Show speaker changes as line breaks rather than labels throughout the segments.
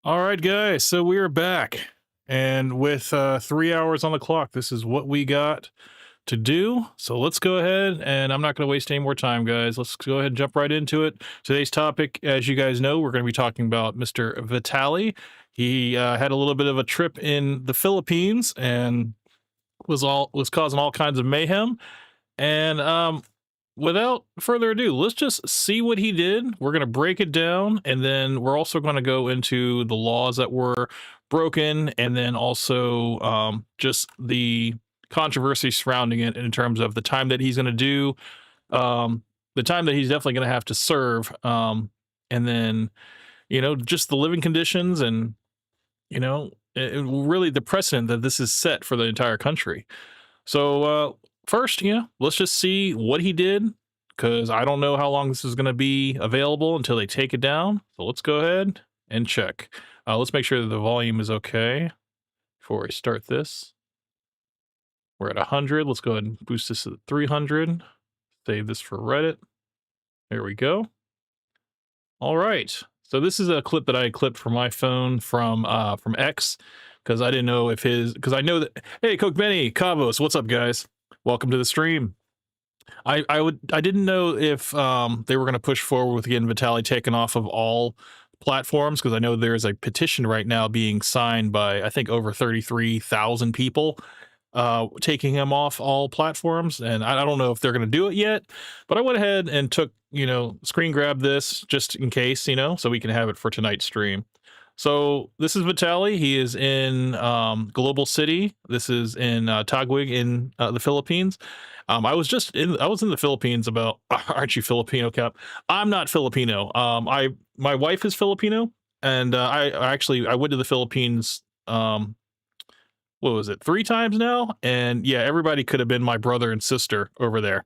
All right, guys. So we are back, and with 3 hours on the clock, this is what we got to do. So let's go ahead, and I'm not going to waste any more time, guys. Let's go ahead and jump right into it. Today's topic, as you guys know, we're going to be talking about Mr. Vitali. He had a little bit of a trip in the Philippines and was causing all kinds of mayhem. And without further ado, let's just see what he did. We're going to break it down, and then we're also going to go into the laws that were broken, and then also just the controversy surrounding it in terms of the time that he's going to do, the time that he's definitely going to have to serve, and then, just the living conditions and, really the precedent that this is set for the entire country. So, first, let's just see what he did because I don't know how long this is going to be available until they take it down. So let's go ahead and check. Let's make sure that the volume is okay before we start this. We're at 100. Let's go ahead and boost this to 300. Save this for Reddit. There we go. All right. So this is a clip that I clipped from my phone from X because I didn't know if because I know that. Hey, Coke Benny, Cavos, what's up, guys? Welcome to the stream. I didn't know if they were going to push forward with getting Vitali taken off of all platforms because I know there's a petition right now being signed by I think over 33,000 people taking him off all platforms, and I don't know if they're going to do it yet, but I went ahead and took screen grab this just in case, so we can have it for tonight's stream. So this is Vitali. He is in Global City. This is in Taguig in the Philippines. I was in the Philippines about. Aren't you Filipino, Cap? I'm not Filipino. My wife is Filipino, and I went to the Philippines. What was it? 3 times now, and yeah, everybody could have been my brother and sister over there.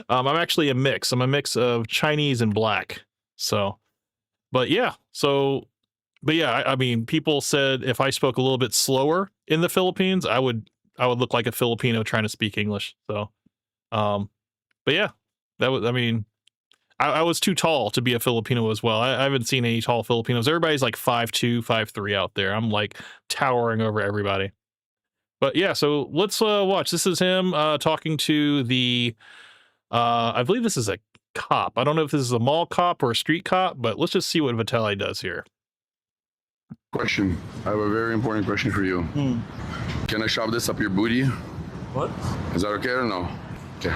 I'm actually a mix. I'm a mix of Chinese and black. So, but yeah, I mean, people said if I spoke a little bit slower in the Philippines, I would look like a Filipino trying to speak English. So, but yeah, I mean, I was too tall to be a Filipino as well. I haven't seen any tall Filipinos. Everybody's like 5'2", 5'3" out there. I'm like towering over everybody. But yeah, so let's watch. This is him talking to the, I believe this is a cop. I don't know if this is a mall cop or a street cop, but let's just see what Vitali does here.
Question. I have a very important question for you. Can I shove this up your booty?
What?
Is that okay or no? Okay.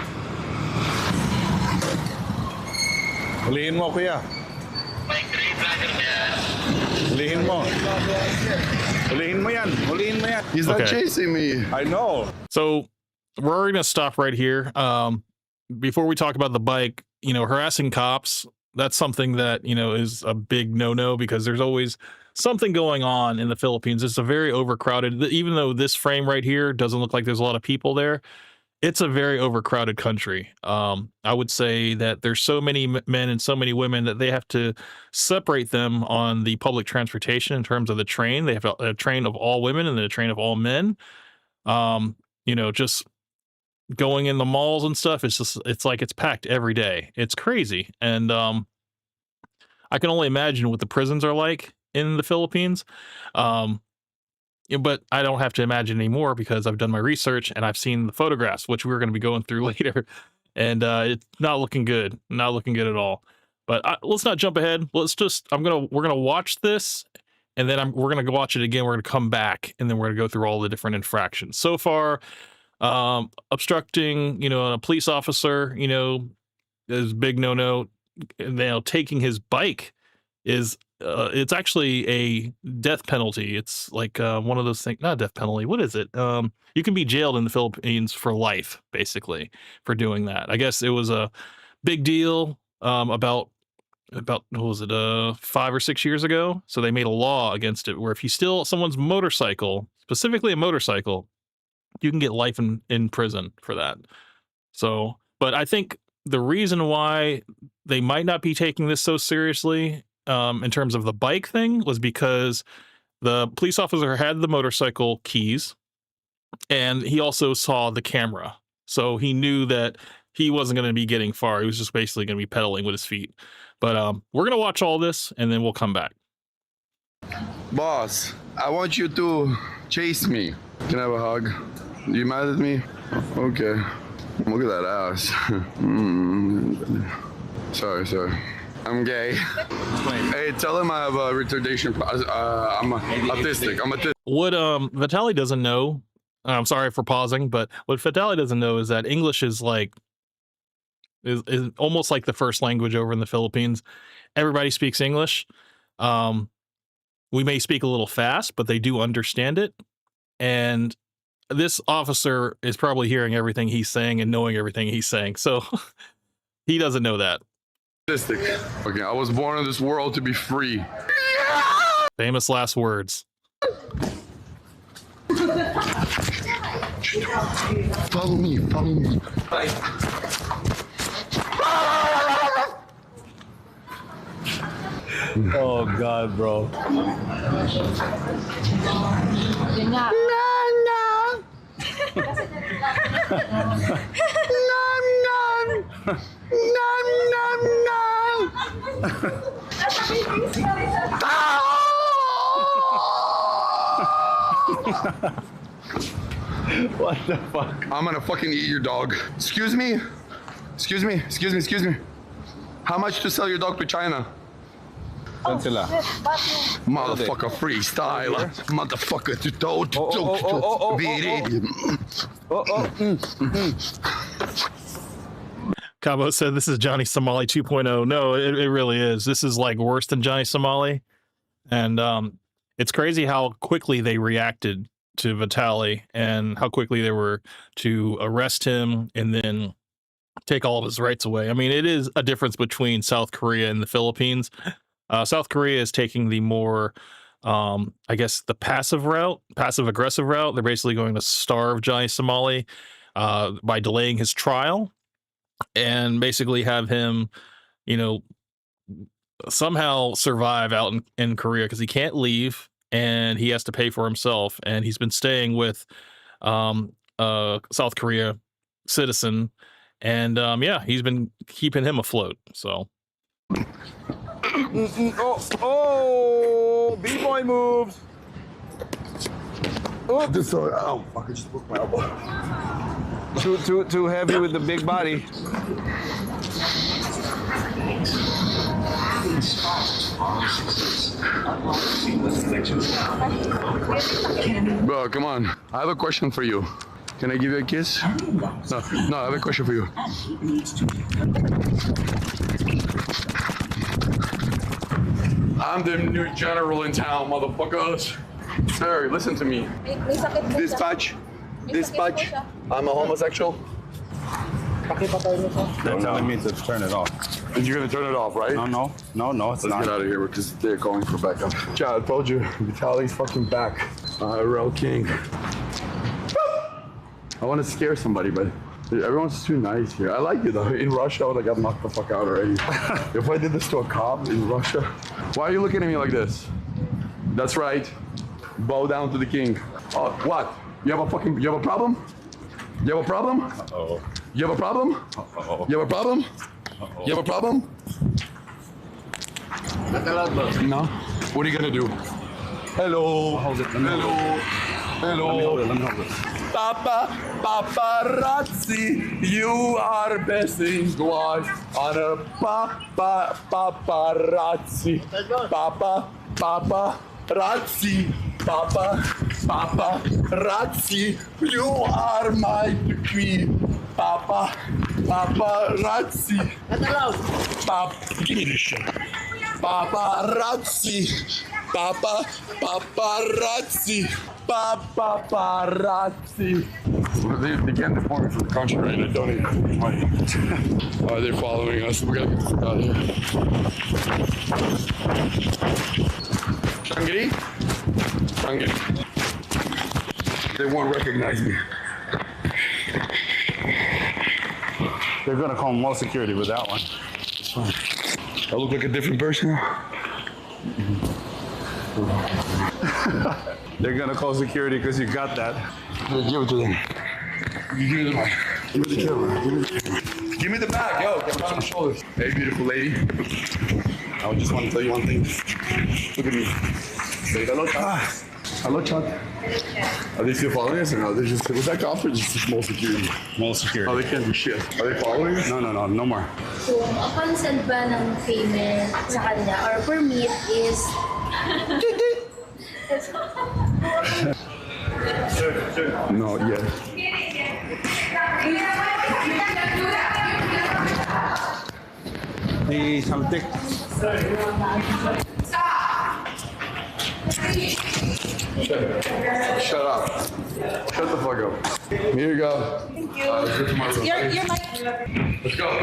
Hulihin mo, kuya. Hulihin mo. Hulihin mo yan. Hulihin mo yan.
He's not
Okay.
chasing me.
I know.
So we're already gonna stop right here. Before we talk about the bike, harassing cops, that's something that, is a big no-no because there's always something going on in the Philippines. It's a very overcrowded, even though this frame right here doesn't look like there's a lot of people there. It's a very overcrowded country. I would say that there's so many men and so many women that they have to separate them on the public transportation in terms of the train. They have a train of all women and then a train of all men. Just going in the malls and stuff. It's like it's packed every day. It's crazy. And I can only imagine what the prisons are like in the Philippines. But I don't have to imagine anymore because I've done my research and I've seen the photographs, which we're going to be going through later, and it's not looking good, not looking good at all. But let's not jump ahead. We're gonna watch this, and then we're gonna go watch it again. We're gonna come back, and then we're gonna go through all the different infractions so far. Obstructing, a police officer, is big no. Now taking his bike is it's actually a death penalty. It's like one of those things, not a death penalty. What is it? You can be jailed in the Philippines for life, basically, for doing that. I guess it was a big deal about what was it, 5 or 6 years ago. So they made a law against it where if you steal someone's motorcycle, specifically a motorcycle, you can get life in prison for that. So, but I think the reason why they might not be taking this so seriously in terms of the bike thing was because the police officer had the motorcycle keys and he also saw the camera. So he knew that he wasn't going to be getting far. He was just basically going to be pedaling with his feet. But we're going to watch all this and then we'll come back.
Boss, I want you to chase me. Can I have a hug? You mad at me? Okay. Look at that ass. Sorry. I'm gay. Hey, tell him I have a retardation. I'm autistic.
What Vitaly doesn't know, I'm sorry for pausing, but what Vitaly doesn't know is that English is like is almost like the first language over in the Philippines. Everybody speaks English. We may speak a little fast, but they do understand it. And this officer is probably hearing everything he's saying and knowing everything he's saying. So he doesn't know that.
Okay, I was born in this world to be free.
Famous last words.
Follow me.
Oh God, bro. What the fuck?
I'm gonna fucking eat your dog. Excuse me. How much to sell your dog to China? Motherfucker freestyle. Motherfucker
Cabo said this is Johnny Somali 2.0. No, it really is. This is like worse than Johnny Somali. And it's crazy how quickly they reacted to Vitaly and how quickly they were to arrest him and then take all of his rights away. I mean, it is a difference between South Korea and the Philippines. South Korea is taking the more, I guess, the passive aggressive route. They're basically going to starve Johnny Somali by delaying his trial and basically have him, somehow survive out in Korea because he can't leave and he has to pay for himself. And he's been staying with South Korea citizen. And he's been keeping him afloat. So.
Oh, B-boy moves.
Oops. Oh, fuck, I just broke my elbow.
Too heavy with the big body.
Bro, come on. I have a question for you. Can I give you a kiss? No, I have a question for you. I'm the new general in town, motherfuckers. Sir, listen to me. Dispatch. I'm a homosexual.
They're telling me to turn it off.
And you're gonna turn it off, right?
No, it's
Let's
not.
get out of here because they're going for backup. Chad, I told you, Vitaly's fucking back. Real king. I want to scare somebody, but everyone's too nice here. I like it though. In Russia, I would have got knocked the fuck out already. If I did this to a cop in Russia. Why are you looking at me like this? That's right. Bow down to the king. Oh, what? You have a problem? You have a problem? You have a problem? You have a problem? No? What are you gonna do? Hello. Hello.
Let me hold it.
Paparazzi, you are blessing twice on a paparazzi. Paparazzi, you are my queen. Paparazzi. Give me this shit. Paparazzi. Paparazzi. They can't deport me from the country, right? I don't even have money. Oh, they're following us. We gotta get out of here. Shangri? They won't recognize me.
They're gonna call more security with that one.
It's fine. I look like a different person now.
They're gonna call security because you got that.
Give it to them. Give me the mic. Give me the camera. Give me the bag, yo. Get on my shoulders. Hey, beautiful lady. I just want to tell you one thing. Look at me. Say hello, Chuck. Hello, Chuck. Are they still following us or no? They just was that cops or just small security?
Mall security.
Oh, they can't do shit. Are they following us?
No more.
Kung ang consent ba ng payment sa kanya or permit is
No, yeah.
Hey, something.
Shut up. Shut the fuck up. Here you go.
Thank you.
Let's go to my room.
You're my.
Let's go.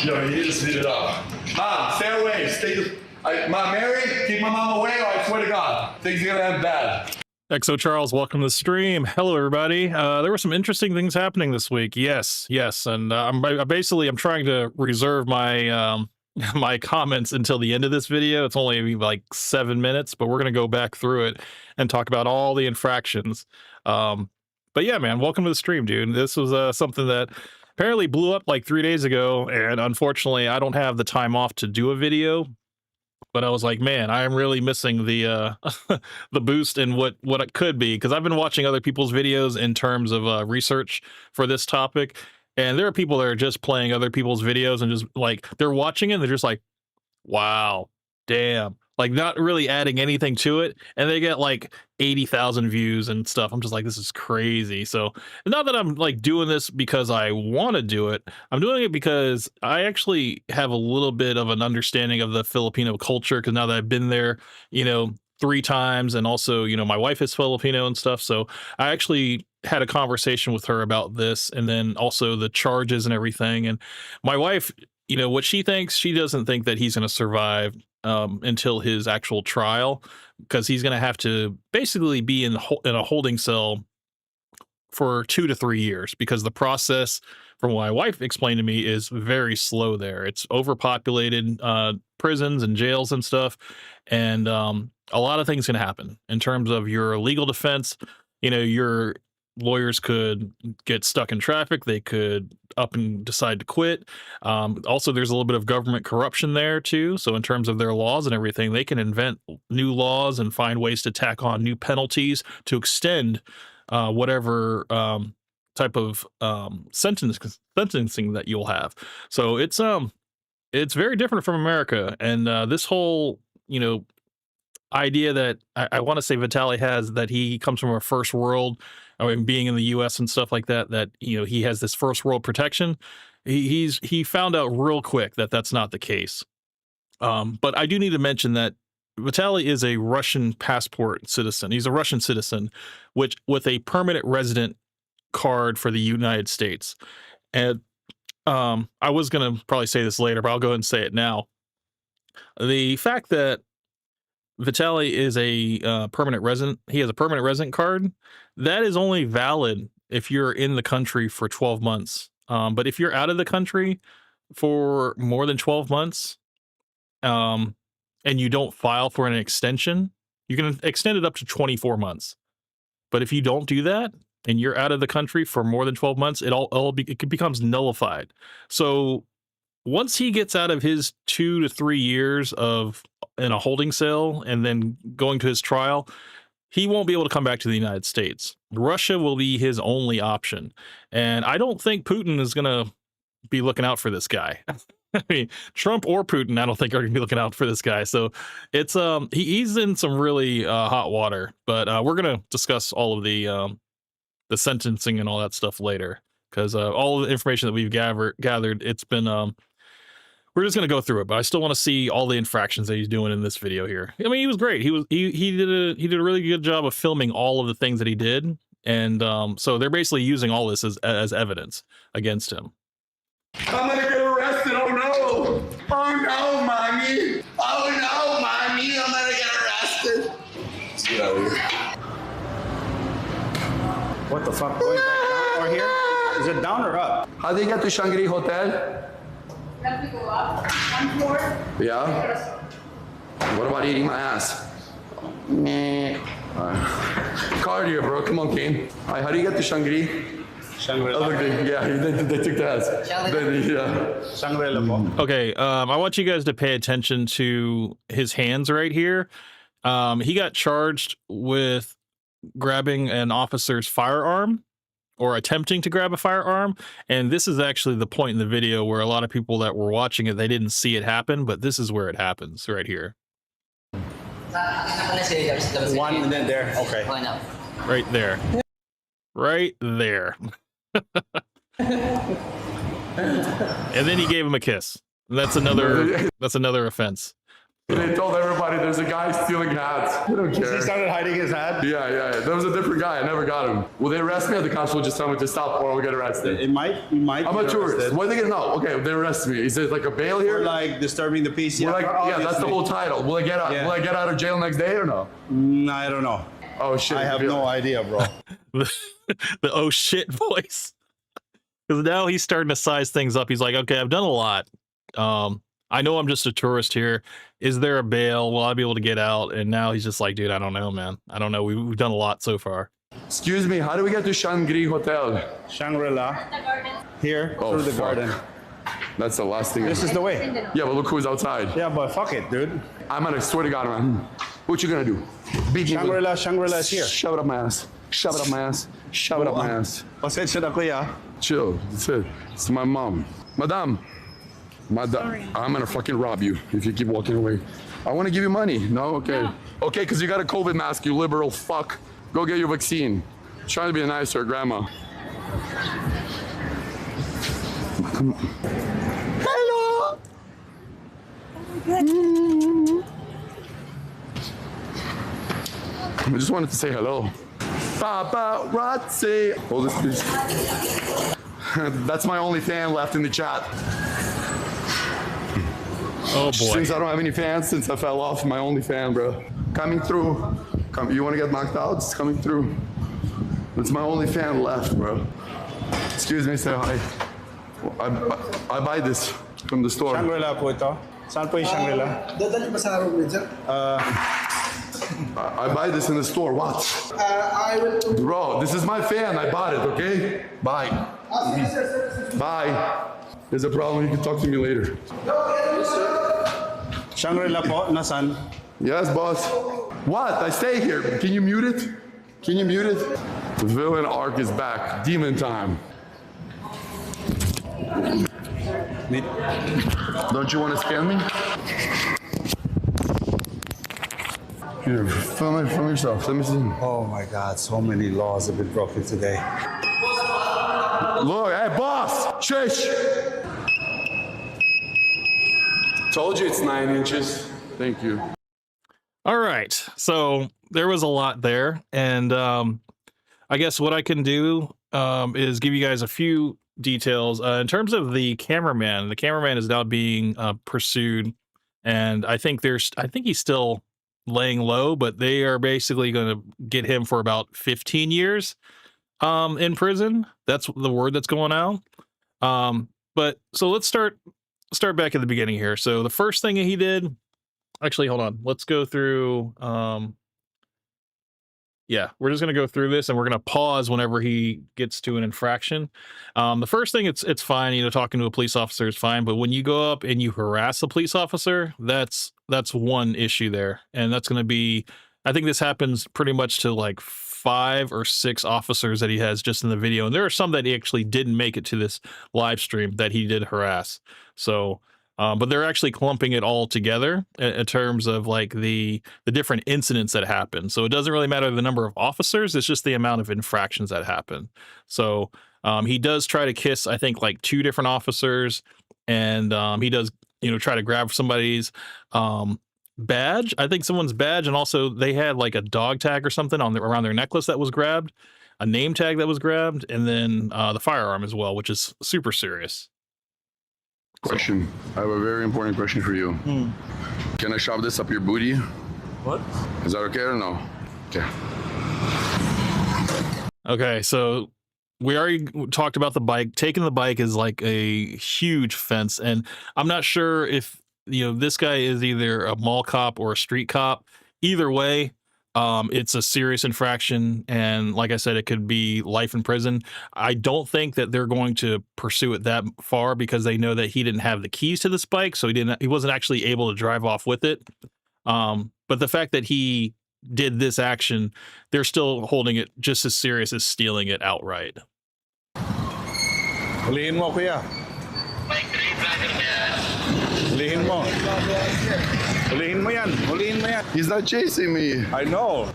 Yo, you need to speed it up. Mom, stay away. Mom, Mary, keep my mom away or I swear to God, things are gonna end bad.
XO Charles, welcome to the stream. Hello, everybody. There were some interesting things happening this week. Yes, and I'm trying to reserve my my comments until the end of this video. It's only like 7 minutes, but we're gonna go back through it and talk about all the infractions. But yeah, man, welcome to the stream, dude. This was something that apparently blew up like 3 days ago, and unfortunately, I don't have the time off to do a video. But I was like, man, I am really missing the the boost in what it could be, because I've been watching other people's videos in terms of research for this topic, and there are people that are just playing other people's videos and just like they're watching it and they're just like, wow, damn, like not really adding anything to it, and they get like 80,000 views and stuff. I'm just like, this is crazy. So not that I'm like doing this because I want to do it. I'm doing it because I actually have a little bit of an understanding of the Filipino culture, because now that I've been there, 3 times, and also, my wife is Filipino and stuff. So I actually had a conversation with her about this, and then also the charges and everything. And my wife, what she thinks, she doesn't think that he's going to survive until his actual trial, because he's going to have to basically be in a holding cell for 2 to 3 years, because the process, from what my wife explained to me, is very slow there. It's overpopulated prisons and jails and stuff, and a lot of things can happen in terms of your legal defense. Your lawyers could get stuck in traffic. They could up and decide to quit. Also, there's a little bit of government corruption there too. So in terms of their laws and everything, they can invent new laws and find ways to tack on new penalties to extend whatever type of sentencing that you'll have. So it's very different from America. And this whole, idea that I want to say Vitaly has, that he comes from a first world, being in the US and stuff like that, he has this first world protection. He found out real quick that that's not the case. But I do need to mention that Vitaly is a Russian passport citizen. He's a Russian citizen, with a permanent resident card for the United States. And I was going to probably say this later, but I'll go ahead and say it now. The fact that Vitaly is a permanent resident, he has a permanent resident card, that is only valid if you're in the country for 12 months. But if you're out of the country for more than 12 months, and you don't file for an extension, you can extend it up to 24 months. But if you don't do that and you're out of the country for more than 12 months, it becomes nullified. So once he gets out of his 2 to 3 years in a holding cell and then going to his trial, he won't be able to come back to the United States. Russia will be his only option. And I don't think Putin is going to be looking out for this guy. I mean, Trump or Putin, I don't think are going to be looking out for this guy. So it's he's in some really hot water. But we're going to discuss all of the sentencing and all that stuff later, because all of the information that we've gathered, it's been we're just going to go through it, but I still want to see all the infractions that he's doing in this video here. I mean, he was great. He did a really good job of filming all of the things that he did. And so they're basically using all this as evidence against him.
I'm gonna get arrested. Oh no! Oh no, mommy! Oh no, mommy! I'm gonna get arrested. Let's get out of here.
What the fuck? Going back down or here? Is it down or up?
How do you get to Shangri Hotel?
have to go up 1 floor.
Yeah? What about eating my ass? Cardio, bro. Come on, Kane. All right, how do you get to Shangri?
Shangri-La.
Yeah, they took the ass. Yeah.
Shangri-La.
Okay, I want you guys to pay attention to his hands right here. He got charged with grabbing an officer's firearm or attempting to grab a firearm. And this is actually the point in the video where a lot of people that were watching it, they didn't see it happen, but this is where it happens right here.
One and then there. Okay.
Right there. Right there. And then he gave him a kiss. That's another offense.
They told everybody there's a guy stealing hats. They don't care.
He started hiding his hat.
Yeah. There was a different guy. I never got him. Will they arrest me or the cops will just tell me to stop or I'll get arrested?
It might.
I'm a tourist. What are they gonna know? Okay, they arrest me. Is it like a bail here?
Or like disturbing the peace.
Yeah, that's the whole title. Will I get out?
Yeah.
Will I get out of jail next day or no?
I don't know.
Oh shit!
I have no idea, bro.
The oh shit voice. Because now he's starting to size things up. He's like, okay, I've done a lot. I know I'm just a tourist here. Is there a bail? Will I be able to get out? And now he's just like, dude, I don't know, man. I don't know. We've done a lot so far.
Excuse me, how do we get to Shangri Hotel?
Shangri-La. Here,
Oh,
through the
fuck.
garden.
That's the last thing.
This is the way.
Yeah, but look who's outside.
Yeah, but fuck it, dude.
I'm gonna swear to God, man. What you gonna do? Beat me?
Shangri-La is here.
Shove it up my ass. Shove it up my ass. Shove it up my ass.
Pasensya na kuya.
Chill. That's it. It's my mom. Madam. I'm gonna fucking rob you if you keep walking away. I wanna give you money. No? Okay. Okay, because you got a COVID mask, you liberal fuck. Go get your vaccine. Trying to be nicer, grandma. Hello. I just wanted to say hello. Paparazzi. Hold this, please. That's my only fan left in the chat.
Oh boy.
Since I don't have any fans, since I fell off, my only fan, bro. Coming through. You want to get knocked out? It's coming through. It's my only fan left, bro. Excuse me, say hi. I buy this from the store.
Shangri-La po ito. Saan po yung Shangri-La?
Dadali ba sa room sir?
I buy this in the store. What?
I will...
Bro, this is my fan. I bought it, okay? Bye. Bye. There's a problem. You can talk to me later.
Shangri-La po, nasan?
Yes, boss. What? I stay here. Can you mute it? Can you mute it? The villain arc is back. Demon time. Don't you want to scam me? Here, film yourself. Let me see.
Oh my God, so many laws have been broken today.
Look, hey, boss! Shush! Told you it's 9 inches. Thank you.
All right. So there was a lot there. And I guess what I can do is give you guys a few details. In terms of the cameraman is now being pursued. And I think he's still laying low, but they are basically going to get him for about 15 years in prison. That's the word that's going out. But so let's start back at the beginning here. So the first thing he did, actually, hold on. Let's go through. Yeah, we're just going to go through this and we're going to pause whenever he gets to an infraction. The first thing, it's fine. You know, talking to a police officer is fine. But when you go up and you harass a police officer, that's one issue there. And that's going to be, I think this happens pretty much to like 5 or 6 officers that he has just in the video. And there are some that he actually didn't make it to this live stream that he did harass. So, but they're actually clumping it all together in terms of like the different incidents that happen. So it doesn't really matter the number of officers. It's just the amount of infractions that happen. So he does try to kiss, I think, like 2 different officers. And he does, you know, try to grab somebody's badge. I think someone's badge. And also they had like a dog tag or something on around their necklace that was grabbed, a name tag that was grabbed, and then the firearm as well, which is super serious.
Question. I have a very important question for you. Can I shove this up your booty?
What?
Is that okay or no? Okay.
Okay, so we already talked about the bike. Taking the bike is like a huge fence, and I'm not sure if, you know, this guy is either a mall cop or a street cop. Either way, it's a serious infraction, and like I said, it could be life in prison. I don't think that they're going to pursue it that far because they know that he didn't have the keys to this bike, so he wasn't actually able to drive off with it. But But the fact that he did this action, they're still holding it just as serious as stealing it outright.
Hulihin mo, kuya. Hulihin mo. Hulihin mo yan. Hulihin mo yan.
He's not chasing me.
I know.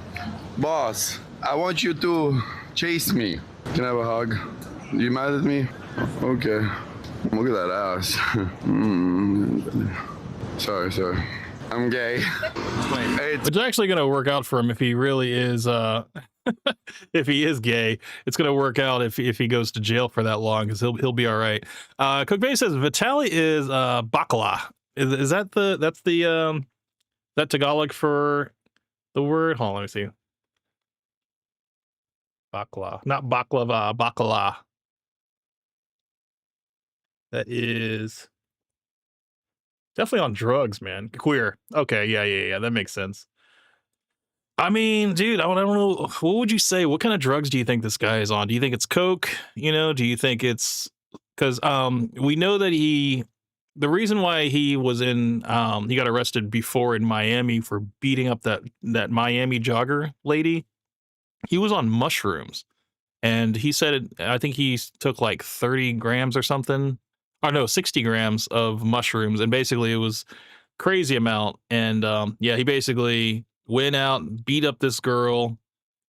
Boss, I want you to chase me. Can I have a hug? You mad at me? Okay. Look at that ass. Sorry. I'm gay.
It's actually going to work out for him if he really is, if he is gay. It's going to work out if he goes to jail for that long, because he'll be all right. Cook Bay says Vitaly is bakla. Is that that Tagalog for the word? Hold on, let me see. Bakla, not baklava, bakla. That is definitely on drugs, man. Queer. Okay, yeah. That makes sense. I mean, dude, I don't know. What would you say? What kind of drugs do you think this guy is on? Do you think it's coke? You know, do you think it's because we know that the reason why he was he got arrested before in Miami for beating up that Miami jogger lady. He was on mushrooms, and he said I think he took like 30 grams or something. Oh no, 60 grams of mushrooms, and basically it was crazy amount. And he basically went out and beat up this girl.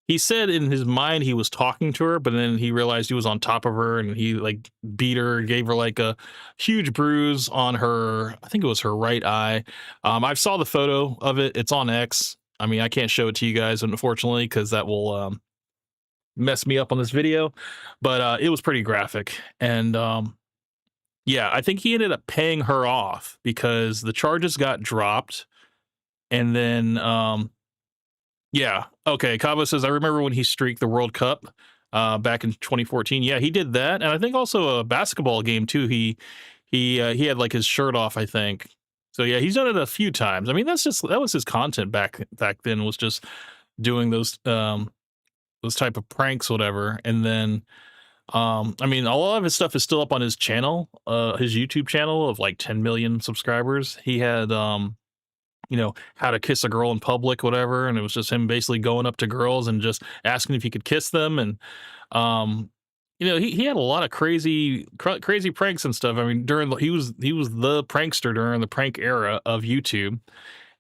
He said in his mind he was talking to her, but then he realized he was on top of her, and he like beat her, gave her like a huge bruise on her, I think it was her right eye. I saw the photo of it. It's on X. I mean, I can't show it to you guys, unfortunately, because that will mess me up on this video, but it was pretty graphic. And I think he ended up paying her off because the charges got dropped. And then okay, Cabo says I remember when he streaked the World Cup back in 2014. Yeah, he did that. And I think also a basketball game too. He had like his shirt off, I think. So yeah, he's done it a few times. I mean, that was his content back then, was just doing those type of pranks, whatever. And then I mean, a lot of his stuff is still up on his channel, his YouTube channel of like 10 million subscribers. He had how to kiss a girl in public, whatever, and it was just him basically going up to girls and just asking if he could kiss them. And he had a lot of crazy pranks and stuff. I mean, he was the prankster during the prank era of YouTube.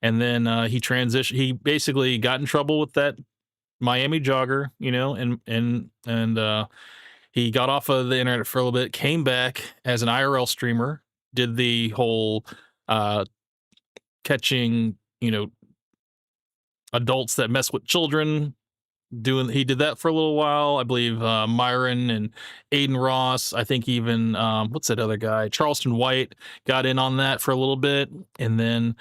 And then he transitioned. He basically got in trouble with that Miami jogger, and he got off of the internet for a little bit, came back as an IRL streamer, did the whole catching, adults that mess with children. He did that for a little while. I believe Myron and Aiden Ross. I think even what's that other guy? Charleston White got in on that for a little bit, and then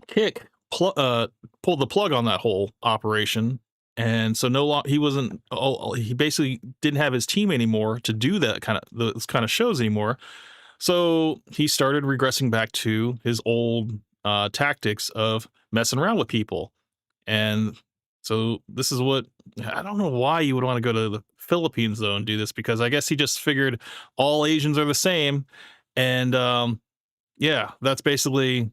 Kick pulled the plug on that whole operation. And so he basically didn't have his team anymore to do those kind of shows anymore. So he started regressing back to his old tactics of messing around with people. And so this is what, I don't know why you would want to go to the Philippines though and do this, because I guess he just figured all Asians are the same. And that's basically,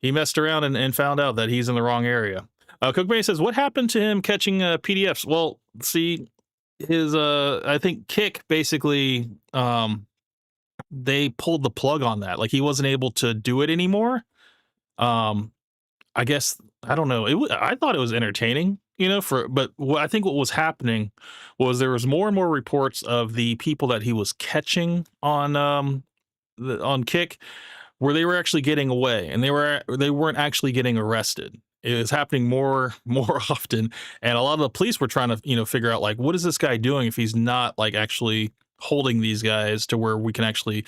he messed around and found out that he's in the wrong area. Cook Bay says, what happened to him catching PDFs? Well, see, his I think Kick basically they pulled the plug on that. Like, he wasn't able to do it anymore. I guess, I don't know. I thought it was entertaining, but I think what was happening was there was more and more reports of the people that he was catching on Kick, where they were actually getting away, and they weren't actually getting arrested. It was happening more often, and a lot of the police were trying to figure out, like, what is this guy doing if he's not like actually holding these guys to where we can actually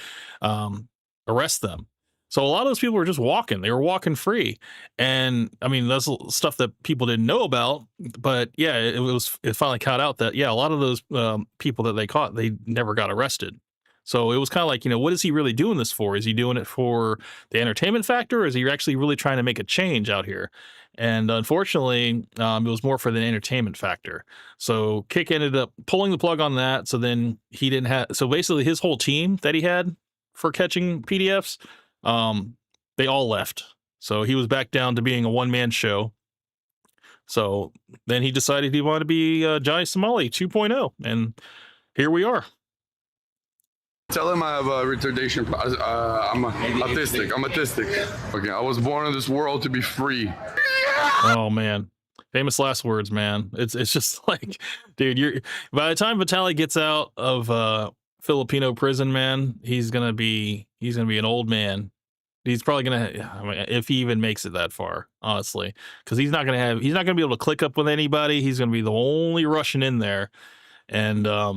arrest them. So a lot of those people were just walking. They were walking free. And I mean, that's stuff that people didn't know about. But yeah, it finally caught out that, a lot of those people that they caught, they never got arrested. So it was kind of like, what is he really doing this for? Is he doing it for the entertainment factor, or is he actually really trying to make a change out here? And unfortunately, it was more for the entertainment factor. So Kick ended up pulling the plug on that. So then he didn't have, so basically his whole team that he had for catching PDFs, they all left. So he was back down to being a one-man show. So then he decided he wanted to be Johnny Somali 2.0, and here we are.
Tell him I have a retardation. I'm autistic. I'm autistic. Okay, I was born in this world to be free.
Oh man, famous last words, man. It's just like, dude, you're by the time Vitaly gets out of Filipino prison, man, he's gonna be an old man. He's probably gonna, I mean, if he even makes it that far, honestly, because he's not gonna be able to click up with anybody. He's gonna be the only Russian in there, and I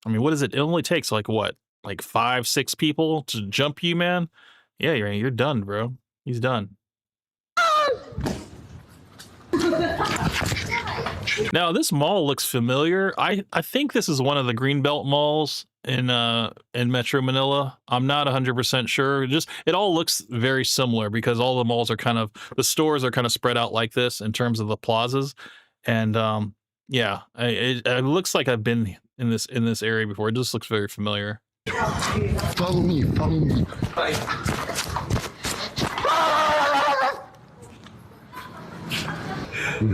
mean, what is it? It only takes like what, like 5-6 people to jump you, man. Yeah, you're done, bro. He's done. Now this mall looks familiar. I think this is one of the Greenbelt malls in Metro Manila. I'm not 100% sure. Just it all looks very similar because all the malls are the stores are kind of spread out like this in terms of the plazas, and yeah, it looks like I've been in this area before. It just looks very familiar.
Follow me.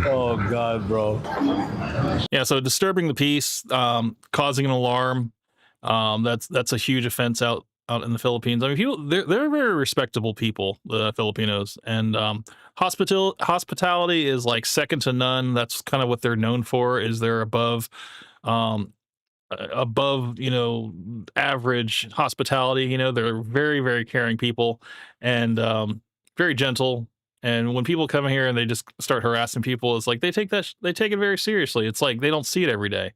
Oh God, bro.
Yeah, so disturbing the peace, causing an alarm, that's a huge offense out in the Philippines. I mean, they're very respectable people, the Filipinos, and hospitality is like second to none. That's kind of what they're known for. Is they're above average hospitality. They're very, very caring people, and very gentle. And when people come here and they just start harassing people, it's like they take it very seriously. It's like they don't see it every day.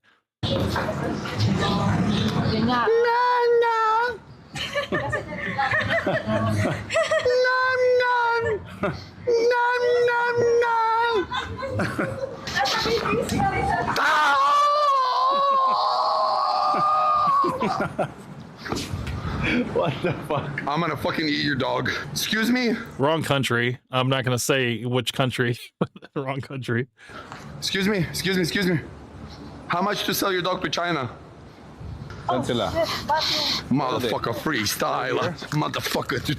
What the fuck?
I'm gonna fucking eat your dog. Excuse me?
Wrong country. I'm not gonna say which country. Wrong country.
Excuse me. How much to sell your dog to China?
Saan sila?
Motherfucker freestyle. Motherfucker to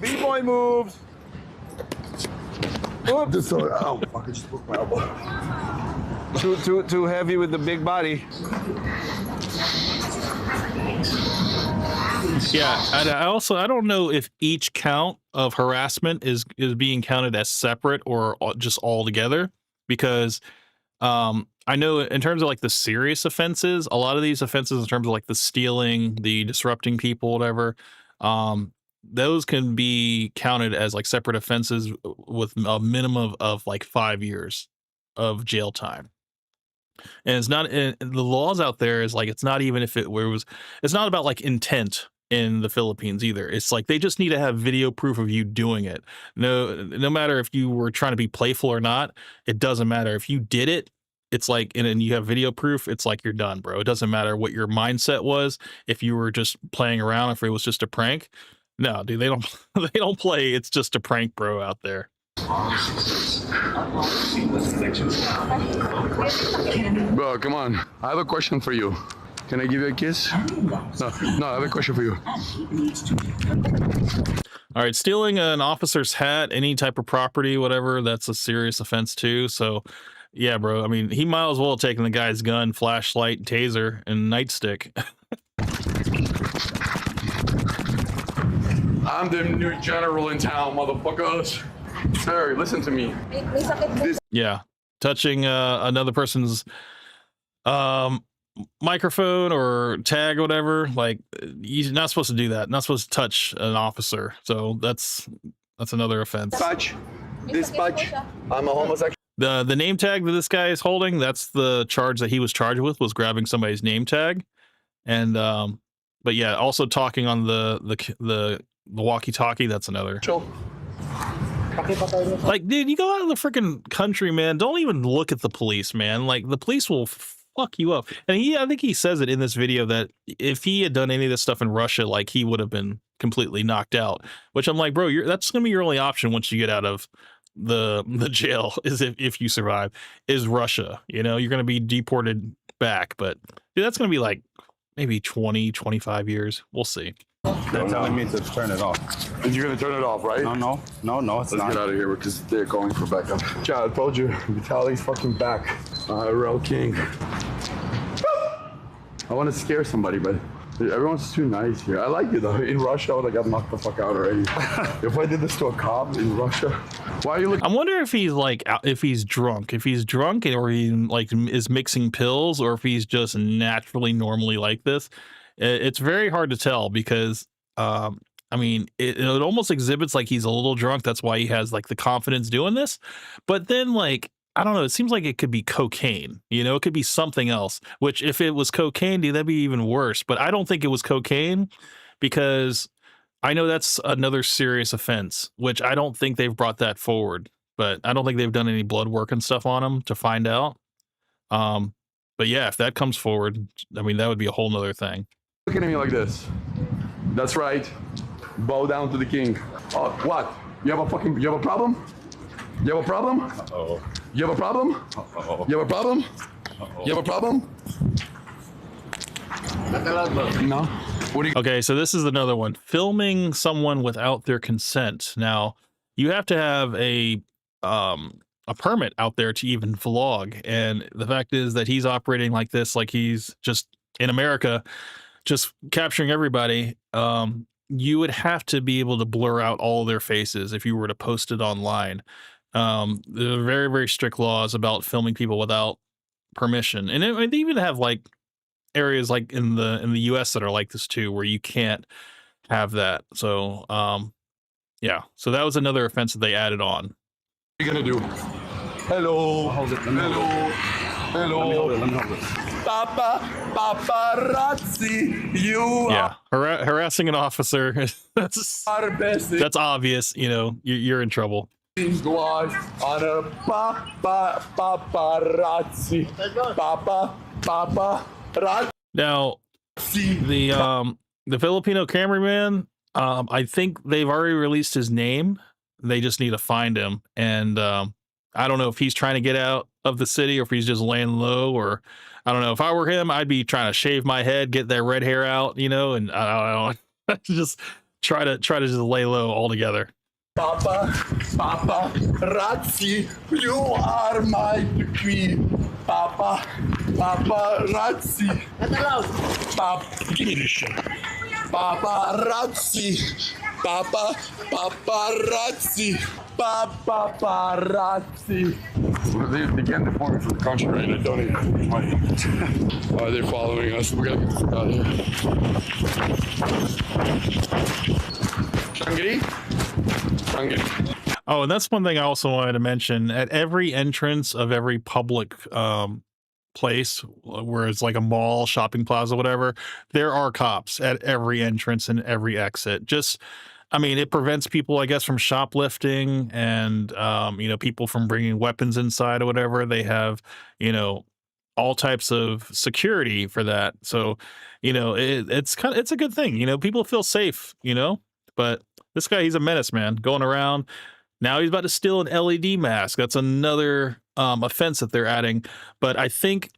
B-boy moves. Oops.
Oh, fuck, I just broke my elbow.
Too heavy with the big body.
Yeah, and I don't know if each count of harassment is being counted as separate or just all together, because I know in terms of like the serious offenses, a lot of these offenses in terms of like the stealing, the disrupting people, whatever, those can be counted as like separate offenses with a minimum of like 5 years of jail time. And it's not, and the laws out there is like, it's not even if it's not about like intent in the Philippines either. It's like they just need to have video proof of you doing it. No matter if you were trying to be playful or not, it doesn't matter. If you did it, it's like, and you have video proof, it's like you're done, bro. It doesn't matter what your mindset was. If you were just playing around, if it was just a prank. No, dude, they don't play. It's just a prank, bro, out there.
Bro, come on. I have a question for you. Can I give you a kiss? No, I have a question for you.
All right, stealing an officer's hat, any type of property, whatever, that's a serious offense too. So, yeah, bro. I mean, he might as well have taken the guy's gun, flashlight, taser, and nightstick.
I'm the new general in town, motherfuckers. Sir, listen to me.
Yeah, touching another person's microphone or tag or whatever, like you're not supposed to do that. Not supposed to touch an officer. So that's another offense.
Dispatch. I'm a homosexual.
The name tag that this guy is holding, that's the charge that he was charged with, was grabbing somebody's name tag. And but yeah, also talking on the walkie-talkie, that's another. Like, dude, you go out in the freaking country, man. Don't even look at the police, man. Like, the police will fuck you up. And I think he says it in this video that if he had done any of this stuff in Russia, like, he would have been completely knocked out. Which I'm like, bro, that's gonna be your only option once you get out of the jail is if you survive is Russia. You know, you're going to be deported back, but dude, that's going to be like maybe 20, 25 years. We'll see.
They're telling me to turn it off.
And you're gonna turn it off, right?
No, it's
Let's
not.
get out of here because they're going for backup. Chad, I told you, Vitaly's fucking back. Real King. I want to scare somebody, but everyone's too nice here. I like it though. In Russia, I would have got knocked the fuck out already. If I did this to a cop in Russia, why are you looking?
I wonder if he's like if he's drunk, or he like is mixing pills, or if he's just naturally normally like this. It's very hard to tell because I mean it almost exhibits like he's a little drunk. That's why he has like the confidence doing this. But then like I don't know, it seems like it could be cocaine. You know, it could be something else. Which if it was cocaine, dude, that'd be even worse. But I don't think it was cocaine because I know that's another serious offense, which I don't think they've brought that forward. But I don't think they've done any blood work and stuff on him to find out. But yeah, if that comes forward, I mean, that would be a whole nother thing.
Looking at me like this. That's right. Bow down to the king. What? You have a problem? You have a problem?
Uh-oh.
You have a problem?
Uh-oh.
You have a problem?
Uh-oh.
You have a problem? No. What do you?
Okay, so this is another one. Filming someone without their consent. Now, you have to have a permit out there to even vlog, and the fact is that he's operating like this, like he's just in America, just capturing everybody. You would have to be able to blur out all their faces if you were to post it online. There are very, very strict laws about filming people without permission, and they even have like areas like in the US that are like this too, where you can't have that. So yeah, so that was another offense that they added on.
What are you gonna do? Hello.
Hold it.
Hello.
Let me hold it.
Paparazzi, you
Yeah, harassing an officer. that's
are best.
that's obvious. You know, you're in trouble.
On a paparazzi. Paparazzi.
Now, the Filipino cameraman, I think they've already released his name. They just need to find him, and I don't know if he's trying to get out of the city or if he's just laying low, or I don't know. If I were him, I'd be trying to shave my head, get that red hair out, you know, and I don't just try to just lay low altogether.
Paparazzi, you are my queen. Paparazzi. Give me this shit. Paparazzi. Paparazzi. Paparazzi. They can't deport me from the country, right? They don't even money. Why are they following us? We gotta get this out of here. Shangri?
Oh, and that's one thing I also wanted to mention. At every entrance of every public place, where it's like a mall, shopping plaza, whatever, there are cops at every entrance and every exit. Just, I mean, it prevents people, I guess, from shoplifting and, you know, people from bringing weapons inside or whatever. They have, you know, all types of security for that. So, you know, it's a good thing. You know, people feel safe, you know, but this guy, he's a menace, man, going around. Now he's about to steal an LED mask. That's another offense that they're adding. But I think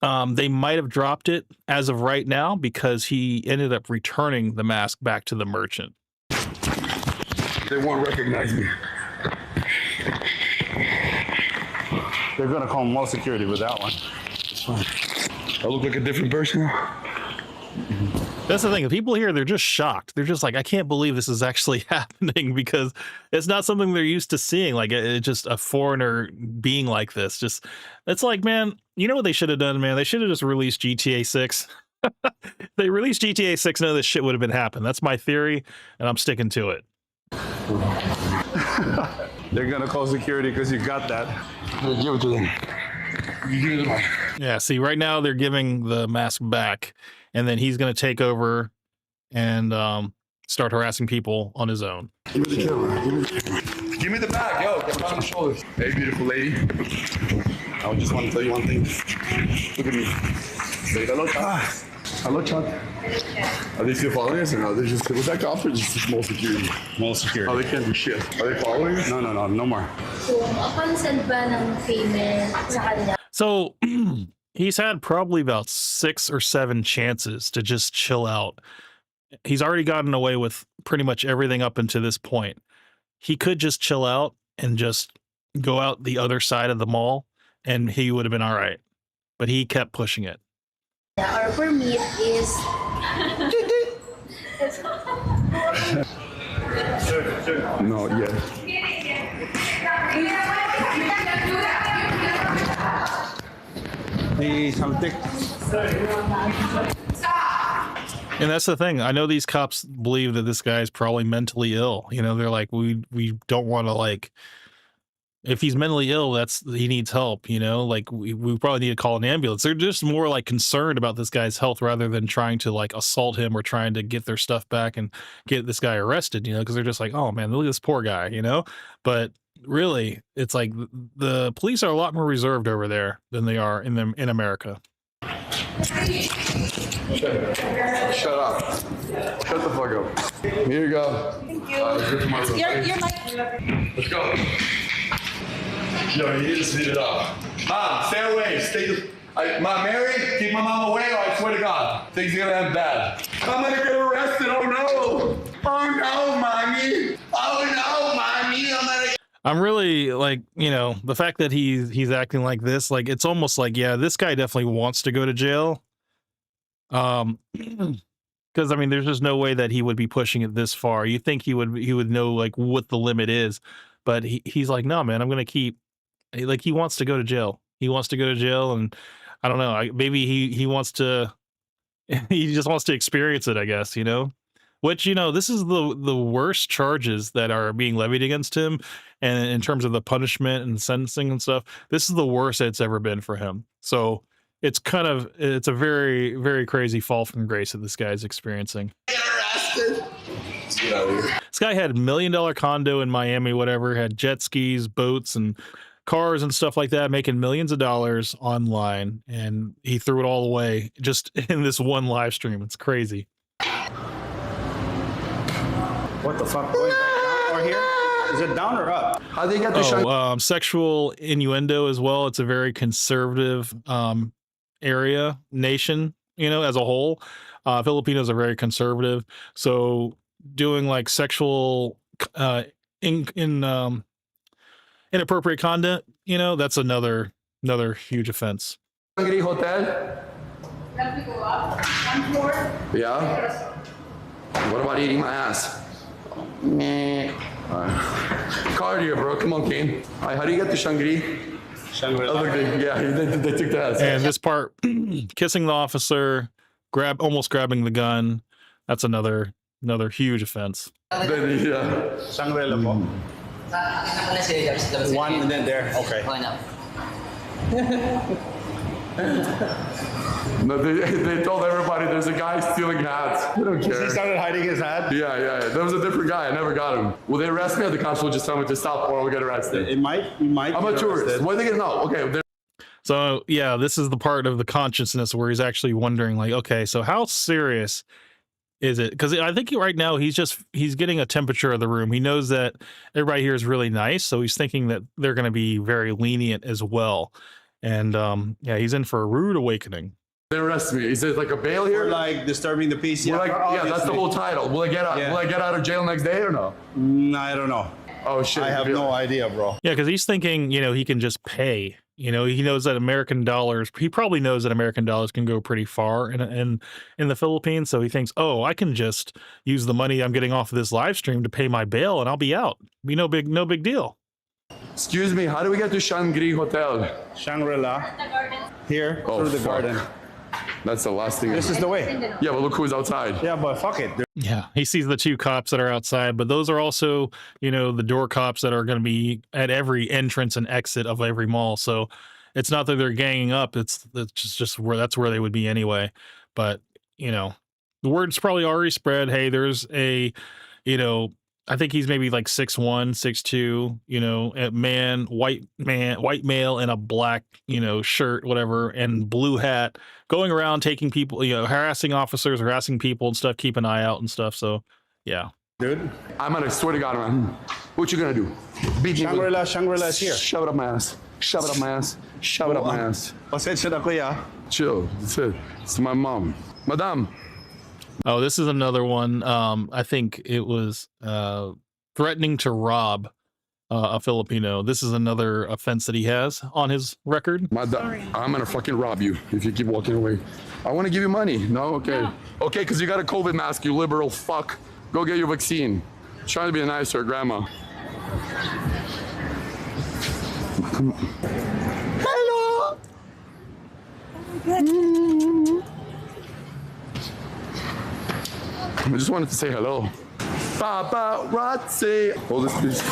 they might have dropped it as of right now because he ended up returning the mask back to the merchant.
They won't recognize me.
They're gonna call more security with that one.
It's fine. I look like a different person.
That's the thing. The people here, they're just shocked. They're just like, I can't believe this is actually happening because it's not something they're used to seeing. Like, it's just a foreigner being like this. Just, it's like, man, you know what they should have done, man? They should have just released GTA 6. They released GTA 6, none of this shit would have been happened. That's my theory, and I'm sticking to it.
They're gonna call security because you got that.
Give it to them. Give it to them.
Yeah, see, right now they're giving the mask back, and then he's going to take over and start harassing people on his own.
Give me the camera. Give me the bag, yo. Get on the shoulders. Hey, beautiful lady. I just want to tell you one thing. Look at me. Say hello, Hello, Chuck. Are they still following us or no? They're just, was that cops or just small security?
More security.
Oh, they can't do shit. Are they following us?
No more.
Kung upon-send ba ng payment sa kanya?
So he's had probably about 6 or 7 chances to just chill out. He's already gotten away with pretty much everything up until this point. He could just chill out and just go out the other side of the mall and he would have been all right. But he kept pushing it.
Our permit is...
No, yeah.
Hey, something.
And that's the thing. I know these cops believe that this guy's probably mentally ill. You know, they're like, we don't want to, like, if he's mentally ill, he needs help, you know, like we probably need to call an ambulance. They're just more like concerned about this guy's health rather than trying to like assault him or trying to get their stuff back and get this guy arrested, you know, because they're just like, oh man, look at this poor guy, you know. But really, it's like the police are a lot more reserved over there than they are in America.
Shut up. Shut the fuck up. Here you go. Thank you. Let's go. Yo, you need to speed it up. Mom, stay away. Mom, Mary, keep my mom away or I swear to God, things are gonna end bad. I'm gonna get arrested. Oh no. Oh no, mommy. Oh no, mommy.
I'm really like, you know, the fact that he's acting like this, like it's almost like, yeah, this guy definitely wants to go to jail. Because I mean, there's just no way that he would be pushing it this far. You think he would know like what the limit is, but he's like, no, man, I'm gonna keep. Like he wants to go to jail. He wants to go to jail, and I don't know. Maybe he wants to. He just wants to experience it, I guess. You know, which you know, this is the worst charges that are being levied against him, and in terms of the punishment and sentencing and stuff, this is the worst it's ever been for him. So it's a very, very crazy fall from grace that this guy's experiencing.
Get arrested. Get out of here.
This guy had $1 million condo in Miami, whatever, had jet skis, boats, and cars and stuff like that, making millions of dollars online, and he threw it all away just in this one live stream. It's crazy.
What the fuck? Going back down or here? Is it down or up?
How they got the shot?
Sexual innuendo as well. It's a very conservative nation, you know, as a whole. Filipinos are very conservative, so doing like sexual inappropriate content, you know, that's another huge offense.
Hotel? Yeah. What about eating my ass? Cardio, bro. Come on, Kane. All right, how do you get to Shangri?
Shangri-La.
Yeah, they took the ass.
And this part, kissing the officer, almost grabbing the gun, that's another huge offense.
Yeah.
Shangri-La po. One and then there. Okay.
No, they told everybody there's a guy stealing hats. They don't care.
He started hiding his hat.
Yeah. There was a different guy. I never got him. Will they arrest me or the cops will just tell me to stop or I'll get arrested?
It might.
I'm a tourist. What are they going to know? Okay.
So yeah, this is the part of the consciousness where he's actually wondering like, okay, so how serious is it? Because I think right now he's getting a temperature of the room. He knows that everybody here is really nice, so he's thinking that they're going to be very lenient as well. And yeah, he's in for a rude awakening.
They arrest me. Is it like a bail here?
Or like disturbing the peace.
Yeah, that's the whole title. Will I get out of jail next day or no?
I don't know.
Oh shit!
I have no idea, bro.
Yeah, because he's thinking, you know, he can just pay. You know, he knows that American dollars. He probably knows that American dollars can go pretty far in the Philippines. So he thinks, oh, I can just use the money I'm getting off of this live stream to pay my bail, and I'll be out. Be no big deal.
Excuse me. How do we get to Shangri Hotel?
Shangri-La. Here through the garden.
That's the last thing.
This is the way.
Yeah, but look who's outside.
Yeah, but fuck it.
Yeah, he sees the 2 cops that are outside, but those are also, you know, the door cops that are going to be at every entrance and exit of every mall. So it's not that they're ganging up. It's just where they would be anyway. But, you know, the word's probably already spread. Hey, there's a, you know, I think he's maybe like 6'1", 6'2", you know, a white male in a black, you know, shirt, whatever, and blue hat, going around taking people, you know, harassing officers, harassing people and stuff, keep an eye out and stuff. So, yeah.
Dude,
I'm gonna swear to God, man. What you gonna do? Beat me with-
Shangri-La's here.
Shove it up my ass. Shove it up my ass. Shove it up my ass.
Pasensya na kuya.
Chill. That's it. It's my mom. Madam.
Oh, this is another one. I think it was threatening to rob a Filipino. This is another offense that he has on his record.
Madam, I'm gonna fucking rob you if you keep walking away. I want to give you money. No, okay.
No.
Okay, because you got a COVID mask, you liberal fuck. Go get your vaccine. Trying to be nice to her grandma. Hello. I just wanted to say hello. Paparazzi. Hold this, please.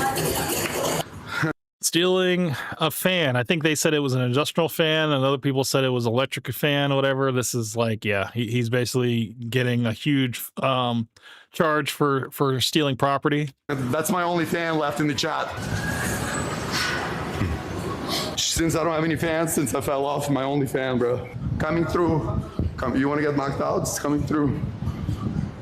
Stealing a fan. I think they said it was an industrial fan, and other people said it was electric fan or whatever. This is like, yeah, he's basically getting a huge charge for stealing property.
That's my only fan left in the chat. Since I don't have any fans, since I fell off, my only fan, bro. Coming through. You want to get knocked out? It's coming through.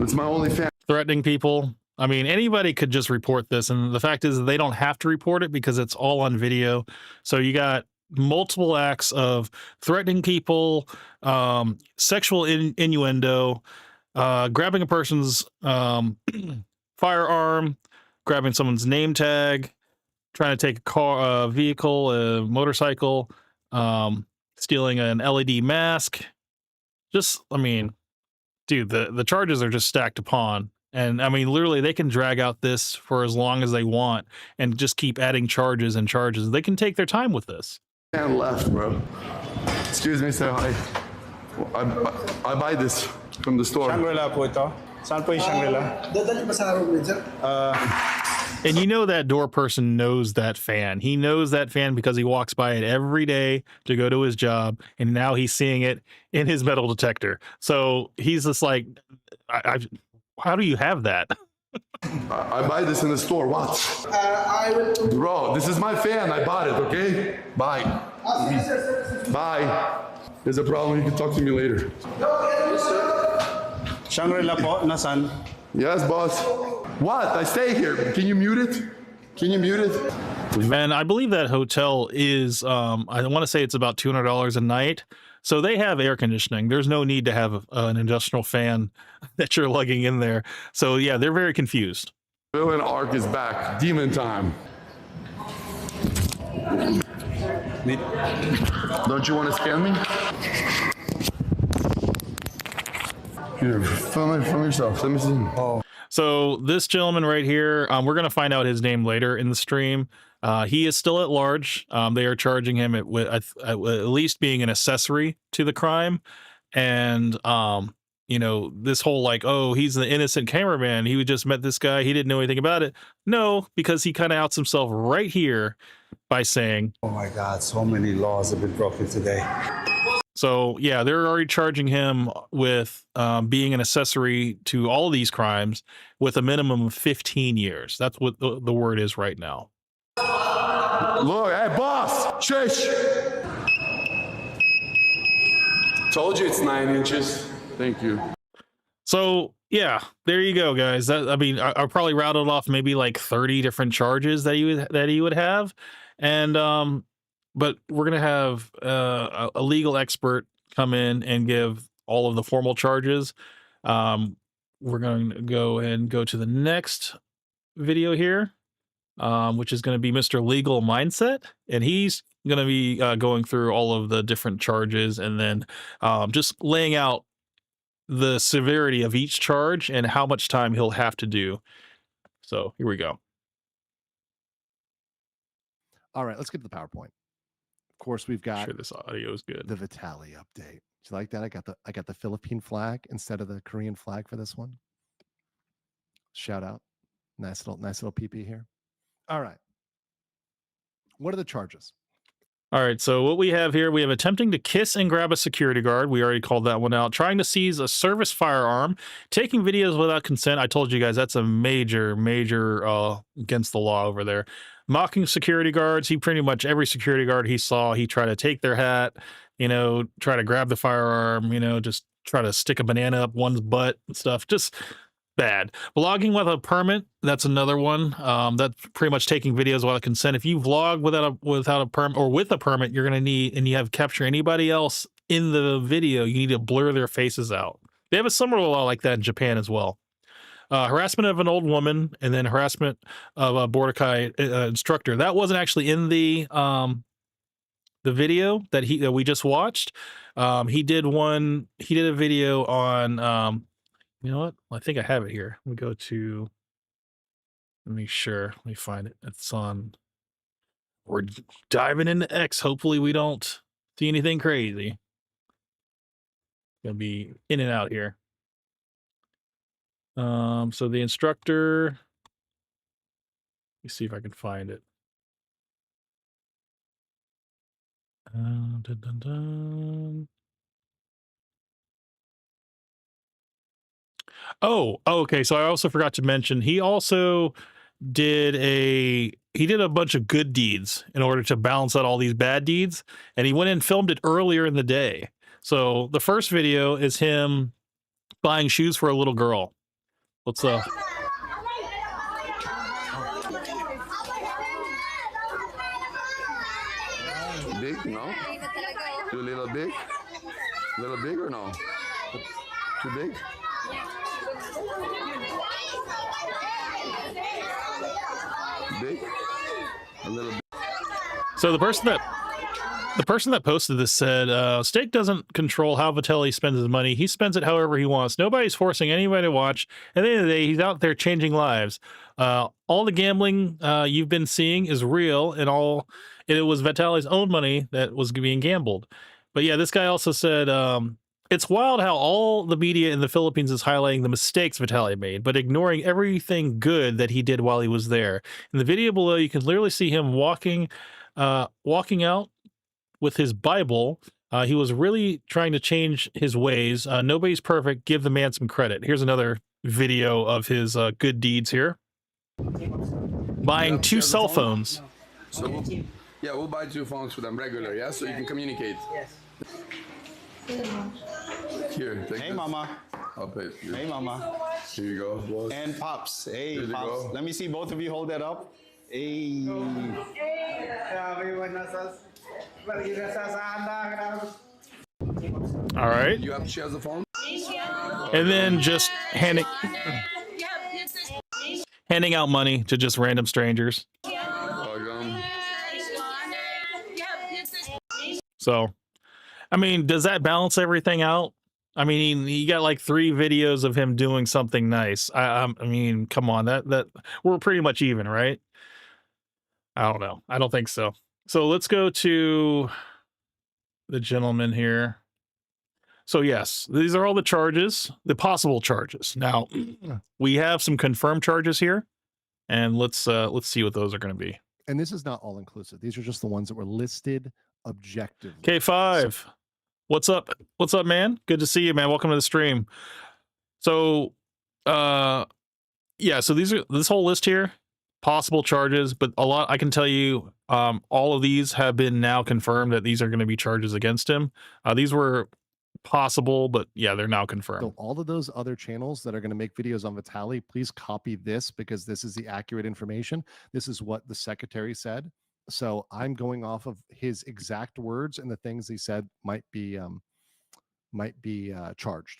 It's my only fan.
Threatening people. I mean, anybody could just report this. And the fact is they don't have to report it because it's all on video. So you got multiple acts of threatening people, sexual innuendo, grabbing a person's firearm, grabbing someone's name tag, trying to take a vehicle, a motorcycle, stealing an LED mask. Just, I mean, dude, the charges are just stacked upon. And I mean, literally, they can drag out this for as long as they want and just keep adding charges and charges. They can take their time with this.
Fan left, bro. Excuse me, say hi. I buy this from the store.
Shangri-La po ito. Saan po yung Shangri-La?
Dadali pa sa room niya, sir?
And you know that door person knows that fan. He knows that fan because he walks by it every day to go to his job, and now he's seeing it in his metal detector. So he's just like, how do you have that?
I buy this in the store. What?
I will...
Bro, this is my fan. I bought it, okay? Bye. Bye. There's a problem. You can talk to me later.
Shangri-La po, nasan?
Yes, boss. What? I stay here. Can you mute it? Can you mute it?
Man, I believe that hotel is, I want to say it's about $200 a night. So they have air conditioning. There's no need to have an industrial fan that you're lugging in there. So yeah, they're very confused.
Villain arc is back. Demon time. Don't you want to scan me? Here, film yourself. Let me see. Oh.
So this gentleman right here, we're going to find out his name later in the stream. He is still at large. They are charging him at least being an accessory to the crime. And, you know, this whole like, oh, he's the innocent cameraman. He just met this guy. He didn't know anything about it. No, because he kind of outs himself right here by saying,
Oh my God, so many laws have been broken today.
so yeah, they're already charging him with being an accessory to all of these crimes with a minimum of 15 years. That's what the word is right now.
Look, hey, boss! Shush! Told you it's 9 inches. Thank you.
So yeah, there you go, guys. I mean, I probably routed off maybe like 30 different charges that he would have, and but we're gonna have a legal expert come in and give all of the formal charges. We're going to go and go to the next video here, which is going to be Mr. Legal Mindset, and he's going to be going through all of the different charges and then just laying out the severity of each charge and how much time he'll have to do. So here we go.
All right, let's get to the PowerPoint. Of course, we've got
Sure, this audio is good.
the Vitali update. Do you like that? I got the Philippine flag instead of the Korean flag for this one. Shout out. Nice little PP here. All right. What are the charges?
All right, so what we have here, we have attempting to kiss and grab a security guard. We already called that one out. Trying to seize a service firearm, taking videos without consent. I told you guys that's a major against the law over there. Mocking security guards. He pretty much every security guard he saw, he tried to take their hat, try to grab the firearm, just try to stick a banana up one's butt and stuff. Just bad. Vlogging without a permit, that's another one. That's pretty much taking videos without consent. If you vlog without a permit or with a permit, you're gonna need, and you have capture anybody else in the video, you need to blur their faces out. They have a similar law like that in Japan as well. Harassment of an old woman, and then harassment of a Boracay instructor. That wasn't actually in the video that we just watched. He did a video on you know what? I think I have it here. Let me go to, let me find it. It's on, we're diving into X. Hopefully we don't see anything crazy. Gonna be in and out here. So the instructor, let me see if I can find it. Dun, dun, dun. Oh, okay. So I also forgot to mention he also did a bunch of good deeds in order to balance out all these bad deeds, and he went and filmed it earlier in the day. So the first video is him buying shoes for a little girl. Let's
Big? No? Too little big? Little big or no? Too big? Big? A little bit.
So the person that posted this said, Steak doesn't control how Vitelli spends his money. He spends it however he wants. Nobody's forcing anybody to watch. At the end of the day, he's out there changing lives. All the gambling you've been seeing is real, and it was Vitelli's own money that was being gambled. But yeah, this guy also said, it's wild how all the media in the Philippines is highlighting the mistakes Vitelli made, but ignoring everything good that he did while he was there. In the video below, you can literally see him walking out with his Bible. He was really trying to change his ways. Nobody's perfect. Give the man some credit. Here's another video of his good deeds here. Buying 2 cell phones.
So we'll buy 2 phones for them regular, yeah? So you can communicate.
Yes.
Here, take
Hey,
this.
mama.
I'll pay it.
Hey, mama.
Here you go, boss.
And Pops. Hey,
Here you
Pops.
go.
Let me see both of you hold that up. Hey.
All right.
She has a phone?
And then just handing out money to just random strangers. So, I mean, does that balance everything out? I mean, you got like 3 videos of him doing something nice. I mean, come on, that we're pretty much even, right? I don't know. I don't think so. So let's go to the gentleman here. So yes, these are all the charges, the possible charges. Now we have some confirmed charges here, and let's see what those are going to be.
And this is not all inclusive. These are just the ones that were listed objectively.
K5, what's up? What's up, man? Good to see you, man. Welcome to the stream. So, yeah. So this whole list here, possible charges, but a lot. I can tell you, all of these have been now confirmed that these are going to be charges against him. These were possible, but yeah, they're now confirmed.
So all of those other channels that are going to make videos on Vitelli, please copy this because this is the accurate information. This is what the secretary said. So I'm going off of his exact words, and the things he said might be charged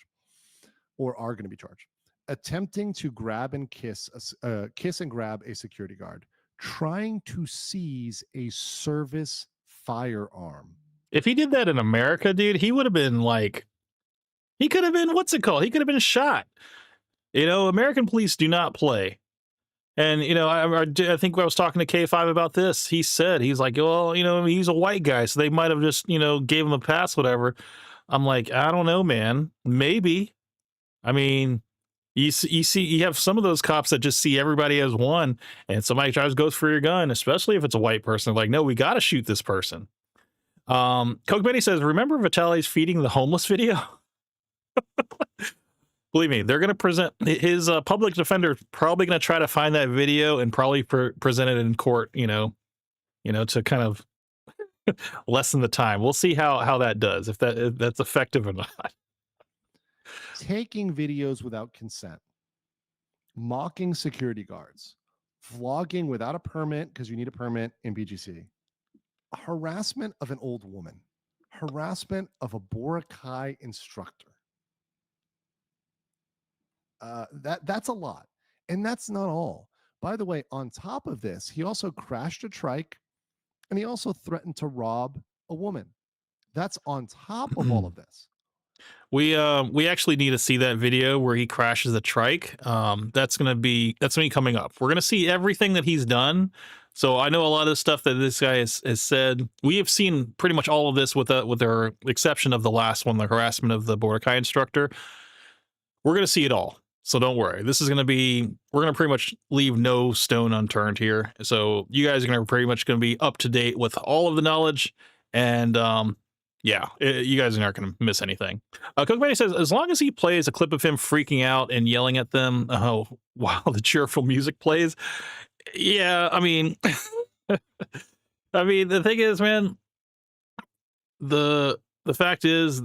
or are going to be charged. Attempting to grab and kiss and grab a security guard, trying to seize a service firearm.
If he did that in America, dude, he would have been like, he could have been, what's it called? He could have been shot. American police do not play. And, I think I was talking to K5 about this. He's like, well, he's a white guy, so they might have just, gave him a pass, whatever. I'm like, I don't know, man. Maybe. I mean, you have some of those cops that just see everybody as one, and somebody tries to go for your gun, especially if it's a white person. They're like, no, we got to shoot this person. Coke Benny says, remember Vitaly's feeding the homeless video? Believe me, they're going to present his public defender probably going to try to find that video and probably present it in court, to kind of lessen the time. We'll see how that does, if that's effective or not.
Taking videos without consent, mocking security guards, vlogging without a permit because you need a permit in BGC, harassment of an old woman, harassment of a Boracay instructor. That's a lot. And that's not all. By the way, on top of this, he also crashed a trike and he also threatened to rob a woman. That's on top of all of this.
We actually need to see that video where he crashes the trike. That's gonna be coming up. We're gonna see everything that he's done. So I know a lot of the stuff that this guy has said. We have seen pretty much all of this with our exception of the last one, the harassment of the Boracay instructor. We're gonna see it all. So don't worry. This is we're gonna pretty much leave no stone unturned here. So you guys are pretty much gonna be up to date with all of the knowledge, and yeah, you guys aren't going to miss anything. Coke Benny says, as long as he plays a clip of him freaking out and yelling at them, oh, while the cheerful music plays. Yeah, I mean, the thing is, man, the fact is,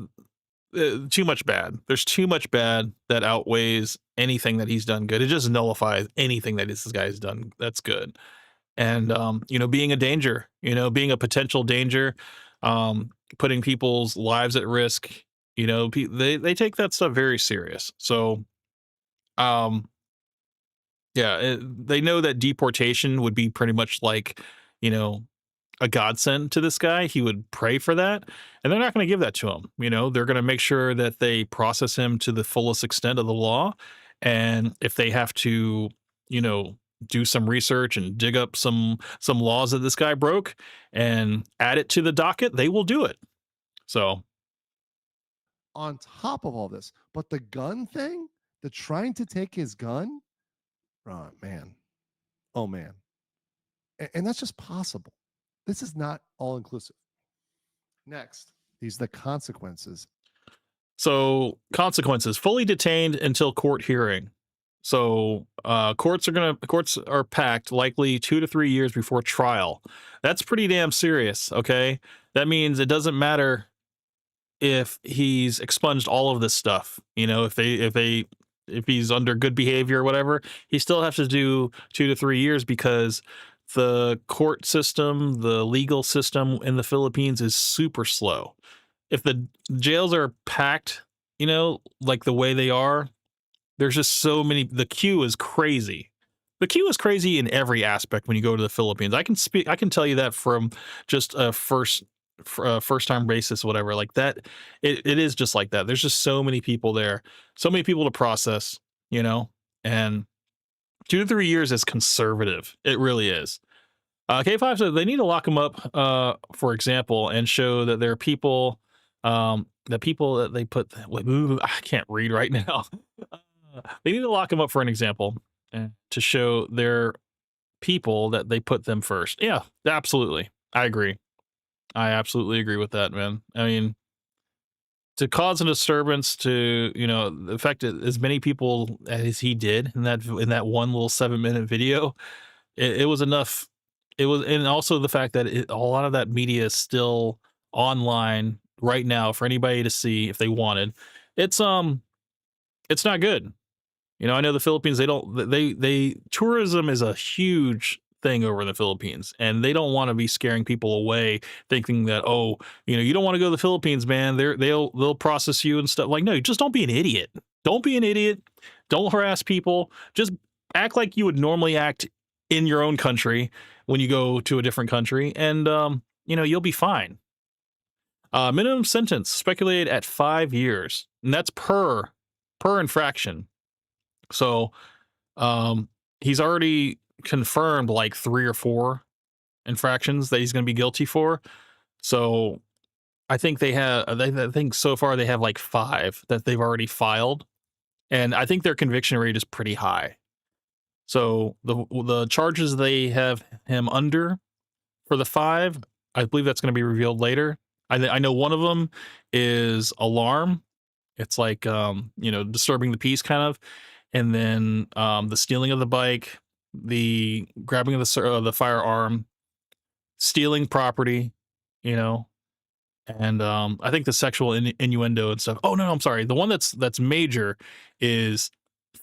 too much bad. There's too much bad that outweighs anything that he's done good. It just nullifies anything that this guy's done that's good. And, being a danger, being a potential danger, putting people's lives at risk, they take that stuff very serious. So, yeah, they know that deportation would be pretty much like, a godsend to this guy. He would pray for that, and they're not going to give that to him. They're going to make sure that they process him to the fullest extent of the law. And if they have to, do some research and dig up some laws that this guy broke and add it to the docket, they will do it. So
on top of all this, but the gun thing, the trying to take his gun, oh man, and that's just possible. This is not all inclusive. Next, these are the consequences.
So consequences: fully detained until court hearing. So courts are packed likely 2 to 3 years before trial. That's pretty damn serious. Okay, that means it doesn't matter if he's expunged all of this stuff. If he's under good behavior or whatever, he still has to do 2 to 3 years because the court system, the legal system in the Philippines is super slow. If the jails are packed, like the way they are, there's just so many. The queue is crazy. The queue is crazy in every aspect when you go to the Philippines. I can tell you that from just a first time basis, whatever, like that. It is just like that. There's just so many people there, so many people to process, and 2 to 3 years is conservative. It really is. K5 said they need to lock him up, for example, and show that there are people, the people that they put. I can't read right now. They need to lock him up for an example to show their people that they put them first. Yeah, absolutely. I agree. I absolutely agree with that, man. I mean, to cause a disturbance, to affect as many people as he did in that one little 7-minute video, it was enough. It was, and also the fact that a lot of that media is still online right now for anybody to see if they wanted. It's not good. I know the Philippines, they tourism is a huge thing over in the Philippines, and they don't want to be scaring people away thinking that, you don't want to go to the Philippines, man. They'll process you and stuff. Like, no, just don't be an idiot. Don't be an idiot. Don't harass people. Just act like you would normally act in your own country when you go to a different country, and you'll be fine. Minimum sentence speculated at 5 years, and that's per infraction. So he's already confirmed like 3 or 4 infractions that he's going to be guilty for. So I think I think so far they have like 5 that they've already filed, and I think their conviction rate is pretty high. So the charges they have him under for the 5, I believe that's going to be revealed later. I know one of them is alarm. It's like disturbing the peace kind of, and then the stealing of the bike, the grabbing of the firearm, stealing property, you know, and I think the sexual innuendo and stuff. Oh no, I'm sorry. The one that's major is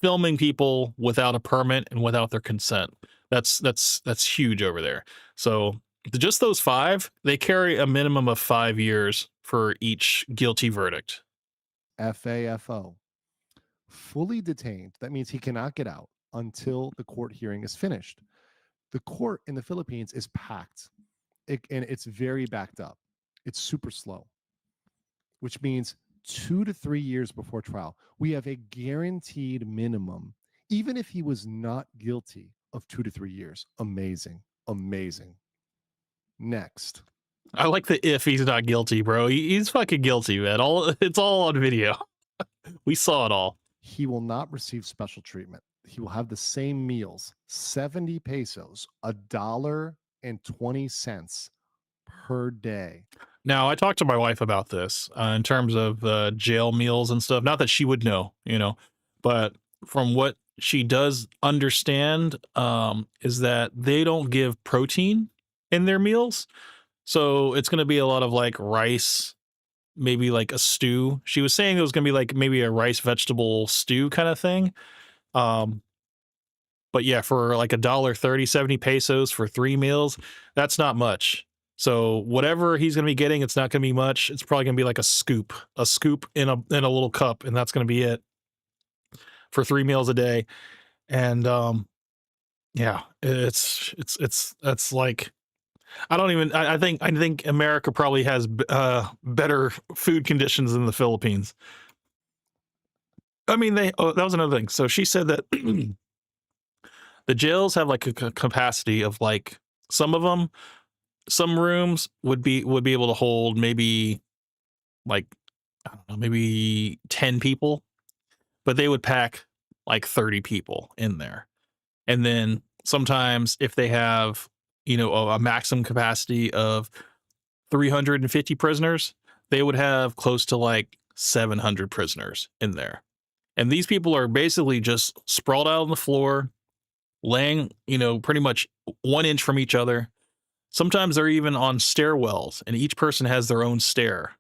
filming people without a permit and without their consent. That's huge over there. So just those five, they carry a minimum of 5 years for each guilty verdict.
FAFO. Fully detained. That means he cannot get out until the court hearing is finished. The court in the Philippines is packed, and it's very backed up. It's super slow, which means 2 to 3 years before trial, we have a guaranteed minimum, even if he was not guilty, of 2 to 3 years. Amazing. Amazing. Next.
I like the if he's not guilty, bro. He's fucking guilty, man. It's all on video. We saw it all.
He will not receive special treatment. He will have the same meals, 70 pesos, $1.20 per day.
Now, I talked to my wife about this in terms of jail meals and stuff. Not that she would know, but from what she does understand, is that they don't give protein in their meals. So it's going to be a lot of like rice, maybe like a stew. She was saying it was going to be like maybe a rice vegetable stew kind of thing. But yeah, for like $1.30, 70 pesos for 3 meals, that's not much. So whatever he's going to be getting, it's not going to be much. It's probably going to be like a scoop in a little cup, and that's going to be it for 3 meals a day. And yeah, it's like I think America probably has better food conditions than the Philippines. I mean, that was another thing. So she said that the jails have like a capacity of like some rooms would be able to hold maybe like, I don't know, maybe 10 people, but they would pack like 30 people in there. And then sometimes if they have, a maximum capacity of 350 prisoners, they would have close to like 700 prisoners in there. And these people are basically just sprawled out on the floor, laying, pretty much 1 inch from each other. Sometimes they're even on stairwells, and each person has their own stair.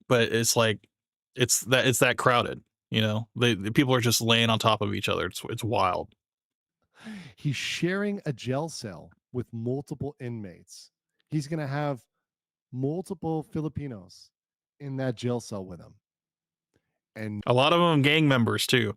But it's like it's that crowded, The people are just laying on top of each other. It's wild.
He's sharing a jail cell with multiple inmates. He's going to have multiple Filipinos in that jail cell with him. And
a lot of them gang members too.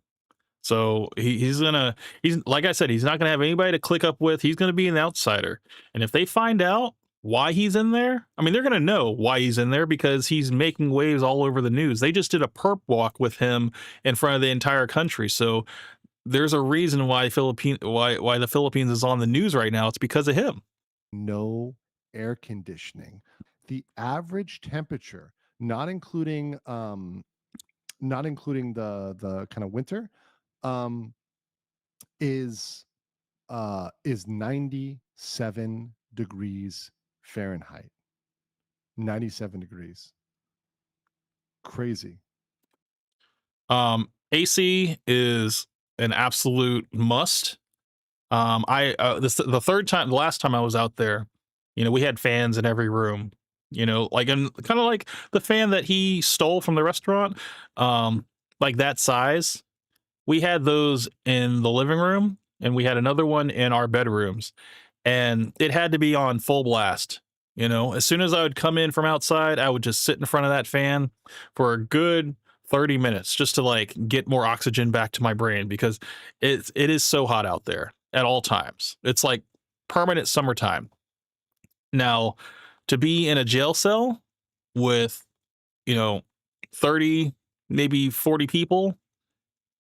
So he's like I said, he's not gonna have anybody to click up with. He's gonna be an outsider. And if they find out why he's in there, I mean, they're gonna know why he's in there because he's making waves all over the news. They just did a perp walk with him in front of the entire country. So there's a reason why the Philippines is on the news right now. It's because of him.
No air conditioning. The average temperature, not including the kind of winter, is 97 degrees Fahrenheit. 97 degrees. Crazy.
AC is an absolute must. The last time I was out there, we had fans in every room, like, and kind of like the fan that he stole from the restaurant, like that size. We had those in the living room, and we had another one in our bedrooms, and it had to be on full blast. As soon as I would come in from outside, I would just sit in front of that fan for a good 30 minutes just to like get more oxygen back to my brain, because it is so hot out there at all times. It's like permanent summertime. Now, to be in a jail cell with, 30, maybe 40 people,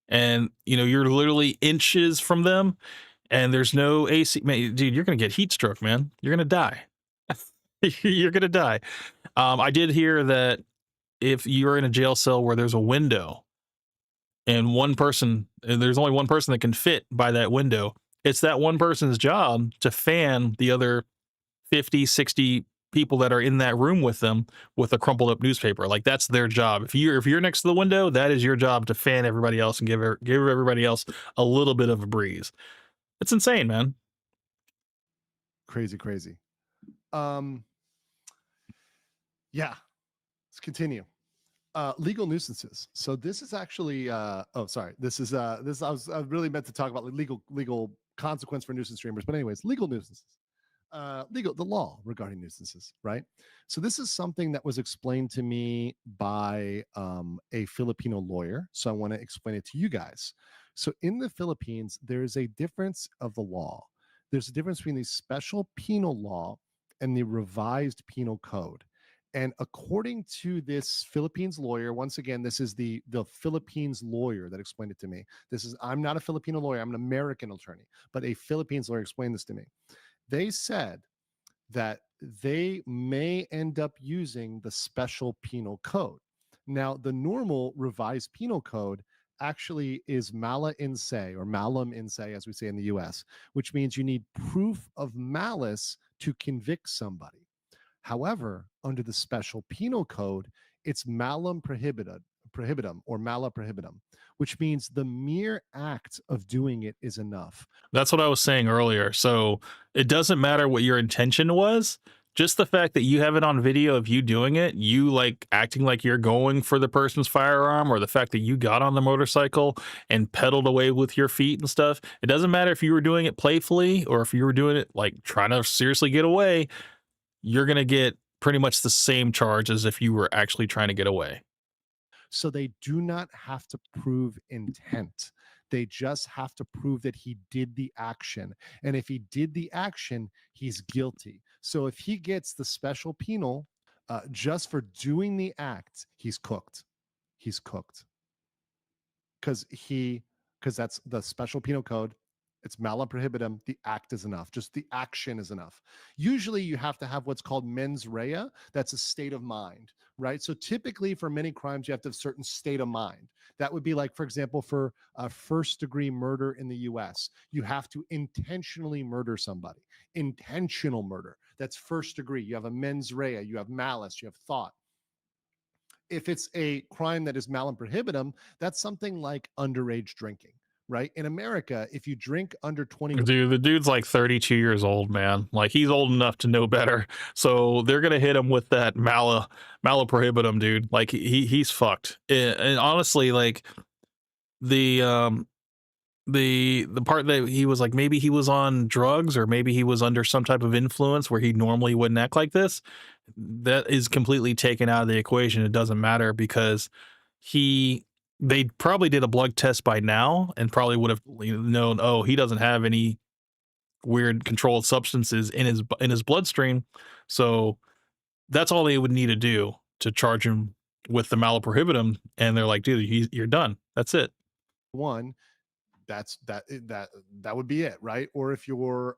and you're literally inches from them, and there's no AC, man, dude, you're gonna get heat stroke, man. You're gonna die. You're gonna die. I did hear that if you're in a jail cell where there's a window and there's only one person that can fit by that window, it's that one person's job to fan the other 50, 60 people that are in that room with them with a crumpled up newspaper. Like that's their job. If you're next to the window, that is your job to fan everybody else and give everybody else a little bit of a breeze. It's insane, man.
Crazy, crazy. Yeah, let's continue. Legal nuisances. So this is actually oh sorry, this is I really meant to talk about legal consequence for nuisance streamers, but anyways, legal nuisances. The law regarding nuisances, right? So this is something that was explained to me by a Filipino lawyer. So I want to explain it to you guys. So in the Philippines, there is a difference of the law. There's a difference between the special penal law and the revised penal code. And according to this Philippines lawyer, once again, this is the Philippines lawyer that explained it to me. I'm not a Filipino lawyer, I'm an American attorney, but a Philippines lawyer explained this to me. They said that they may end up using the special penal code. Now, the normal revised penal code actually is mala in se, or malum in se, as we say in the US, which means you need proof of malice to convict somebody. However, under the special penal code, it's malum prohibitum or mala prohibitum, which means the mere act of doing it is enough.
That's what I was saying earlier. So it doesn't matter what your intention was. Just the fact that you have it on video of you doing it, you like acting like you're going for the person's firearm, or the fact that you got on the motorcycle and pedaled away with your feet and stuff. It doesn't matter if you were doing it playfully or if you were doing it like trying to seriously get away. You're going to get pretty much the same charge as if you were actually trying to get away.
So they do not have to prove intent. They just have to prove that he did the action. And if he did the action, he's guilty. So if he gets the special penal just for doing the act, he's cooked. He's cooked. Because that's the special penal code. It's malum prohibitum. The act is enough. Just the action is enough. Usually you have to have what's called mens rea. That's a state of mind, right? So typically for many crimes, you have to have a certain state of mind. That would be like, for example, for a first degree murder in the US, you have to intentionally murder somebody. Intentional murder. That's first degree. You have a mens rea. You have malice. You have thought. If it's a crime that is malum prohibitum, that's something like underage drinking. Right? In America, if you drink under 20,
Dude, the dude's like 32 years old, man. Like he's old enough to know better. So they're gonna hit him with that mala prohibitum, dude. Like he's fucked. And honestly, like the part that he was like, maybe he was on drugs or maybe he was under some type of influence where he normally wouldn't act like this, that is completely taken out of the equation. It doesn't matter because they probably did a blood test by now and probably would have known, oh, he doesn't have any weird controlled substances in his bloodstream. So that's all they would need to do to charge him with the malaprohibitum. And they're like, dude, you're done. That's it.
one, that would be it, right? Or if you're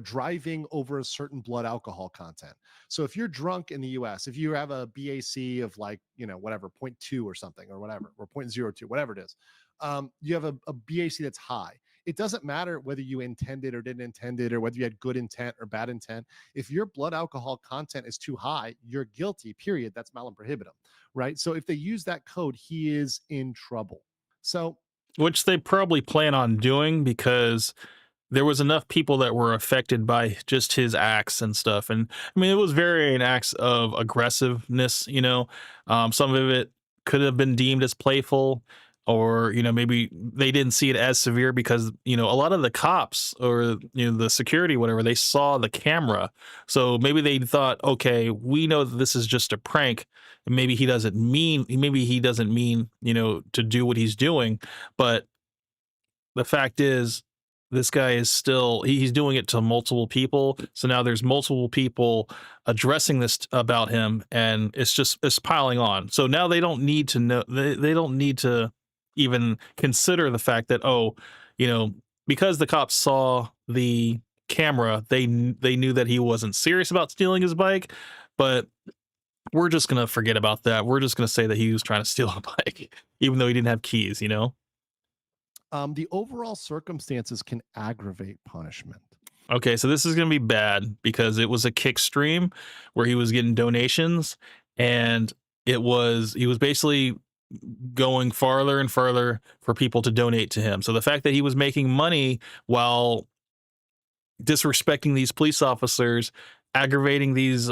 driving over a certain blood alcohol content. So if you're drunk in the US, if you have a BAC of like, whatever, 0.2 or something or whatever, or 0.02, whatever it is, you have a BAC that's high. It doesn't matter whether you intended or didn't intend it or whether you had good intent or bad intent. If your blood alcohol content is too high, you're guilty, period. That's malum prohibitum, right? So if they use that code, he is in trouble. So,
which they probably plan on doing because there was enough people that were affected by just his acts and stuff. And I mean, it was varying acts of aggressiveness, some of it could have been deemed as playful, or, maybe they didn't see it as severe because, a lot of the cops or, the security, whatever, they saw the camera. So maybe they thought, okay, we know that this is just a prank. And maybe he doesn't mean, to do what he's doing. But the fact is, this guy is still, he's doing it to multiple people. So now there's multiple people addressing this about him, and it's piling on. So now they don't need to know, they don't need to even consider the fact that, because the cops saw the camera, they knew that he wasn't serious about stealing his bike. But we're just going to forget about that. We're just going to say that he was trying to steal a bike, even though he didn't have keys,
the overall circumstances can aggravate punishment.
Okay, so this is gonna be bad because it was a kick stream where he was getting donations, and he was basically going farther and further for people to donate to him. So the fact that he was making money while disrespecting these police officers, aggravating these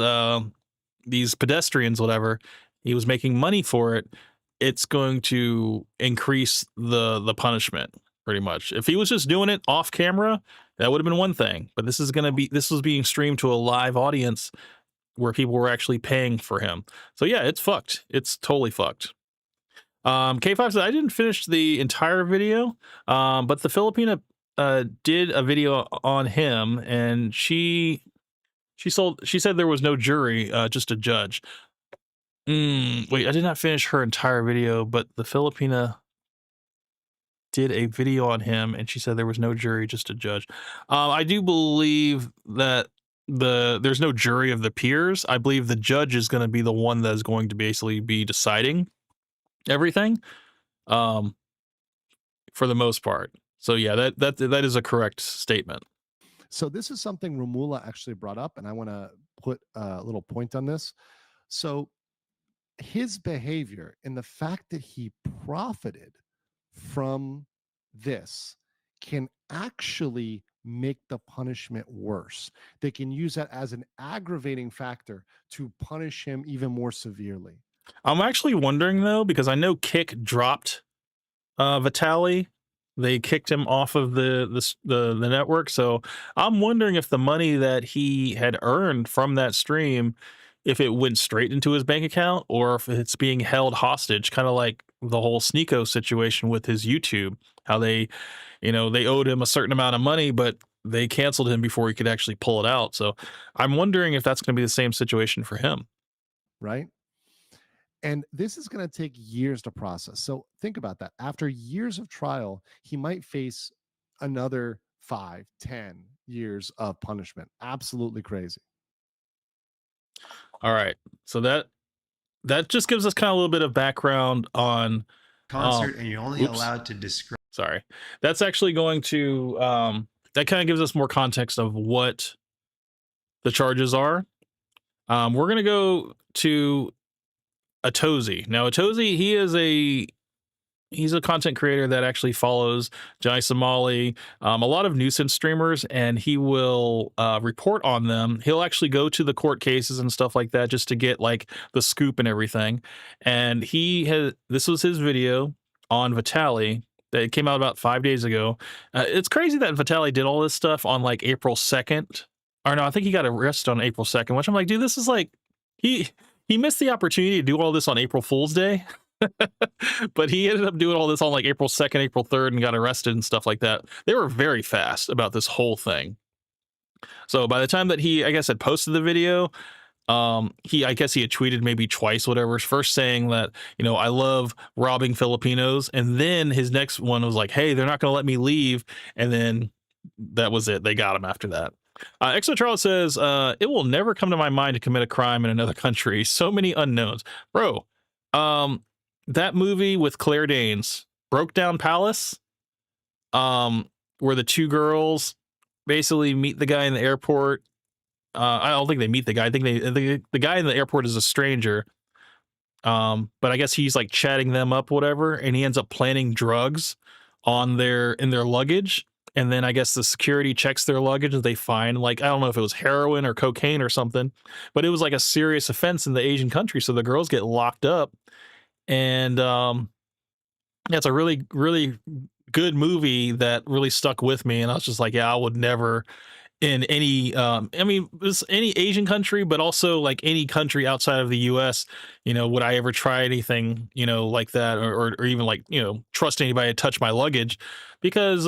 pedestrians, whatever, he was making money for it. It's going to increase the punishment pretty much. If he was just doing it off camera, that would have been one thing. But this was being streamed to a live audience where people were actually paying for him. So yeah, it's fucked. It's totally fucked. K5 said I didn't finish the entire video, but the Filipina did a video on him, and she said there was no jury, just a judge. Wait, I did not finish her entire video, but the Filipina did a video on him, and she said there was no jury, just a judge. I do believe that there's no jury of the peers. I believe the judge is going to be the one that is going to basically be deciding everything, for the most part. So yeah, that is a correct statement.
So this is something Romula actually brought up, and I want to put a little point on this. So his behavior and the fact that he profited from this can actually make the punishment worse. They can use that as an aggravating factor to punish him even more severely.
I'm actually wondering though, because I know Kick dropped Vitaly. They kicked him off of the network. So I'm wondering if the money that he had earned from that stream, if it went straight into his bank account or if it's being held hostage, kind of like the whole Sneeko situation with his YouTube, how they owed him a certain amount of money, but they canceled him before he could actually pull it out. So I'm wondering if that's going to be the same situation for him.
Right. And this is going to take years to process. So think about that. After years of trial, he might face another 5-10 years of punishment. Absolutely crazy.
All right. So that just gives us kind of a little bit of background on
concert, and you're only allowed to describe.
Sorry. That's actually going to that kind of gives us more context of what the charges are. We're going to go to Atozi. Now, Atozi, he's a content creator that actually follows Johnny Somali, a lot of nuisance streamers, and he will report on them. He'll actually go to the court cases and stuff like that just to get like the scoop and everything. And this was his video on Vitaly that came out about 5 days ago. It's crazy that Vitaly did all this stuff on like April 2nd. Or no, I think he got arrested on April 2nd, which I'm like, dude, this is like, he missed the opportunity to do all this on April Fool's Day. But he ended up doing all this on like April 2nd, April 3rd, and got arrested and stuff like that. They were very fast about this whole thing. So by the time that he, I guess, had posted the video, I guess he had tweeted maybe twice, whatever, first saying that, I love robbing Filipinos. And then his next one was like, hey, they're not going to let me leave. And then that was it. They got him after that. Exo Charles says, it will never come to my mind to commit a crime in another country. So many unknowns. Bro, that movie with Claire Danes, Broke Down Palace, where the two girls basically meet the guy in the airport. I don't think they meet the guy. I think the guy in the airport is a stranger. But I guess he's like chatting them up, whatever, and he ends up planting drugs in their luggage. And then I guess the security checks their luggage and they find, like, I don't know if it was heroin or cocaine or something, but it was like a serious offense in the Asian country. So the girls get locked up. And yeah, it's a really, really good movie that really stuck with me. And I was just like, yeah, I would never in any, any Asian country, but also like any country outside of the US, would I ever try anything, like that or even like, trust anybody to touch my luggage because,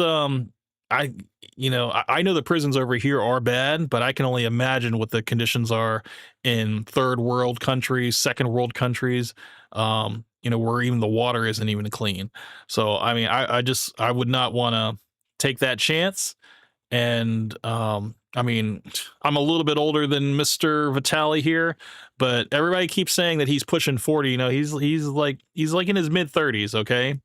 I know the prisons over here are bad, but I can only imagine what the conditions are in third world countries, second world countries, where even the water isn't even clean. So, I mean, I would not want to take that chance. And, I mean, I'm a little bit older than Mr. Vitaly here, but everybody keeps saying that he's pushing 40. He's like in his mid 30s. Okay.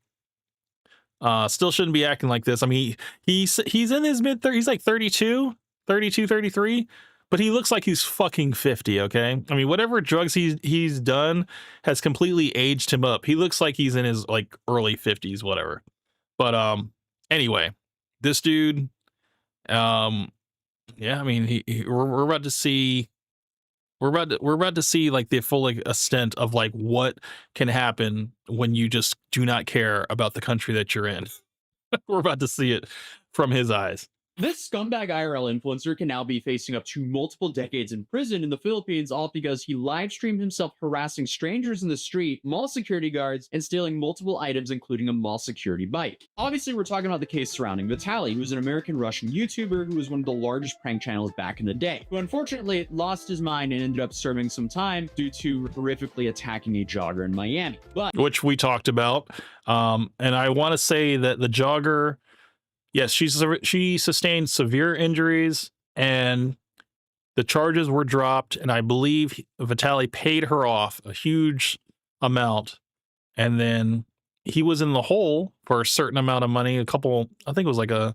Still shouldn't be acting like this. I mean, he's in his mid 30s. He's like 32. 32, 33, but he looks like he's fucking 50, okay? I mean, whatever drugs he's done has completely aged him up. He looks like he's in his like early 50s, whatever. But anyway, this dude, yeah, I mean, we're about to see we're about to see like the full like, extent of like what can happen when you just do not care about the country that you're in. We're about to see it from his eyes.
This scumbag IRL influencer can now be facing up to multiple decades in prison in the Philippines, all because he live streamed himself harassing strangers in the street, mall security guards, and stealing multiple items, including a mall security bike. Obviously, we're talking about the case surrounding Vitaly, who was an American-Russian YouTuber who was one of the largest prank channels back in the day, who unfortunately lost his mind and ended up serving some time due to horrifically attacking a jogger in Miami. But
which we talked about. And I want to say that the jogger, yes, she sustained severe injuries and the charges were dropped. And I believe Vitaly paid her off a huge amount. And then he was in the hole for a certain amount of money, I think it was like a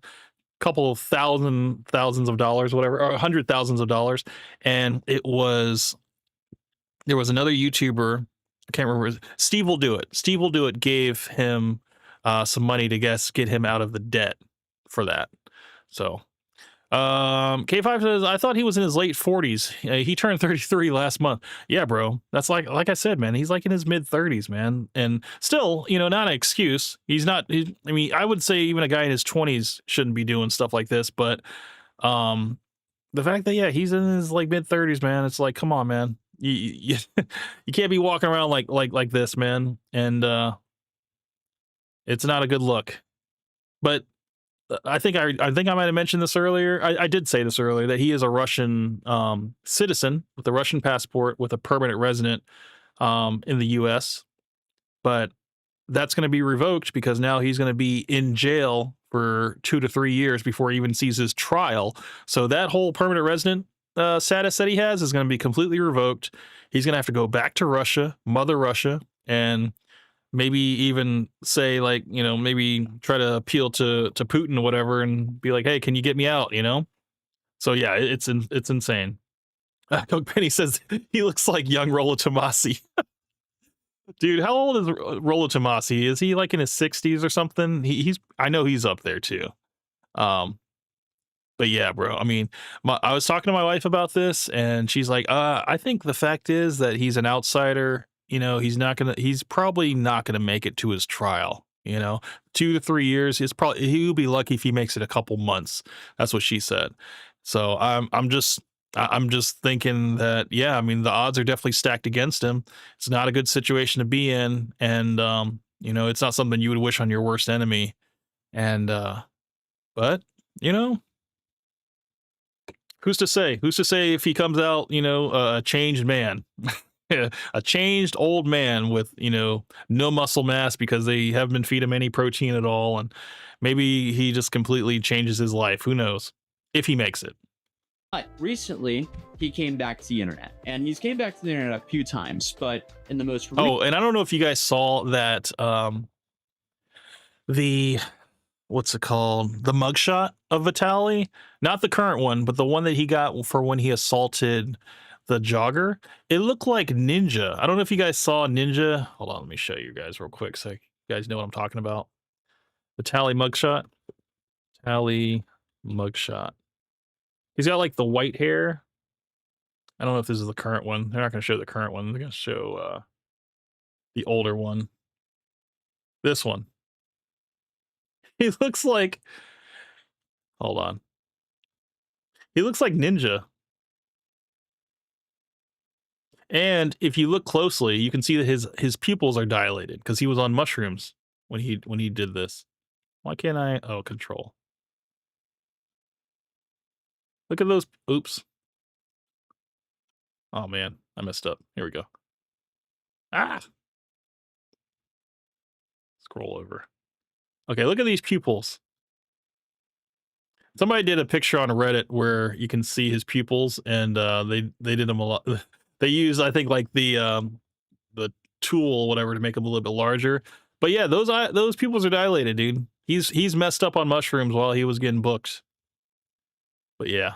couple thousands of dollars, whatever, or $100,000. And there was another YouTuber, I can't remember, Steve Will Do It. Steve Will Do It gave him some money to get him out of the debt for that. So K5 says, I thought he was in his late 40s. He turned 33 last month. Yeah, bro. That's like I said, man, he's like in his mid 30s, man. And still, not an excuse. I mean, I would say even a guy in his 20s shouldn't be doing stuff like this, but the fact that he's in his like mid 30s, man, it's like, come on, man. You can't be walking around like this, man. And it's not a good look. But I think I might have mentioned this earlier. I did say this earlier, that he is a Russian citizen with a Russian passport with a permanent resident in the U.S. But that's going to be revoked because now he's going to be in jail for 2 to 3 years before he even sees his trial. So that whole permanent resident status that he has is going to be completely revoked. He's going to have to go back to Russia, Mother Russia, and maybe even say like, maybe try to appeal to Putin or whatever and be like, hey, can you get me out? So yeah, it's insane. Coke Penny says he looks like young Rollo Tomasi. Dude, how old is Rollo Tomasi? Is he like in his 60s or something? I know he's up there too. But yeah, bro, I mean, I was talking to my wife about this and she's like, I think the fact is that he's an outsider. He's probably not gonna make it to his trial. 2 to 3 years. He'll be lucky if he makes it a couple months. That's what she said. So I'm just thinking that, yeah, I mean, the odds are definitely stacked against him. It's not a good situation to be in, and it's not something you would wish on your worst enemy. And but who's to say? Who's to say if he comes out, a changed man? A changed old man with no muscle mass because they haven't been feeding him any protein at all, and maybe he just completely changes his life. Who knows if he makes it.
But recently he came back to the internet, and he's came back to the internet a few times, but in the most
and I don't know if you guys saw that what's it called, the mugshot of Vitaly, not the current one, but the one that he got for when he assaulted the jogger. It looked like Ninja. I don't know if you guys saw Ninja. Hold on, let me show you guys real quick so you guys know what I'm talking about. Vitaly mugshot. Vitaly mugshot. He's got like the white hair. I don't know if this is the current one. They're not going to show the current one. They're going to show the older one. This one. He looks like, hold on. He looks like Ninja. And if you look closely, you can see that his pupils are dilated because he was on mushrooms when he did this. Why can't I? Oh, control. Look at those. Oops. Oh man, I messed up. Here we go. Scroll over. Okay, look at these pupils. Somebody did a picture on Reddit where you can see his pupils, and they did them a lot. They use, I think, like the tool, whatever, to make them a little bit larger. But yeah, those pupils are dilated, dude. He's messed up on mushrooms while he was getting booked. But yeah,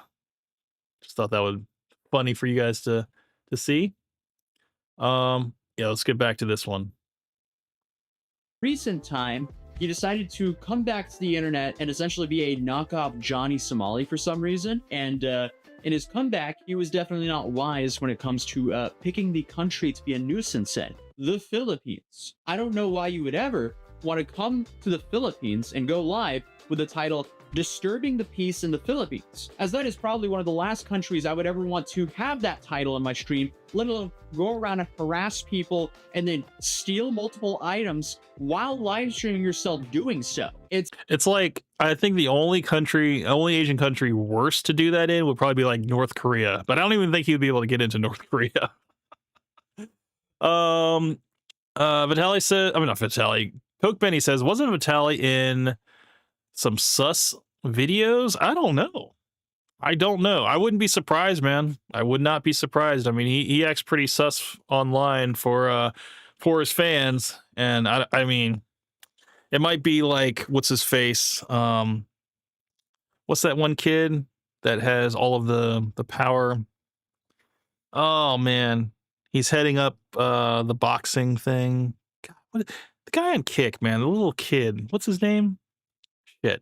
Just thought that would be funny for you guys to see. Yeah, let's get back to this one.
Recent time, he decided to come back to the internet and essentially be a knockoff Johnny Somali for some reason. And in his comeback, he was definitely not wise when it comes to picking the country to be a nuisance in, the Philippines. I don't know why you would ever want to come to the Philippines and go live with the title Disturbing the Peace in the Philippines, as that is probably one of the last countries I would ever want to have that title in my stream, let alone go around and harass people and then steal multiple items while live streaming yourself doing so.
It's like, I think the only Asian country worse to do that in would probably be like North Korea, but I don't even think he would be able to get into North Korea. Vitaly says, I mean, not Vitaly, Coke Benny says, wasn't Vitaly in some sus videos? I don't know. I wouldn't be surprised, man. I would not be surprised. I mean, he acts pretty sus online for his fans, and I mean, it might be like, what's his face? What's that one kid that has all of the power? Oh man, he's heading up the boxing thing. God, the guy on Kick, man, the little kid. What's his name? Shit.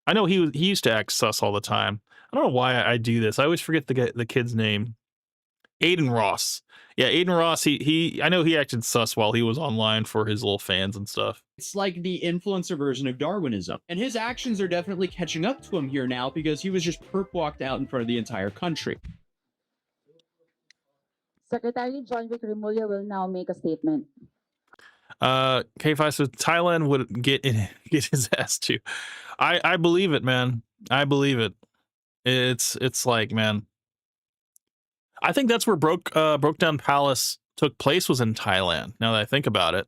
I know he used to act sus all the time. I don't know why I do this. I always forget the kid's name. Aiden Ross. Yeah, Aiden Ross. I know he acted sus while he was online for his little fans and stuff.
It's like the influencer version of Darwinism. And his actions are definitely catching up to him here now because he was just perp walked out in front of the entire country.
Secretary John Vic Remulla will now make a statement.
K5 says Thailand would get his ass too. I believe it, man. I believe it. It's like, man, I think that's where Broke Down Palace took place, was in Thailand, now that I think about it.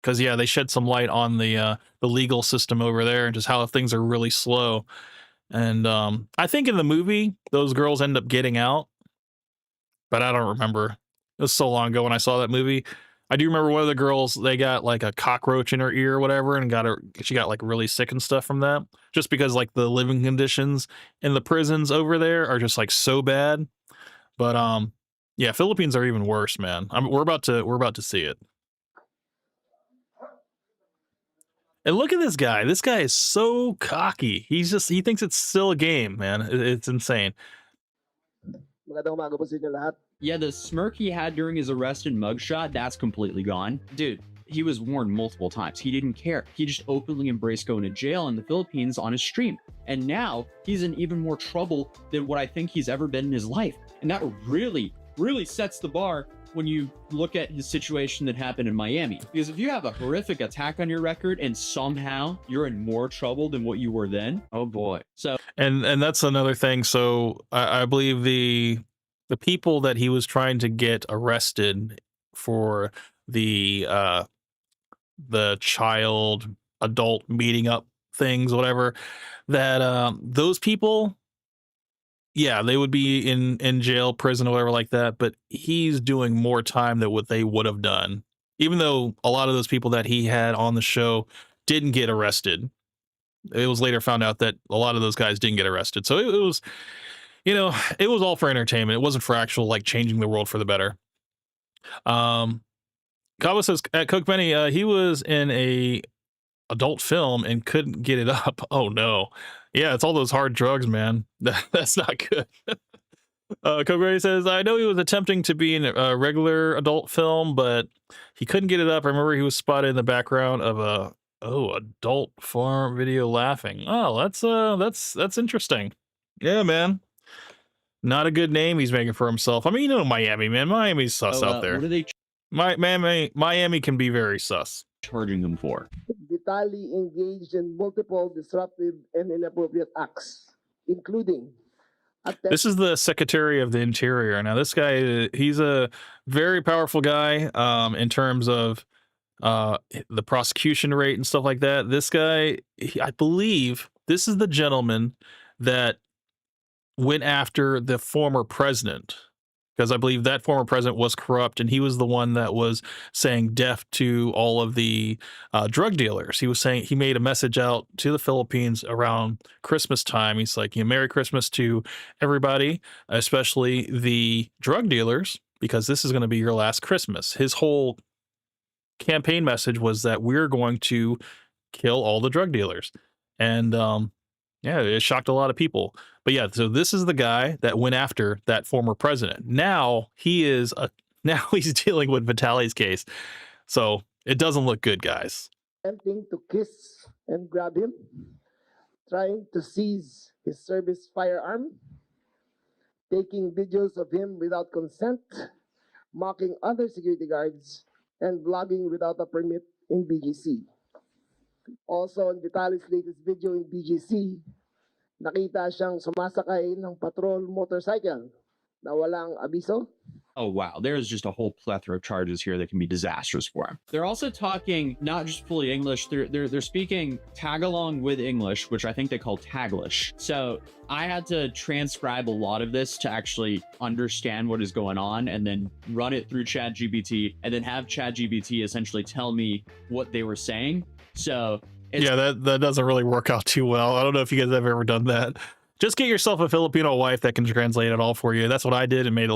Because yeah, they shed some light on the legal system over there and just how things are really slow. And I think in the movie those girls end up getting out, but I don't remember. It was so long ago when I saw that movie. I do remember one of the girls, they got like a cockroach in her ear or whatever, and she got like really sick and stuff from that, just because like the living conditions in the prisons over there are just like so bad. But yeah, Philippines are even worse, man. We're about to see it. And look at this guy. This guy is so cocky. He thinks it's still a game, man. It's insane.
Yeah, the smirk he had during his arrest and mugshot, that's completely gone. Dude, he was warned multiple times. He didn't care. He just openly embraced going to jail in the Philippines on his stream. And now he's in even more trouble than what I think he's ever been in his life. And that really, really sets the bar when you look at his situation that happened in Miami. Because if you have a horrific attack on your record and somehow you're in more trouble than what you were then, oh boy. So
and that's another thing. So I believe the people that he was trying to get arrested for the child adult meeting up things, whatever, that those people, yeah, they would be in jail, prison, or whatever like that, but he's doing more time than what they would have done, even though a lot of those people that he had on the show didn't get arrested. It was later found out that a lot of those guys didn't get arrested. So it was, you know, it was all for entertainment. It wasn't for actual like changing the world for the better. Kaba says at Coke Benny, he was in a adult film and couldn't get it up. Oh no. Yeah, it's all those hard drugs, man. That's not good. Coke Benny says, I know he was attempting to be in a regular adult film, but he couldn't get it up. I remember he was spotted in the background of a adult farm video laughing. Oh, that's interesting. Yeah, man. Not a good name he's making for himself. I mean, you know, Miami, man. Miami's sus out there.
What are they
Miami can be very sus.
charging them for?
Vitaly engaged in multiple disruptive and inappropriate acts, including
This is the Secretary of the Interior. Now, this guy, he's a very powerful guy in terms of the prosecution rate and stuff like that. This guy, I believe, this is the gentleman that went after the former president, because I believe that former president was corrupt, and he was the one that was saying death to all of the drug dealers. He was saying, he made a message out to the Philippines around Christmas time. He's like, Merry Christmas to everybody, especially the drug dealers, because this is going to be your last Christmas. His whole campaign message was that we're going to kill all the drug dealers. And yeah, it shocked a lot of people. But yeah, so this is the guy that went after that former president. Now he's dealing with Vitali's case. So it doesn't look good, guys.
Attempting to kiss and grab him, trying to seize his service firearm, taking videos of him without consent, mocking other security guards, and vlogging without a permit in BGC. Also, in Vitali's latest video in BGC, nakita siyang sumasakay ng patrol motorcycle na walang abiso.
Oh, wow. There's just a whole plethora of charges here that can be disastrous for him. They're also talking not just fully English, they're speaking tag-along with English, which I think they call Taglish. So I had to transcribe a lot of this to actually understand what is going on and then run it through ChatGPT and then have ChatGPT essentially tell me what they were saying. So
yeah, that doesn't really work out too well. I don't know if you guys have ever done that. Just get yourself a Filipino wife that can translate it all for you. That's what I did, and made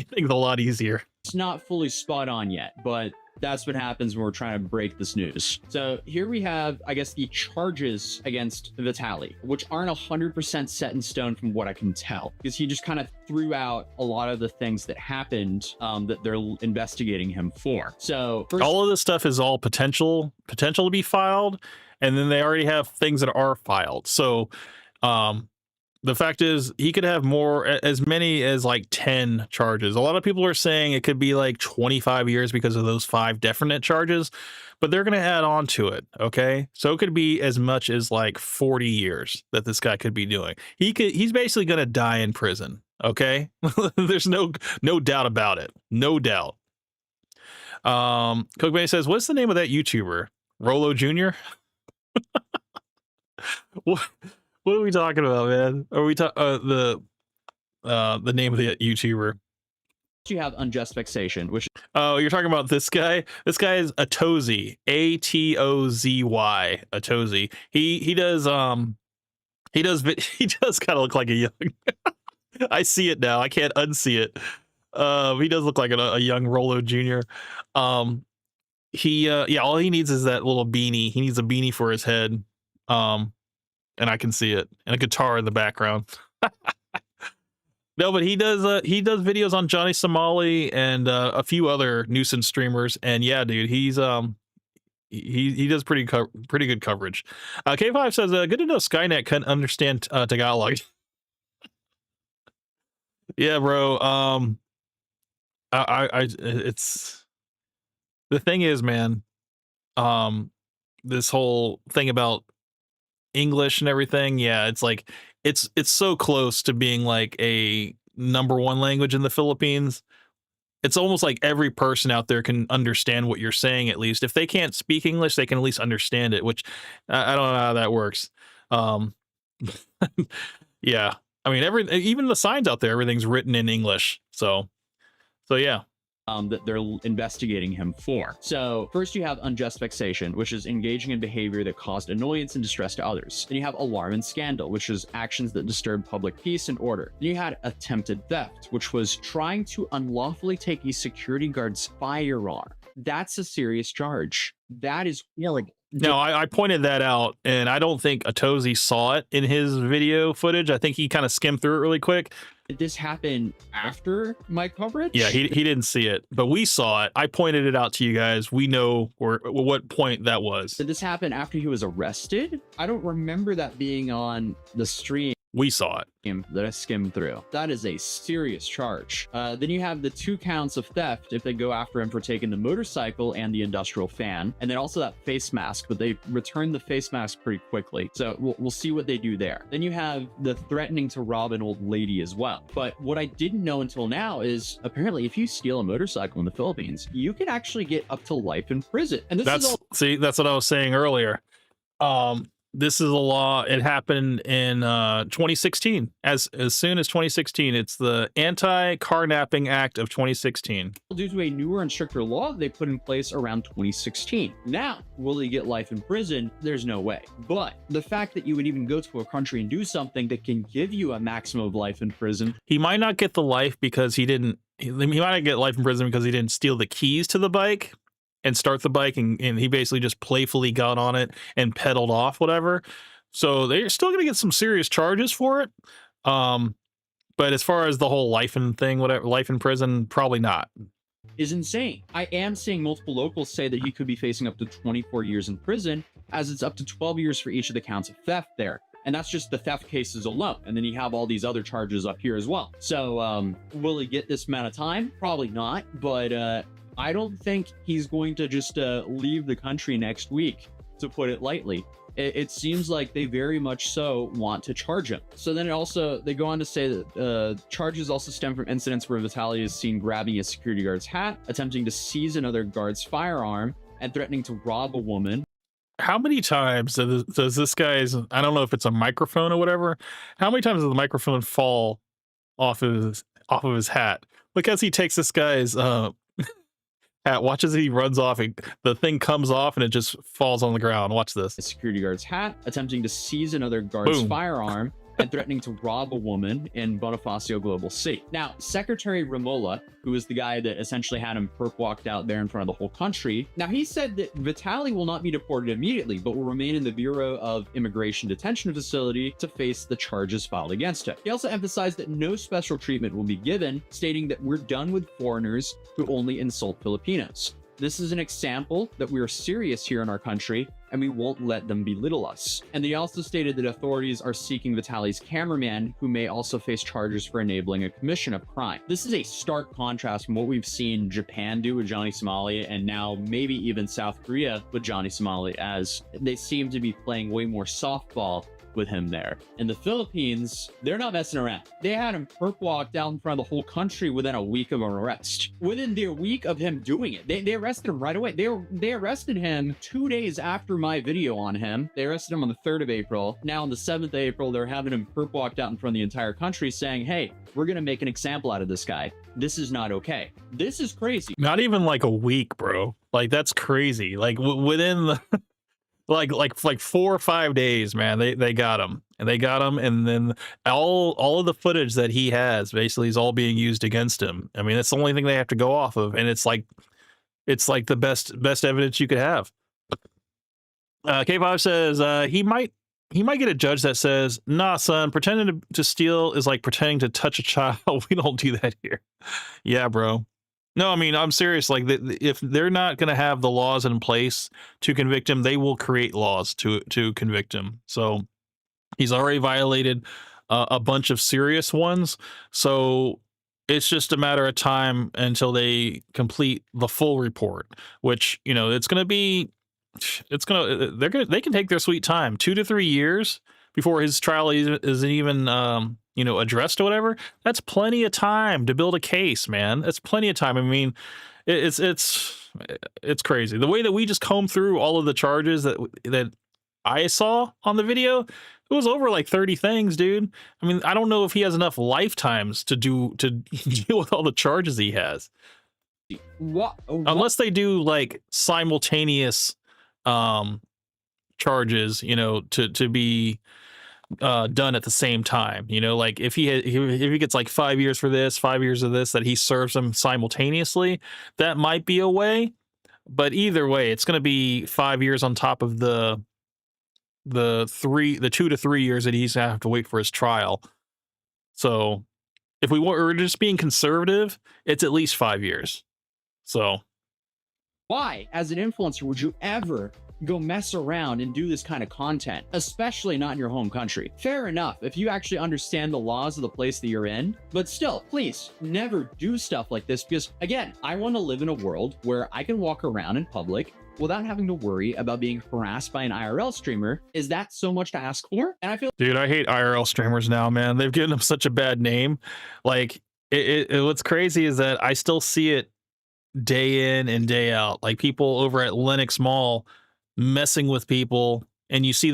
things a lot easier.
It's not fully spot on yet, but that's what happens when we're trying to break this news. So here we have, I guess, the charges against Vitali, which aren't 100% set in stone from what I can tell, because he just kind of threw out a lot of the things that happened that they're investigating him for. So first,
all of this stuff is all potential to be filed, and then they already have things that are filed. So the fact is, he could have as many as like 10 charges. A lot of people are saying it could be like 25 years because of those 5 definite charges, but they're going to add on to it. Okay. So it could be as much as like 40 years that this guy could be doing. He's basically going to die in prison. Okay. There's no doubt about it. No doubt. Cook Bay says, what's the name of that YouTuber? Rolo Jr.? What are we talking about, man? Are we talking the name of the YouTuber?
you have unjust vexation, which
you're talking about this guy. This guy is Atozy, Atozy, Atozy. He does he does kind of look like a young. I see it now. I can't unsee it. He does look like a young Rolo Jr. Yeah, all he needs is that little beanie. He needs a beanie for his head. And I can see it, and a guitar in the background. No, but he does videos on Johnny Somali and a few other nuisance streamers, and yeah, dude, he does pretty good coverage. K5 says, good to know Skynet can understand Tagalog. Yeah, bro. It's the thing is, man. This whole thing about English and everything, yeah, it's like it's so close to being like a #1 language in the Philippines. It's almost like every person out there can understand what you're saying. At least if they can't speak English, they can at least understand it, which I don't know how that works. Yeah, I mean, even the signs out there, everything's written in English. So yeah.
That they're investigating him for. So first you have unjust vexation, which is engaging in behavior that caused annoyance and distress to others. Then you have alarm and scandal, which is actions that disturb public peace and order. Then you had attempted theft, which was trying to unlawfully take a security guard's firearm. That's a serious charge. That is illegal.
No, I pointed that out, and I don't think Atozy saw it in his video footage. I think he kind of skimmed through it really quick.
Did this happen after my coverage?
Yeah, he didn't see it, but we saw it. I pointed it out to you guys. We know what point that was.
Did this happen after he was arrested? I don't remember that being on the stream.
We saw it.
That I skimmed through. That is a serious charge. Then you have the 2 counts of theft if they go after him for taking the motorcycle and the industrial fan, and then also that face mask, but they returned the face mask pretty quickly. So we'll see what they do there. Then you have the threatening to rob an old lady as well. But what I didn't know until now is apparently if you steal a motorcycle in the Philippines, you can actually get up to life in prison. And this
that's what I was saying earlier. this is a law. It happened in 2016. As soon as 2016, it's the Anti-Carnapping Act of 2016.
Due to a newer and stricter law they put in place around 2016. Now, will he get life in prison? There's no way. But the fact that you would even go to a country and do something that can give you a maximum of life in prison.
He might not get the life because he didn't. He might not get life in prison because he didn't steal the keys to the bike and start the bike, and he basically just playfully got on it and pedaled off, whatever. So they're still going to get some serious charges for it. But as far as the whole life in thing, whatever, life in prison, probably not.
Is insane. I am seeing multiple locals say that he could be facing up to 24 years in prison, as it's up to 12 years for each of the counts of theft there. And that's just the theft cases alone. And then you have all these other charges up here as well. So will he get this amount of time? Probably not. But I don't think he's going to just leave the country next week, to put it lightly. It seems like they very much so want to charge him. So then they go on to say that charges also stem from incidents where Vitaly is seen grabbing a security guard's hat, attempting to seize another guard's firearm, and threatening to rob a woman.
How many times does this guy's, I don't know if it's a microphone or whatever, how many times does the microphone fall off of his hat? Look, as he takes this guy's hat, watch as he runs off, the thing comes off and it just falls on the ground. Watch this.
A security guard's hat, attempting to seize another guard's firearm, and threatening to rob a woman in Bonifacio Global C. Now, Secretary Ramola, who is the guy that essentially had him perp walked out there in front of the whole country, now he said that Vitaly will not be deported immediately, but will remain in the Bureau of Immigration Detention Facility to face the charges filed against him. He also emphasized that no special treatment will be given, stating that we're done with foreigners who only insult Filipinos. This is an example that we are serious here in our country, and we won't let them belittle us. And they also stated that authorities are seeking Vitaly's cameraman, who may also face charges for enabling a commission of crime. This is a stark contrast from what we've seen Japan do with Johnny Somali, and now maybe even South Korea with Johnny Somali, as they seem to be playing way more softball with him there. In the Philippines, they're not messing around. They had him perp walk down in front of the whole country within a week of an arrest. Within the week of him doing it, they arrested him right away. They arrested him 2 days after my video on him. They arrested him on the 3rd of April. Now on the 7th of April, they're having him perp walked out in front of the entire country saying, hey, we're going to make an example out of this guy. This is not okay. This is crazy.
Not even like a week, bro. Like, that's crazy. Like within the like 4 or 5 days, man, they got him, and then all of the footage that he has basically is all being used against him. I mean, that's the only thing they have to go off of, and it's like the best evidence you could have. K5 says he might get a judge that says, nah, son, pretending to steal is like pretending to touch a child. We don't do that here. Yeah, bro. No, I mean, I'm serious. Like, if they're not going to have the laws in place to convict him, they will create laws to convict him. So he's already violated a bunch of serious ones. So it's just a matter of time until they complete the full report, which, you know, they can take their sweet time, 2 to 3 years before his trial is even addressed or whatever. That's plenty of time to build a case, man. That's plenty of time. I mean, it's crazy. The way that we just combed through all of the charges that I saw on the video, it was over like 30 things, dude. I mean, I don't know if he has enough lifetimes to deal with all the charges he has.
What?
Unless they do like simultaneous charges, to be done at the same time. Like if he gets like 5 years for this, 5 years of this, that he serves them simultaneously, that might be a way. But either way, it's going to be 5 years on top of the 2 to 3 years that he's going to have to wait for his trial. So if we're just being conservative, it's at least 5 years. So
why, as an influencer, would you ever go mess around and do this kind of content, especially not in your home country? Fair enough if you actually understand the laws of the place that you're in, but still, please never do stuff like this, because again, I want to live in a world where I can walk around in public without having to worry about being harassed by an IRL streamer. Is that so much to ask for? And I feel,
dude, I hate IRL streamers now, man. They've given them such a bad name. Like, what's crazy is that I still see it day in and day out. Like, people over at Lenox Mall messing with people and you see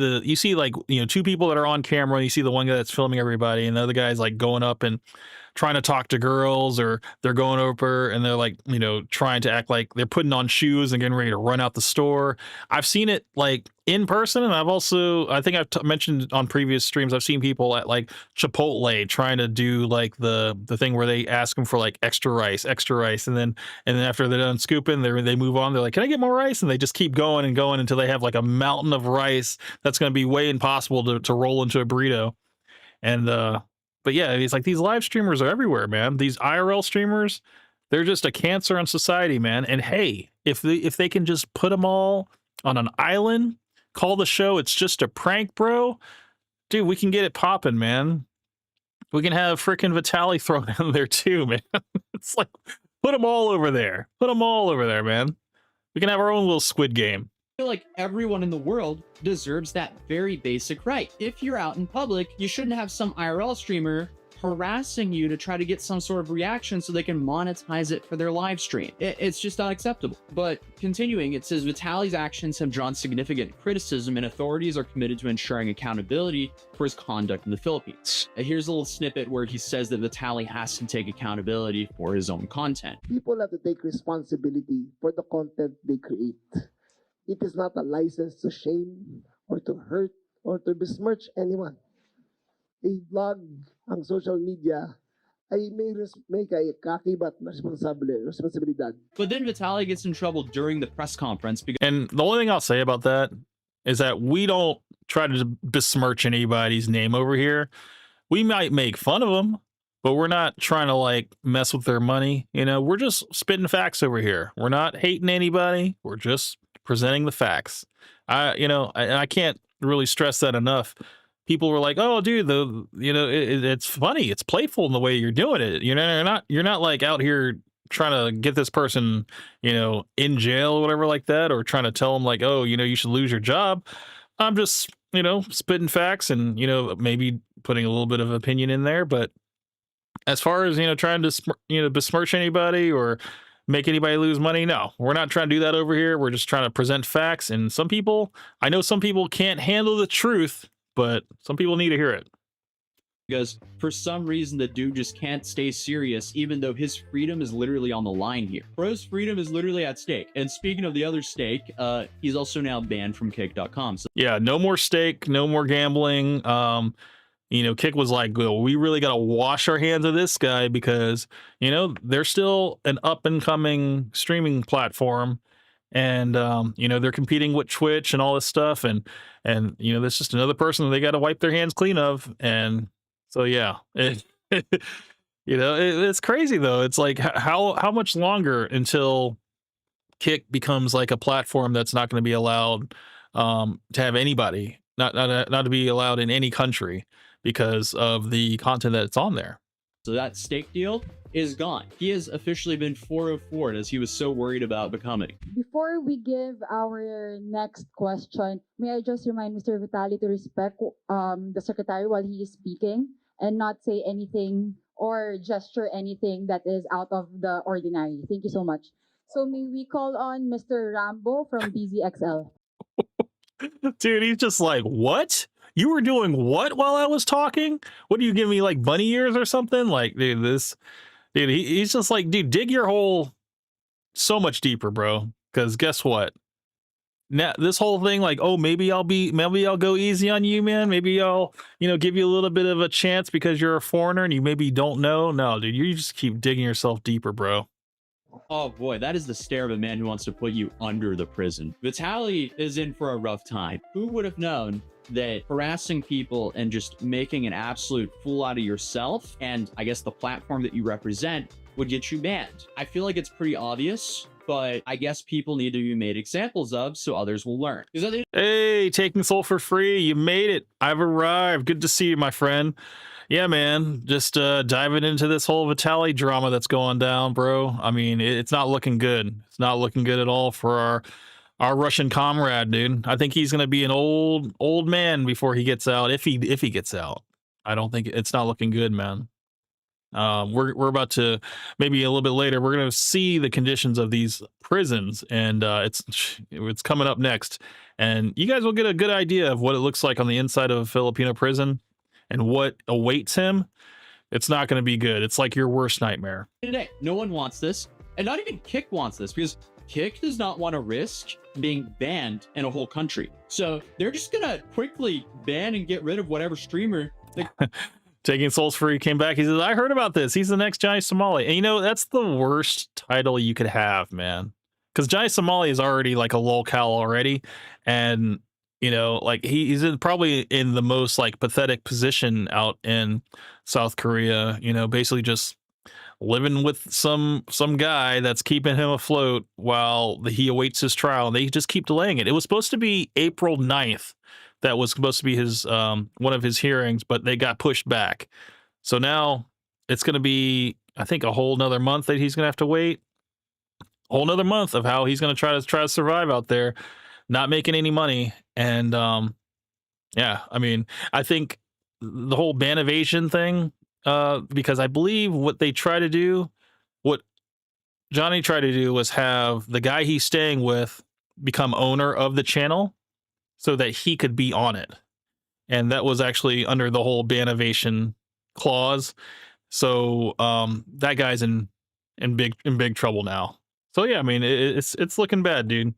like, you know, two people that are on camera, and you see the one guy that's filming everybody, and the other guy's like going up and trying to talk to girls, or they're going over and they're like, you know, trying to act like they're putting on shoes and getting ready to run out the store. I've seen it like in person, and I think I've mentioned on previous streams, I've seen people at like Chipotle trying to do like the thing where they ask them for like extra rice, and then after they're done scooping, they move on. They're like, can I get more rice? And they just keep going and going until they have like a mountain of rice that's going to be way impossible to roll into a burrito. And but yeah, it's like these live streamers are everywhere, man. These IRL streamers, they're just a cancer on society, man. And hey, if they can just put them all on an island, call the show "It's Just a Prank, Bro," dude, we can get it popping, man. We can have freaking Vitaly thrown in there too, man. It's like, put them all over there. Put them all over there, man. We can have our own little Squid Game.
I feel like everyone in the world deserves that very basic right. If you're out in public, you shouldn't have some IRL streamer harassing you to try to get some sort of reaction so they can monetize it for their live stream. It's just not acceptable. But continuing, it says Vitaly's actions have drawn significant criticism, and authorities are committed to ensuring accountability for his conduct in the Philippines. Here's a little snippet where he says that Vitaly has to take accountability for his own content.
People have to take responsibility for the content they create. It is not a license to shame or to hurt or to besmirch anyone. A vlog ang social media ay may kaakibat na responsibilidad.
But then Vitaly gets in trouble during the press conference because
And the only thing I'll say about that is that we don't try to besmirch anybody's name over here. We might make fun of them, but we're not trying to like mess with their money. You know, we're just spitting facts over here. We're not hating anybody. We're just presenting the facts. I can't really stress that enough. People were like, "Oh, dude, it's funny. It's playful in the way you're doing it. You know, you're not like out here trying to get this person, you know, in jail or whatever like that, or trying to tell them like, oh, you know, you should lose your job. I'm just, you know, spitting facts and, you know, maybe putting a little bit of opinion in there. But as far as, you know, trying to, you know, besmirch anybody or make anybody lose money, no, we're not trying to do that over here. We're just trying to present facts. And I know some people can't handle the truth, but some people need to hear it.
Because for some reason the dude just can't stay serious, even though his freedom is literally on the line here. Bro's freedom is literally at stake. And speaking of the other stake, he's also now banned from kick.com. So
yeah, no more stake, no more gambling. You know, Kick was like, well, we really got to wash our hands of this guy because, you know, they're still an up and coming streaming platform. And, you know, they're competing with Twitch and all this stuff. And, you know, there's just another person that they got to wipe their hands clean of. And so, yeah, you know, it's crazy, though. It's like, how much longer until Kick becomes like a platform that's not going to be allowed to have anybody, not to be allowed in any country because of the content that's on there.
So that stake deal is gone. He has officially been 404 as he was so worried about becoming.
Before we give our next question, may I just remind Mr. Vitaly to respect the secretary while he is speaking and not say anything or gesture anything that is out of the ordinary. Thank you so much. So may we call on Mr. Rambo from DZXL.
Dude, he's just like, what? You were doing what while I was talking? What do you give me, like bunny ears or something? Like, dude, he's just like, dude, dig your hole so much deeper, bro. Because guess what? Now this whole thing, like, oh, maybe I'll go easy on you, man. Maybe I'll, you know, give you a little bit of a chance because you're a foreigner and you maybe don't know. No, dude, you just keep digging yourself deeper, bro.
Oh boy, that is the stare of a man who wants to put you under the prison. Vitaly is in for a rough time. Who would have known that harassing people and just making an absolute fool out of yourself and I guess the platform that you represent would get you banned? I feel like it's pretty obvious, but I guess people need to be made examples of so others will learn.
Hey, Taking Soul for free. You made it. I've arrived. Good to see you, my friend. Yeah, man, just diving into this whole Vitaly drama that's going down, bro. I mean, it's not looking good. It's not looking good at all for our Russian comrade, dude. I think he's gonna be an old man before he gets out. If he gets out, I don't think it's not looking good, man. We're about to, maybe a little bit later, we're going to see the conditions of these prisons, and it's coming up next, and you guys will get a good idea of what it looks like on the inside of a Filipino prison and what awaits him. It's not going to be good. It's like your worst nightmare.
Today, no one wants this, and not even Kick wants this, because Kick does not want to risk being banned in a whole country. So they're just gonna quickly ban and get rid of whatever streamer that
Taking Souls Free came back. He says, I heard about this. He's the next Johnny Somali. And you know, that's the worst title you could have, man. Because Johnny Somali is already like a lolcow already. And, you know, like he's probably in the most like pathetic position out in South Korea, you know, basically just living with some guy that's keeping him afloat while he awaits his trial. And they just keep delaying it. It was supposed to be April 9th. That was supposed to be his one of his hearings, but they got pushed back. So now it's going to be, I think, a whole nother month that he's going to have to wait. A whole nother month of how he's going to try to survive out there, not making any money. And yeah, I mean, I think the whole ban evasion thing, because I believe what they try to do, what Johnny tried to do was have the guy he's staying with become owner of the channel, so that he could be on it. And that was actually under the whole ban evasion clause. So that guy's in big trouble now. So yeah, I mean, it's looking bad, dude.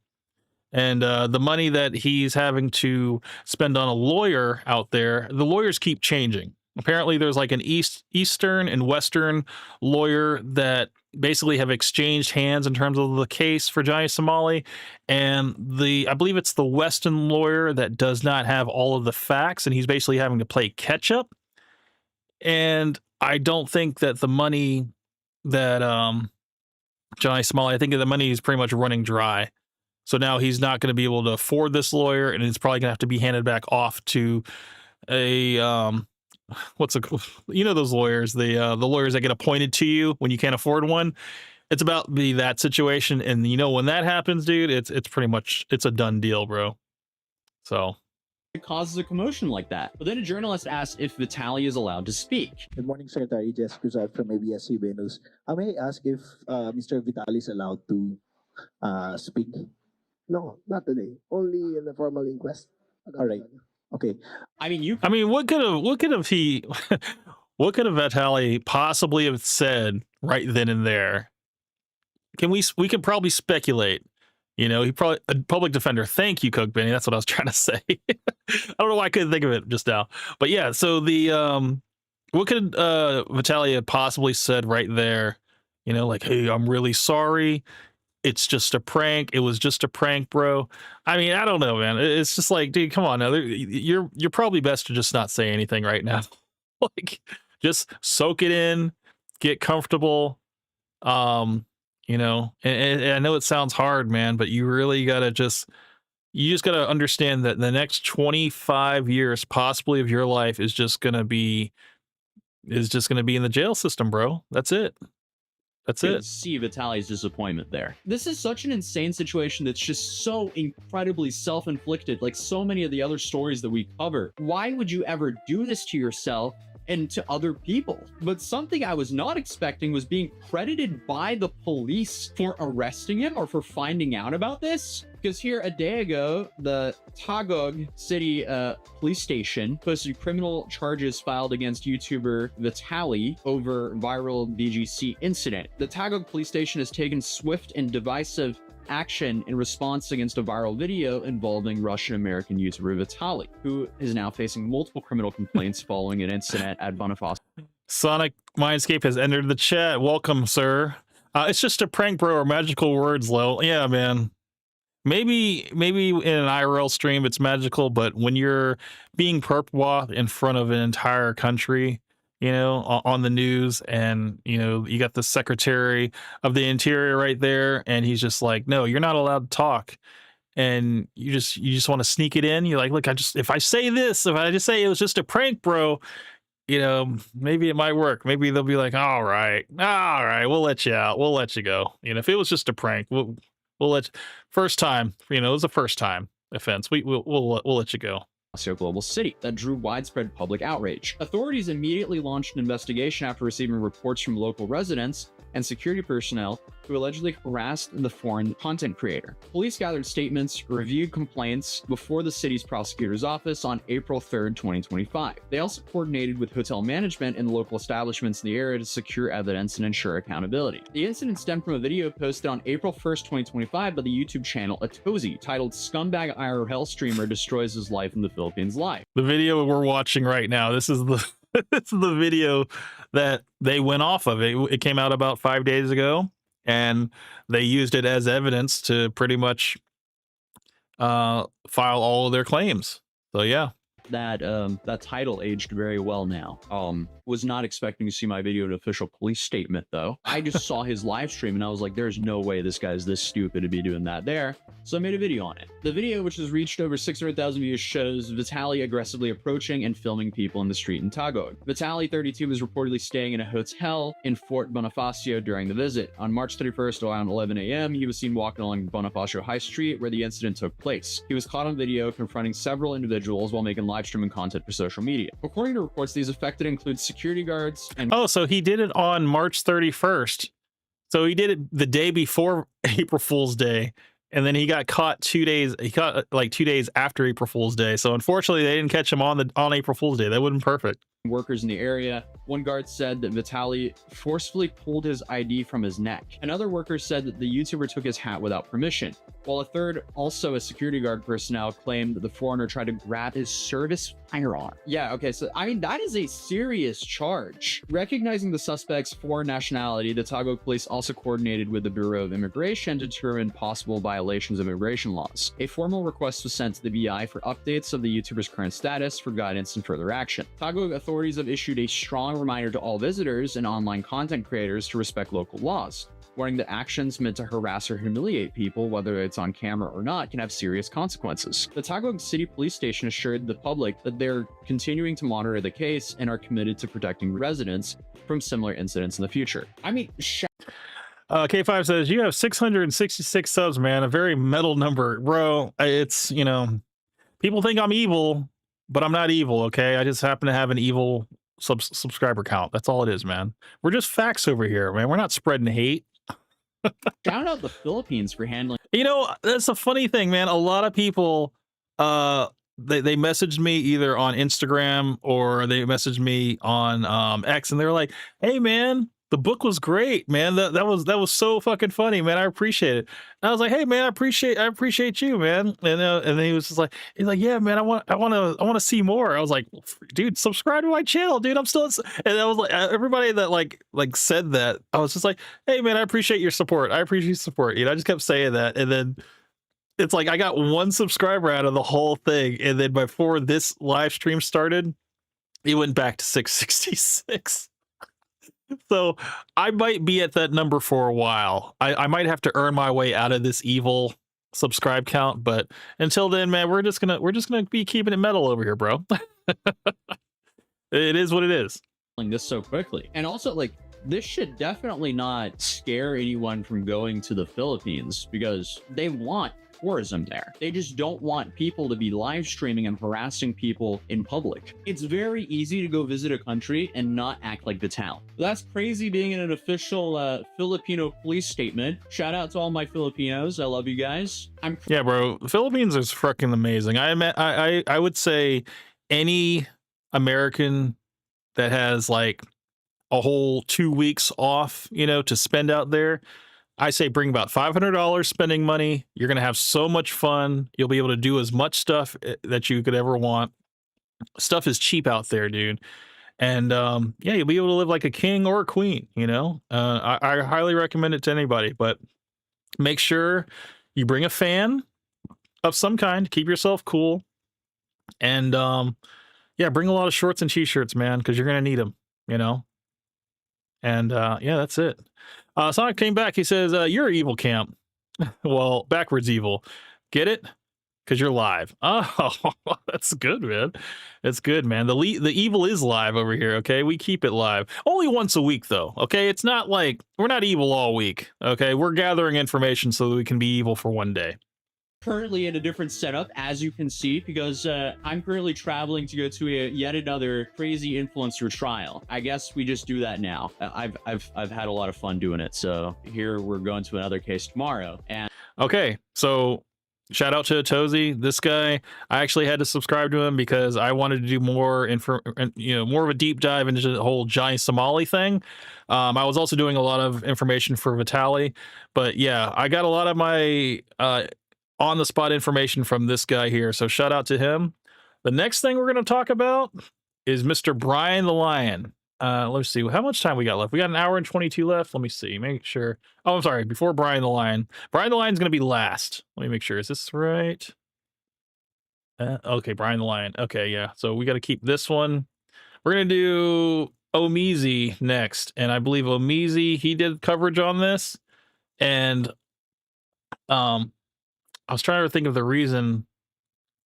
And the money that he's having to spend on a lawyer out there, the lawyers keep changing. Apparently there's like an Eastern and Western lawyer that basically have exchanged hands in terms of the case for Johnny Somali, and I believe it's the Western lawyer that does not have all of the facts, and he's basically having to play catch up. And I don't think that the money that Johnny Somali, I think the money is pretty much running dry. So now he's not going to be able to afford this lawyer, and it's probably going to have to be handed back off to a you know, those lawyers, the lawyers that get appointed to you when you can't afford one. It's about be that situation, and you know, when that happens, dude, it's pretty much, it's a done deal, bro. So
it causes a commotion like that. But then a journalist asked if Vitaly is allowed to speak.
Good morning, Secretary. Jess Cruzat from ABS-CBN News. May I ask if Mr. Vitaly is allowed to speak? No, not today. Only in the formal inquest. All right. Okay.
I mean,
what could have Vitaly possibly have said right then and there? We could probably speculate. You know, he probably, a public defender. Thank you, Cook Benny. That's what I was trying to say. I don't know why I couldn't think of it just now. But yeah, so the what could Vitaly have possibly said right there? You know, like, hey, I'm really sorry. It's just a prank. It was just a prank, bro. I mean, I don't know, man. It's just like, dude, come on now. You're probably best to just not say anything right now. Like, just soak it in, get comfortable. You know, and I know it sounds hard, man, but you really gotta you just gotta understand that the next 25 years, possibly, of your life is just gonna be in the jail system, bro. That's it. That's it.
See Vitaly's disappointment there. This is such an insane situation that's just so incredibly self-inflicted, like so many of the other stories that we cover. Why would you ever do this to yourself and to other people? But something I was not expecting was being credited by the police for arresting him or for finding out about this. Because here a day ago, the Taguig City police station posted criminal charges filed against YouTuber Vitaly over viral BGC incident. The Taguig police station has taken swift and divisive action in response against a viral video involving Russian-American YouTuber Vitaly, who is now facing multiple criminal complaints following an incident at Boniface. Sonic
Mindscape has entered the chat. Welcome, sir. It's just a prank, bro, or magical words, Lil. Yeah, man. Maybe in an IRL stream it's magical, but when you're being perp-walked in front of an entire country, you know, on the news, and you know, you got the Secretary of the Interior right there, and he's just like, no, you're not allowed to talk, and you just want to sneak it in. You're like, look, if I say this, if I just say it was just a prank, bro, you know, maybe it might work. Maybe they'll be like, all right, we'll let you out, we'll let you go. You know, if it was just a prank, we'll let you, first time, you know, it was a first time offense, we'll let you go.
global city that drew widespread public outrage. Authorities immediately launched an investigation after receiving reports from local residents and security personnel who allegedly harassed the foreign content creator. Police gathered statements, reviewed complaints before the city's prosecutor's office on April 3rd, 2025. They also coordinated with hotel management and local establishments in the area to secure evidence and ensure accountability. The incident stemmed from a video posted on April 1st, 2025 by the YouTube channel Atozi titled "Scumbag IRL Streamer Destroys His Life in the Philippines Live."
The video we're watching right now, this is the this is the video that they went off of. It came out about 5 days ago, and they used it as evidence to pretty much file all of their claims. So yeah.
That title aged very well now. Was not expecting to see my video an official police statement though. I just saw his live stream and I was like, there's no way this guy's this stupid to be doing that there. So I made a video on it. The video, which has reached over 600,000 views, shows Vitaly aggressively approaching and filming people in the street in Taguig. Vitaly, 32, was reportedly staying in a hotel in Fort Bonifacio during the visit. On March 31st, around 11 a.m., he was seen walking along Bonifacio High Street where the incident took place. He was caught on video confronting several individuals while making live streaming content for social media. According to reports, these affected include security guards and—
Oh, so he did it on March 31st. So he did it the day before April Fool's Day, and then he got caught 2 days. He caught like 2 days after April Fool's Day. So unfortunately, they didn't catch him on April Fool's Day. That would have been perfect.
Workers in the area. One guard said that Vitaly forcefully pulled his ID from his neck. Another worker said that the YouTuber took his hat without permission, while a third, also a security guard personnel, claimed that the foreigner tried to grab his service firearm. Yeah, okay, so I mean, that is a serious charge. Recognizing the suspect's foreign nationality, the Taguig police also coordinated with the Bureau of Immigration to determine possible violations of immigration laws. A formal request was sent to the BI for updates of the YouTuber's current status for guidance and further action. Taguig authorities have issued a strong reminder to all visitors and online content creators to respect local laws, warning that actions meant to harass or humiliate people, whether it's on camera or not, can have serious consequences. The Taguig City Police Station assured the public that they're continuing to monitor the case and are committed to protecting residents from similar incidents in the future. I mean,
K5 says, you have 666 subs, man. A very metal number. Bro, it's, you know, people think I'm evil, but I'm not evil, okay? I just happen to have an evil subscriber count. That's all it is, man. We're just facts over here, man. We're not spreading hate.
Shout out the Philippines for handling—
You know, that's a funny thing, man. A lot of people, they messaged me either on Instagram or they messaged me on X, and they're like, "Hey, man, the book was great, man. That was so fucking funny, man. I appreciate it." And I was like, "Hey, man, I appreciate you, man." And then he was just like, "Yeah, man, I want to see more." I was like, "Dude, subscribe to my channel, dude. I'm still..." And I was like, everybody that like said that, I was just like, "Hey, man, I appreciate your support. I appreciate your support." You know, I just kept saying that, and then it's like I got one subscriber out of the whole thing, and then before this live stream started, it went back to 666. So I might be at that number for a while. I might have to earn my way out of this evil subscribe count, but until then, man, we're just gonna be keeping it metal over here, bro. It is what it is.
This so quickly, and also like this should definitely not scare anyone from going to the Philippines because they want tourism there. They just don't want people to be live streaming and harassing people in public. It's very easy to go visit a country and not act like the town. That's crazy being in an official Filipino police statement. Shout out to all my Filipinos. I love you guys.
Yeah, bro. The Philippines is fucking amazing. I would say any American that has like a whole 2 weeks off, you know, to spend out there, I say bring about $500 spending money. You're going to have so much fun. You'll be able to do as much stuff that you could ever want. Stuff is cheap out there, dude. And yeah, you'll be able to live like a king or a queen, you know. I highly recommend it to anybody, but make sure you bring a fan of some kind. Keep yourself cool. And yeah, bring a lot of shorts and t-shirts, man, because you're going to need them, you know. And yeah, that's it. Sonic came back. He says, you're evil, Camp. Well, backwards evil. Get it? Because you're live. Oh, that's good, man. That's good, man. The evil is live over here, okay? We keep it live. Only once a week, though, okay? It's not like we're not evil all week, okay? We're gathering information so that we can be evil for one day.
currently in a different setup, as you can see, because I'm currently traveling to go to yet another crazy influencer trial. I guess we just do that now. I've had a lot of fun doing it. So here we're going to another case tomorrow. And
Okay, so shout out to Tozy. This guy, I actually had to subscribe to him because I wanted to do more more of a deep dive into the whole Johnny Somali thing. I was also doing a lot of information for Vitali, but yeah, I got a lot of my on the spot information from this guy here. So shout out to him. The next thing we're going to talk about is Mr. Brian the Lion. Let's see how much time we got left. We got an hour and 22 left. Let me see. Make sure. Oh, I'm sorry. Before Brian the Lion. Brian the Lion's going to be last. Let me make sure. Is this right? Okay, Brian the Lion. Okay, yeah. So we got to keep this one. We're going to do Omizi next. And I believe Omizi, he did coverage on this. And I was trying to think of the reason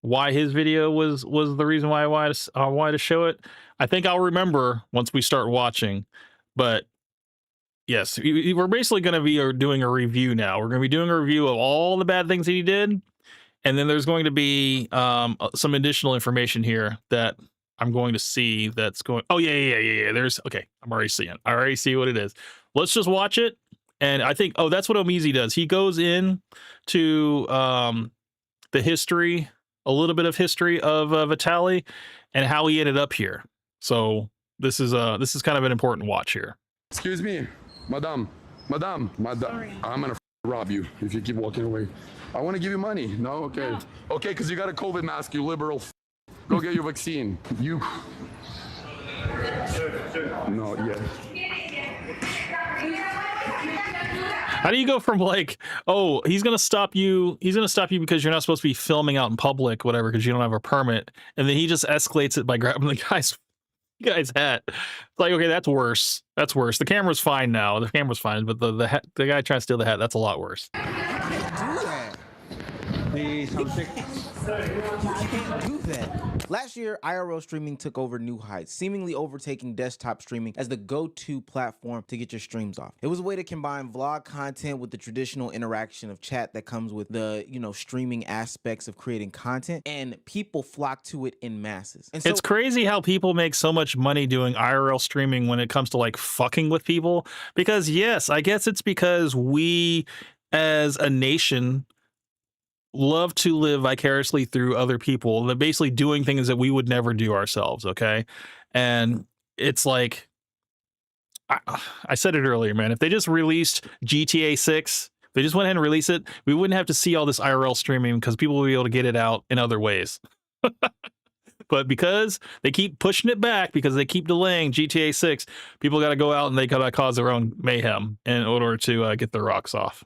why his video was the reason why I wanted to show it. I think I'll remember once we start watching, but yes, we're basically going to be doing a review now. We're going to be doing a review of all the bad things that he did, and then there's going to be some additional information here that I'm going to see that's going. Oh yeah. There's okay. I'm already seeing it. I already see what it is. Let's just watch it, and I think that's what Omizi does. He goes in to the history. A little bit of history of Vitali and how he ended up here. So this is kind of an important watch here.
Excuse me, madam. Sorry. I'm gonna rob you if you keep walking away. I want to give you money. No, okay. No. Okay, because you got a COVID mask, you liberal. Go get your vaccine. You. No, yeah.
How do you go from like, oh, he's gonna stop you because you're not supposed to be filming out in public, whatever, because you don't have a permit, and then he just escalates it by grabbing the guy's hat. It's like, okay, that's worse. That's worse. The camera's fine now. The camera's fine, but the guy trying to steal the hat, that's a lot worse.
You can't do that. Last year, IRL streaming took over new heights, seemingly overtaking desktop streaming as the go-to platform to get your streams off. It was a way to combine vlog content with the traditional interaction of chat that comes with the, streaming aspects of creating content, and people flocked to it in masses. And so
it's crazy how people make so much money doing IRL streaming when it comes to like fucking with people, because yes, I guess it's because we as a nation love to live vicariously through other people. They're basically doing things that we would never do ourselves. Okay. And it's like, I said it earlier, man, if they just released GTA 6, if they just went ahead and release it, we wouldn't have to see all this IRL streaming because people will be able to get it out in other ways. But because they keep pushing it back, because they keep delaying GTA 6, people got to go out and they got to cause their own mayhem in order to get their rocks off.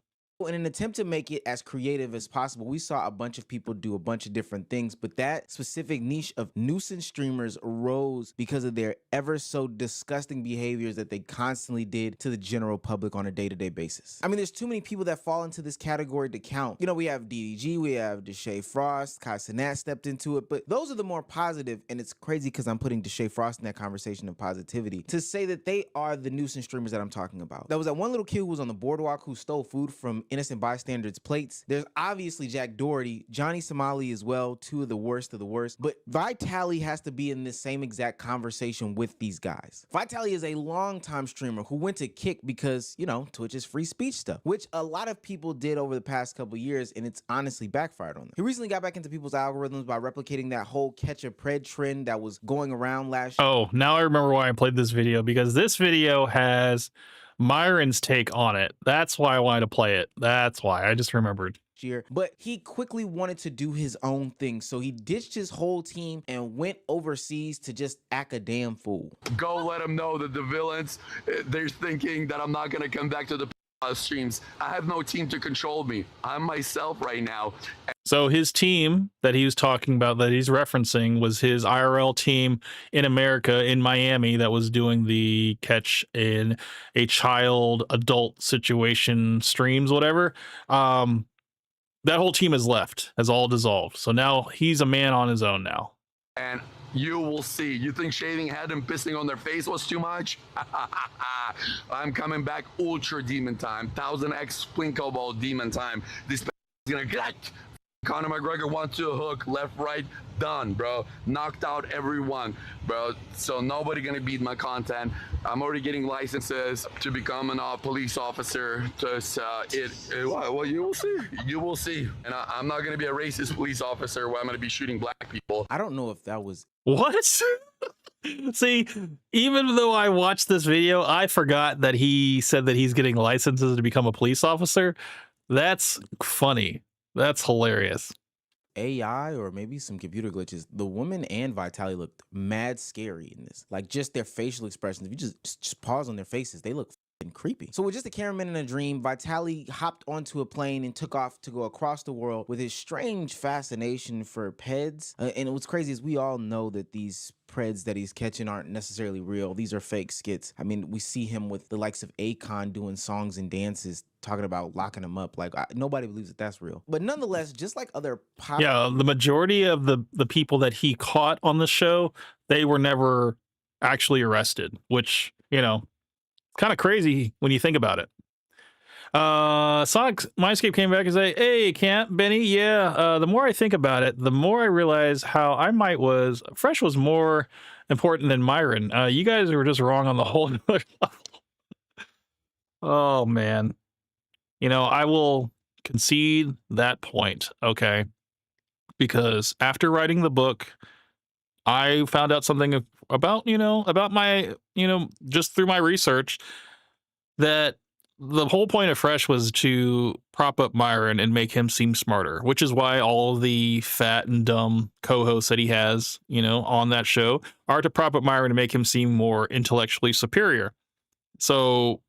in an attempt to make it as creative as possible, we saw a bunch of people do a bunch of different things, but that specific niche of nuisance streamers arose because of their ever so disgusting behaviors that they constantly did to the general public on a day-to-day basis. I mean, there's too many people that fall into this category to count. You know, we have DDG, we have Deshae Frost, Kai Cenat stepped into it, but those are the more positive, and it's crazy because I'm putting Deshae Frost in that conversation of positivity, to say that they are the nuisance streamers that I'm talking about. There was that one little kid who was on the boardwalk who stole food from innocent bystanders' plates. There's obviously Jack Doherty, Johnny Somali as well, two of the worst, but Vitali has to be in this same exact conversation with these guys. Vitali is a longtime streamer who went to Kick because, you know, Twitch's free speech stuff, which a lot of people did over the past couple years, and it's honestly backfired on them. He recently got back into people's algorithms by replicating that whole catch a pred trend that was going around last year.
Oh, now I remember why I played this video, because this video has Myron's take on it. That's why I wanted to play it. That's why I just remembered.
But he quickly wanted to do his own thing, so he ditched his whole team and went overseas to just act a damn fool.
Go let them know that the villains, they're thinking that I'm not gonna come back to the streams. I have no team to control me. I'm myself right now.
So his team that he was talking about, that he's referencing, was his IRL team in America, in Miami, that was doing the catch in a child adult situation streams, whatever. That whole team has left, has all dissolved. So now he's a man on his own now.
And you will see. You think shaving head and pissing on their face was too much? I'm coming back ultra demon time, 1000x Splinkle Ball demon time. This is gonna get Conor McGregor 1-2 hook, left, right, done, bro. Knocked out everyone, bro. So nobody gonna beat my content. I'm already getting licenses to become a police officer. Well, you will see. You will see. And I'm not gonna be a racist police officer where I'm gonna be shooting black people.
I don't know if that was
What? See, even though I watched this video, I forgot that he said that he's getting licenses to become a police officer. That's funny. That's hilarious.
AI or maybe some computer glitches. The woman and Vitaly looked mad scary in this. Like just their facial expressions. If you just pause on their faces, they look f***ing creepy. So with just a cameraman in a dream, Vitaly hopped onto a plane and took off to go across the world with his strange fascination for peds. And what's crazy is we all know that these preds that he's catching aren't necessarily real. These are fake skits. I mean, we see him with the likes of Akon doing songs and dances talking about locking him up. Like nobody believes that that's real. But nonetheless, just like other
Yeah, the majority of the people that he caught on the show, they were never actually arrested, which, you know, kind of crazy when you think about it. Sonic Mindscape came back and say, "Hey, Camp Benny, yeah. The more I think about it, the more I realize how Fresh was more important than Myron. You guys were just wrong on the whole level." Oh man, you know, I will concede that point, okay? Because after writing the book, I found out something about my, just through my research, that the whole point of Fresh was to prop up Myron and make him seem smarter, which is why all the fat and dumb co-hosts that he has, on that show are to prop up Myron to make him seem more intellectually superior. So,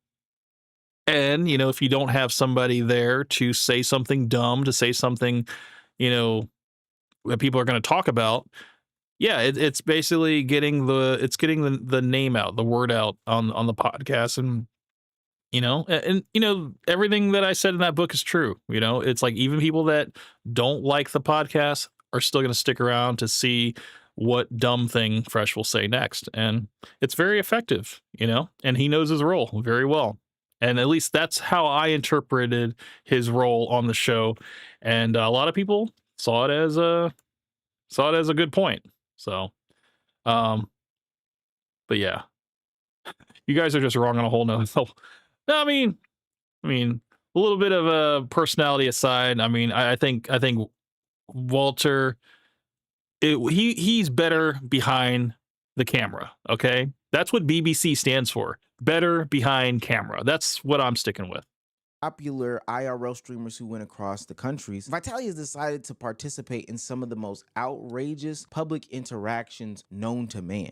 and, if you don't have somebody there to say something dumb, to say something, that people are going to talk about, yeah, it's basically getting the name out, the word out on the podcast. And everything that I said in that book is true. It's like even people that don't like the podcast are still going to stick around to see what dumb thing Fresh will say next. And it's very effective, and he knows his role very well. And at least that's how I interpreted his role on the show. And a lot of people saw it as a good point. So, but yeah, you guys are just wrong on a whole nother level. No, I mean, a little bit of a personality aside. I mean, I think Walter, he's better behind the camera. Okay, that's what BBC stands for. Better behind camera. That's what I'm sticking with.
Popular IRL streamers who went across the countries, Vitaly has decided to participate in some of the most outrageous public interactions known to man.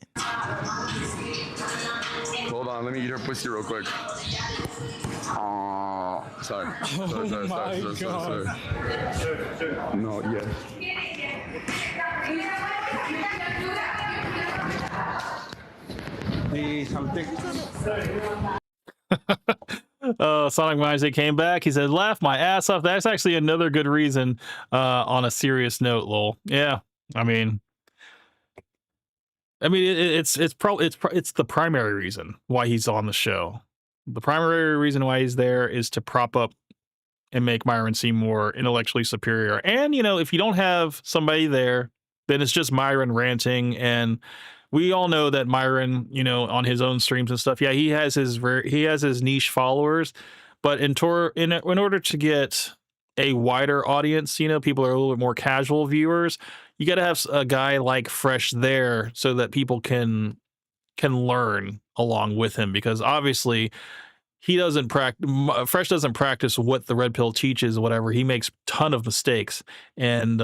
Hold on, let me eat her pussy real quick. Sorry. Sorry. No, yeah.
Sonic Mindset came back. He said, "Laugh my ass off." That's actually another good reason. On a serious note, lol. Yeah, I mean, it's the primary reason why he's on the show. The primary reason why he's there is to prop up and make Myron seem more intellectually superior. And if you don't have somebody there, then it's just Myron ranting. And we all know that Myron, on his own streams and stuff, yeah, he has his niche followers, but in order to get a wider audience, people are a little bit more casual viewers. You got to have a guy like Fresh there so that people can learn along with him, because obviously Fresh doesn't practice what the Red Pill teaches, whatever. He makes a ton of mistakes. And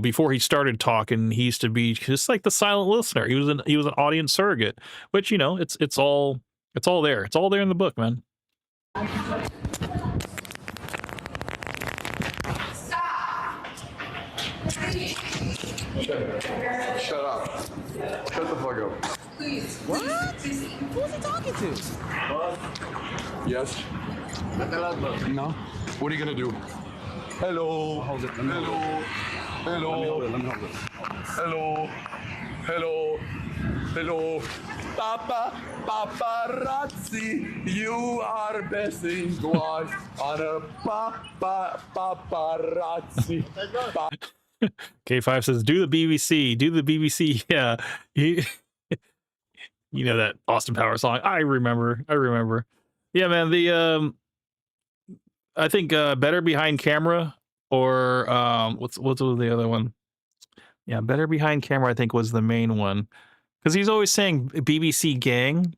before he started talking, he used to be just like the silent listener. He was an audience surrogate, which it's all there. It's all there in the book, man.
Shut up. Shut the fuck up.
What? Who's he talking to?
Yes. No. What are you gonna do? Hello. Hello. Hello. Hello. Hello. Hello, Papa, paparazzi, you are best in class on a paparazzi.
K5 says, do the BBC, do the BBC. Yeah. You know that Austin Powers song. I remember. Yeah, man, the I think Better Behind Camera, or what's the other one? Yeah, Better Behind Camera I think was the main one. Cuz he's always saying BBC gang,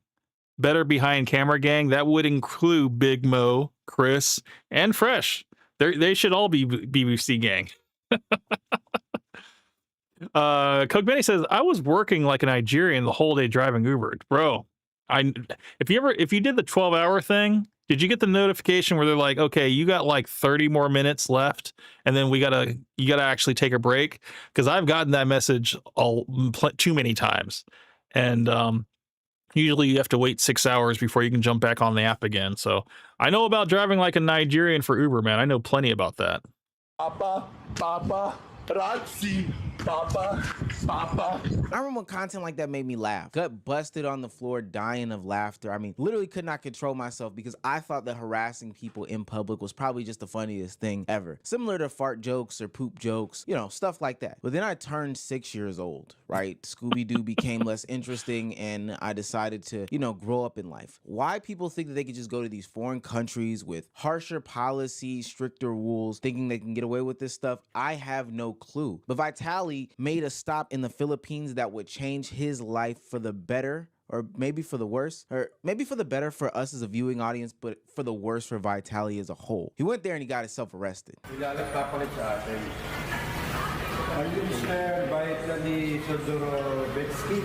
Better Behind Camera gang. That would include Big Mo, Chris, and Fresh. They should all be BBC gang. Coke Benny says, I was working like a Nigerian the whole day driving Uber. Bro, if you did the 12-hour thing, did you get the notification where they're like, okay, you got like 30 more minutes left, and then you gotta actually take a break? Because I've gotten that message too many times, and usually you have to wait 6 hours before you can jump back on the app again. So I know about driving like a Nigerian for Uber, man. I know plenty about that.
Papa, Razzi, Papa.
I remember when content like that made me laugh. Gut busted on the floor, dying of laughter. I mean, literally could not control myself because I thought that harassing people in public was probably just the funniest thing ever. Similar to fart jokes or poop jokes, you know, stuff like that. But then I turned 6 years old, right? Scooby-Doo became less interesting, and I decided to, you know, grow up in life. Why people think that they could just go to these foreign countries with harsher policies, stricter rules, thinking they can get away with this stuff, I have no clue. But Vitali made a stop in the Philippines that would change his life for the better, or maybe for the worse, or maybe for the better for us as a viewing audience, but for the worse for Vitali as a whole. He went there and he got himself arrested.
Are you Mr. Vitali Sodorobetsky?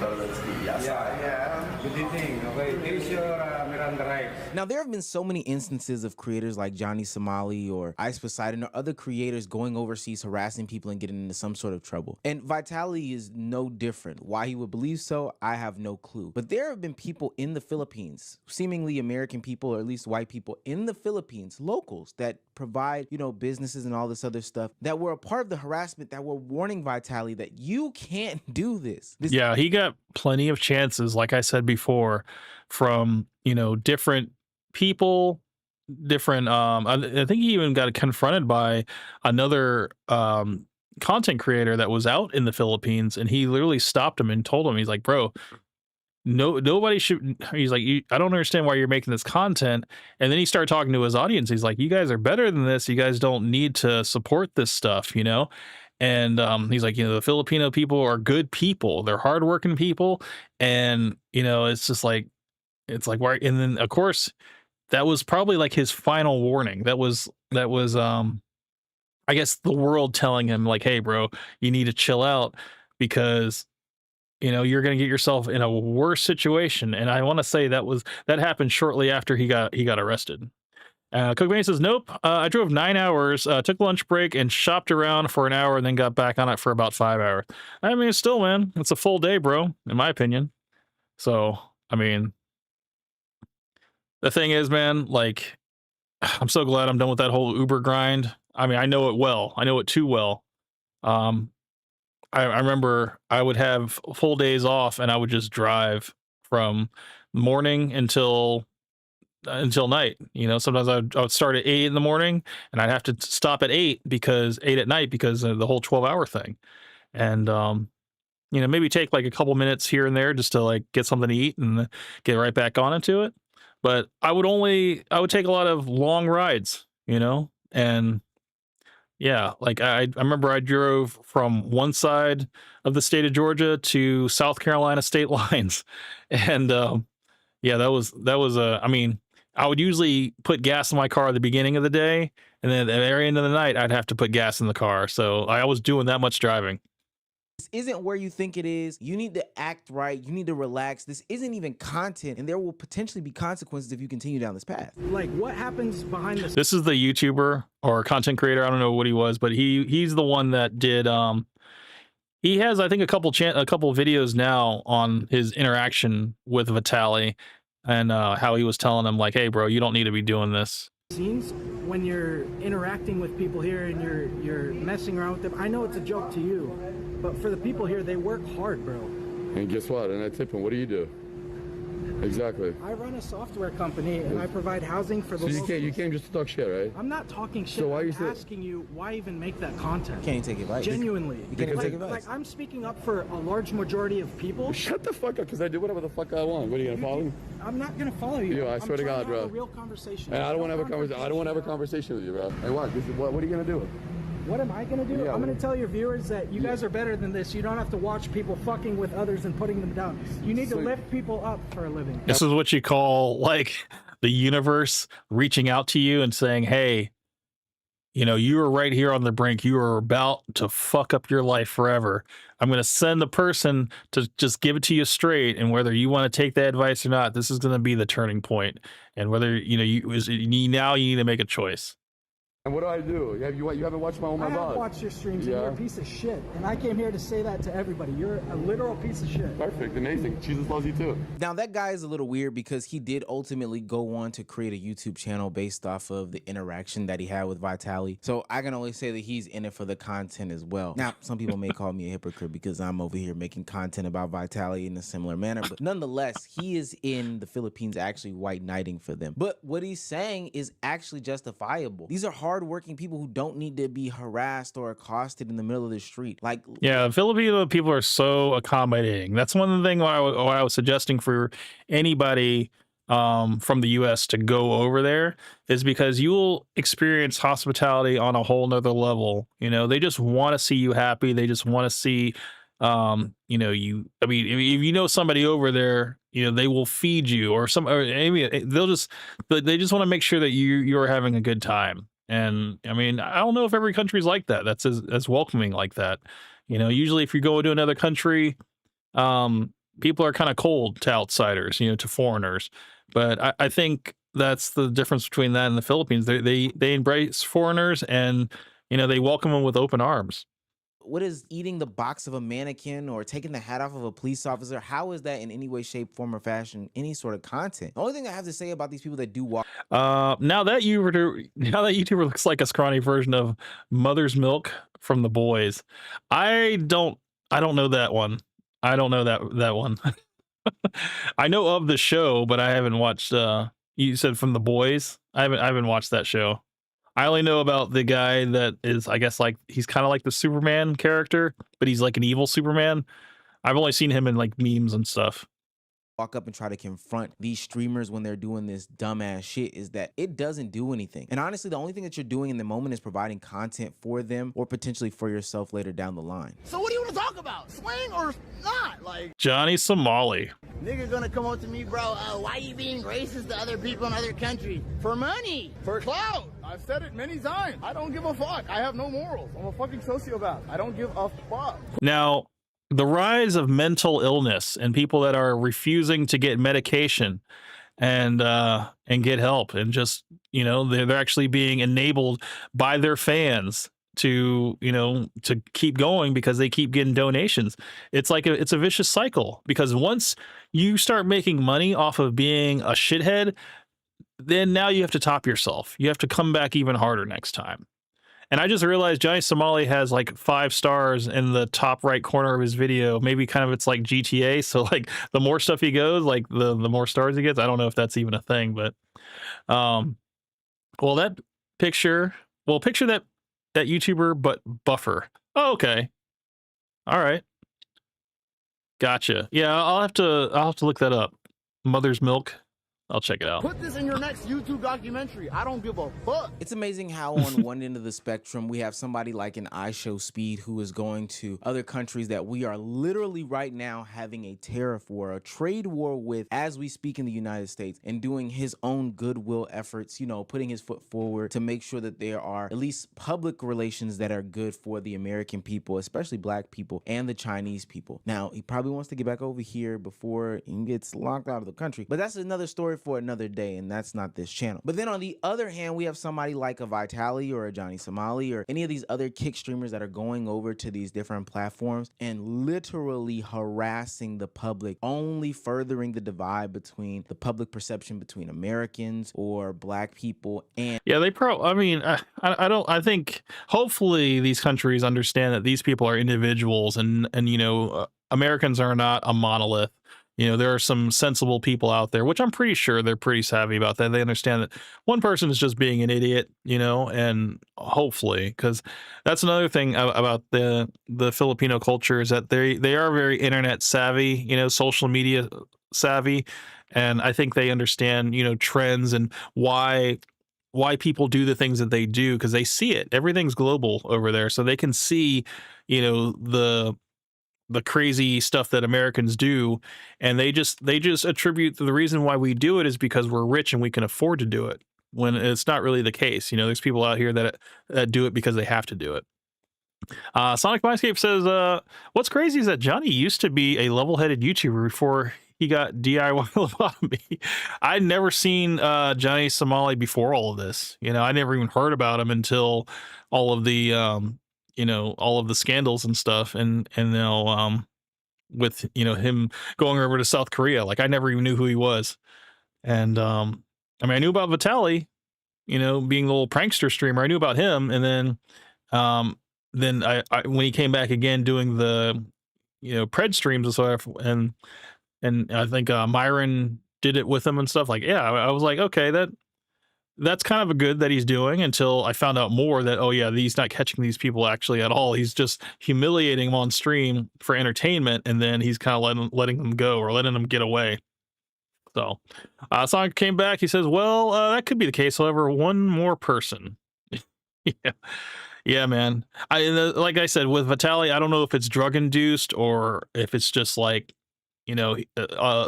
Yes. Yeah. Good evening. Okay, here's your Miranda rights.
Now, there have been so many instances of creators like Johnny Somali or Ice Poseidon or other creators going overseas, harassing people and getting into some sort of trouble. And Vitali is no different. Why he would believe so, I have no clue. But there have been people in the Philippines, seemingly American people, or at least white people in the Philippines, locals that provide, you know, businesses and all this other stuff, that were a part of the harassment, that were warning Vitali that you can't do this.
Yeah, he got plenty of chances, like I said before, from, you know, different people, different I think he even got confronted by another content creator that was out in the Philippines, and he literally stopped him and told him, he's like, bro, nobody should. He's like, I don't understand why you're making this content. And then he started talking to his audience. He's like, you guys are better than this. You guys don't need to support this stuff, you know? And he's like, you know, the Filipino people are good people. They're hardworking people. And, you know, it's just like, why? And then of course, that was probably like his final warning. That was I guess the world telling him like, hey bro, you need to chill out, because, you know, you're going to get yourself in a worse situation. And I want to say that happened shortly after he got arrested. Cook Bain says, nope. I drove 9 hours, took lunch break, and shopped around for an hour, and then got back on it for about 5 hours. I mean, still, man, it's a full day, bro, in my opinion. So, I mean, the thing is, man, like, I'm so glad I'm done with that whole Uber grind. I mean, I know it well. I know it too well. I remember I would have full days off, and I would just drive from morning until night. You know, sometimes I would start at 8 in the morning, and I'd have to stop at 8 at night because of the whole 12-hour thing. And you know, maybe take like a couple minutes here and there just to like get something to eat and get right back on into it. But I would take a lot of long rides, you know, and yeah, like I remember I drove from one side of the state of Georgia to South Carolina state lines. And yeah, that was I mean, I would usually put gas in my car at the beginning of the day, and then at the very end of the night, I'd have to put gas in the car. So I was doing that much driving.
This isn't where you think it is. You need to act right. You need to relax. This isn't even content, and there will potentially be consequences if you continue down this path.
Like, what happens behind this?
This is the YouTuber or content creator. I don't know what he was, but he's the one that did. He has, I think, a couple videos now on his interaction with Vitali, and how he was telling him like, "Hey, bro, you don't need to be doing this."
Scenes when you're interacting with people here and you're messing around with them. I know it's a joke to you, but for the people here, they work hard, bro.
And guess what? And I tip him. What do you do? Exactly.
I run a software company and I provide housing for the
So
locals.
you came just to talk shit, right?
I'm not talking shit.
So why
I'm
you
asking you why even make that content?
Can't take advice.
Genuinely.
You can't even take advice.
Like I'm speaking up for a large majority of people.
Shut the fuck up, because I do whatever the fuck I want. What are you gonna follow me?
I'm not gonna follow you.
I swear to God,
have
bro.
A real conversation.
And I don't want to have a conversation. I don't want to have a conversation with you, bro. Hey, what? What are you gonna do?
What am I gonna do?
Yeah,
I'm gonna tell your viewers that you guys are better than this. You don't have to watch people fucking with others and putting them down. You need to lift people up for a living.
This is what you call like the universe reaching out to you and saying, hey, you know, you are right here on the brink. You are about to fuck up your life forever. I'm going to send the person to just give it to you straight. And whether you want to take that advice or not, this is going to be the turning point. And whether, you know, now you need to make a choice.
And what do I do? You haven't watched all my
I
vlogs?
have watched your streams and you're a piece of shit. And I came here to say that to everybody. You're a literal piece of shit.
Perfect, amazing. Jesus loves you too.
Now that guy is a little weird because he did ultimately go on to create a YouTube channel based off of the interaction that he had with Vitaly. So I can only say that he's in it for the content as well. Now, some people may call me a hypocrite because I'm over here making content about Vitaly in a similar manner, but nonetheless, he is in the Philippines actually white knighting for them. But what he's saying is actually justifiable. These are hardworking people who don't need to be harassed or accosted in the middle of the street. Like,
yeah, Filipino people are so accommodating. That's one of the things why I was suggesting for anybody from the US to go over there, is because you'll experience hospitality on a whole nother level. You know, they just want to see you happy. They just want to see, you know, I mean, if you know somebody over there, you know, they will feed you or maybe they just want to make sure that you're having a good time. And I mean, I don't know if every country is like that. That's as welcoming like that. You know, usually if you go to another country, people are kind of cold to outsiders, you know, to foreigners. But I think that's the difference between that and the Philippines. They embrace foreigners and, you know, they welcome them with open arms.
what is eating the box of a mannequin or taking the hat off of a police officer? How is that in any way, shape, form, or fashion any sort of content? The only thing I have to say about these people that do walk.
Now that YouTuber looks like a scrawny version of Mother's Milk from The Boys. I don't know that one. I don't know that one. I know of the show, but I haven't watched. You said from The Boys. I haven't watched that show. I only know about the guy that is, I guess, like he's kind of like the Superman character, but he's like an evil Superman. I've only seen him in like memes and stuff.
Walk up and try to confront these streamers when they're doing this dumbass shit is that it doesn't do anything. And honestly, the only thing that you're doing in the moment is providing content for them or potentially for yourself later down the line.
So what do you want to talk about? Swing or not? Like,
Johnny Somali.
nigga gonna come up to me, bro, why you being racist to other people in other countries? For money.
For clout. I've said it many times. I don't give a fuck. I have no morals. I'm a fucking sociopath. I don't give a fuck.
Now, the rise of mental illness and people that are refusing to get medication and get help, and just, you know, they're actually being enabled by their fans to, you know, to keep going because they keep getting donations. It's like it's a vicious cycle, because once you start making money off of being a shithead, then now you have to top yourself. You have to come back even harder next time. And I just realized Johnny Somali has like 5 stars in the top right corner of his video. Maybe kind of it's like GTA. So like the more stuff he goes, like the more stars he gets. I don't know if that's even a thing, but well, that picture, picture that YouTuber, but buffer. Oh, okay. All right. Gotcha. Yeah, I'll have to look that up. Mother's Milk. I'll check it out.
Put this in your next YouTube documentary. I don't give a fuck.
It's amazing how on one end of the spectrum, we have somebody like an iShowSpeed who is going to other countries that we are literally right now having a tariff war, a trade war with, as we speak in the United States, and doing his own goodwill efforts, you know, putting his foot forward to make sure that there are at least public relations that are good for the American people, especially black people and the Chinese people. Now, he probably wants to get back over here before he gets locked out of the country, but that's another story for another day, and that's not this channel. But then on the other hand, we have somebody like a Vitaly or a Johnny Somali or any of these other kick streamers that are going over to these different platforms and literally harassing the public, only furthering the divide between the public perception between Americans or black people. And
yeah, I think hopefully these countries understand that these people are individuals, and you know, Americans are not a monolith. You know, there are some sensible people out there, which I'm pretty sure they're pretty savvy about that. They understand that one person is just being an idiot, you know, and hopefully, because that's another thing about the Filipino culture is that they are very internet savvy, you know, social media savvy, and I think they understand, you know, trends and why people do the things that they do because they see it. Everything's global over there, so they can see, you know, the crazy stuff that Americans do, and they just attribute the reason why we do it is because we're rich and we can afford to do it. When it's not really the case, you know, there's people out here that do it because they have to do it. Sonic Mindscape says, "What's crazy is that Johnny used to be a level-headed YouTuber before he got DIY lobotomy. I'd never seen Johnny Somali before all of this. You know, I never even heard about him until all of the you know, all of the scandals and stuff, and now with, you know, him going over to South Korea. Like I never even knew who he was, and I mean, I knew about Vitaly, you know, being the little prankster streamer. I knew about him, and then I when he came back again doing the, you know, pred streams and stuff, and I think Myron did it with him and stuff. Like, yeah, I was like, okay, that's kind of a good that he's doing, until I found out more that, oh yeah, he's not catching these people actually at all. He's just humiliating them on stream for entertainment, and then he's kind of letting them go or letting them get away. So Sonic came back. He says, well, that could be the case. However, one more person. Yeah. Yeah, man. Like I said, with Vitaly, I don't know if it's drug induced or if it's just like, you know,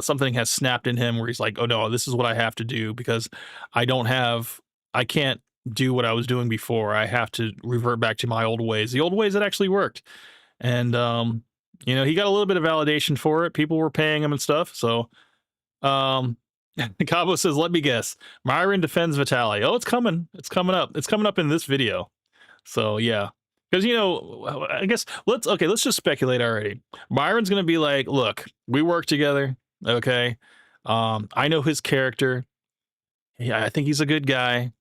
something has snapped in him where he's like, oh no, this is what I have to do because I can't do what I was doing before. I have to revert back to my old ways, the old ways that actually worked. And, you know, he got a little bit of validation for it. People were paying him and stuff. So, Cabo says, let me guess. Myron defends Vitaly. Oh, it's coming. It's coming up. It's coming up in this video. So yeah, because, you know, I guess let's just speculate already. Myron's gonna be like, look, we work together, okay? I know his character. Yeah, I think he's a good guy.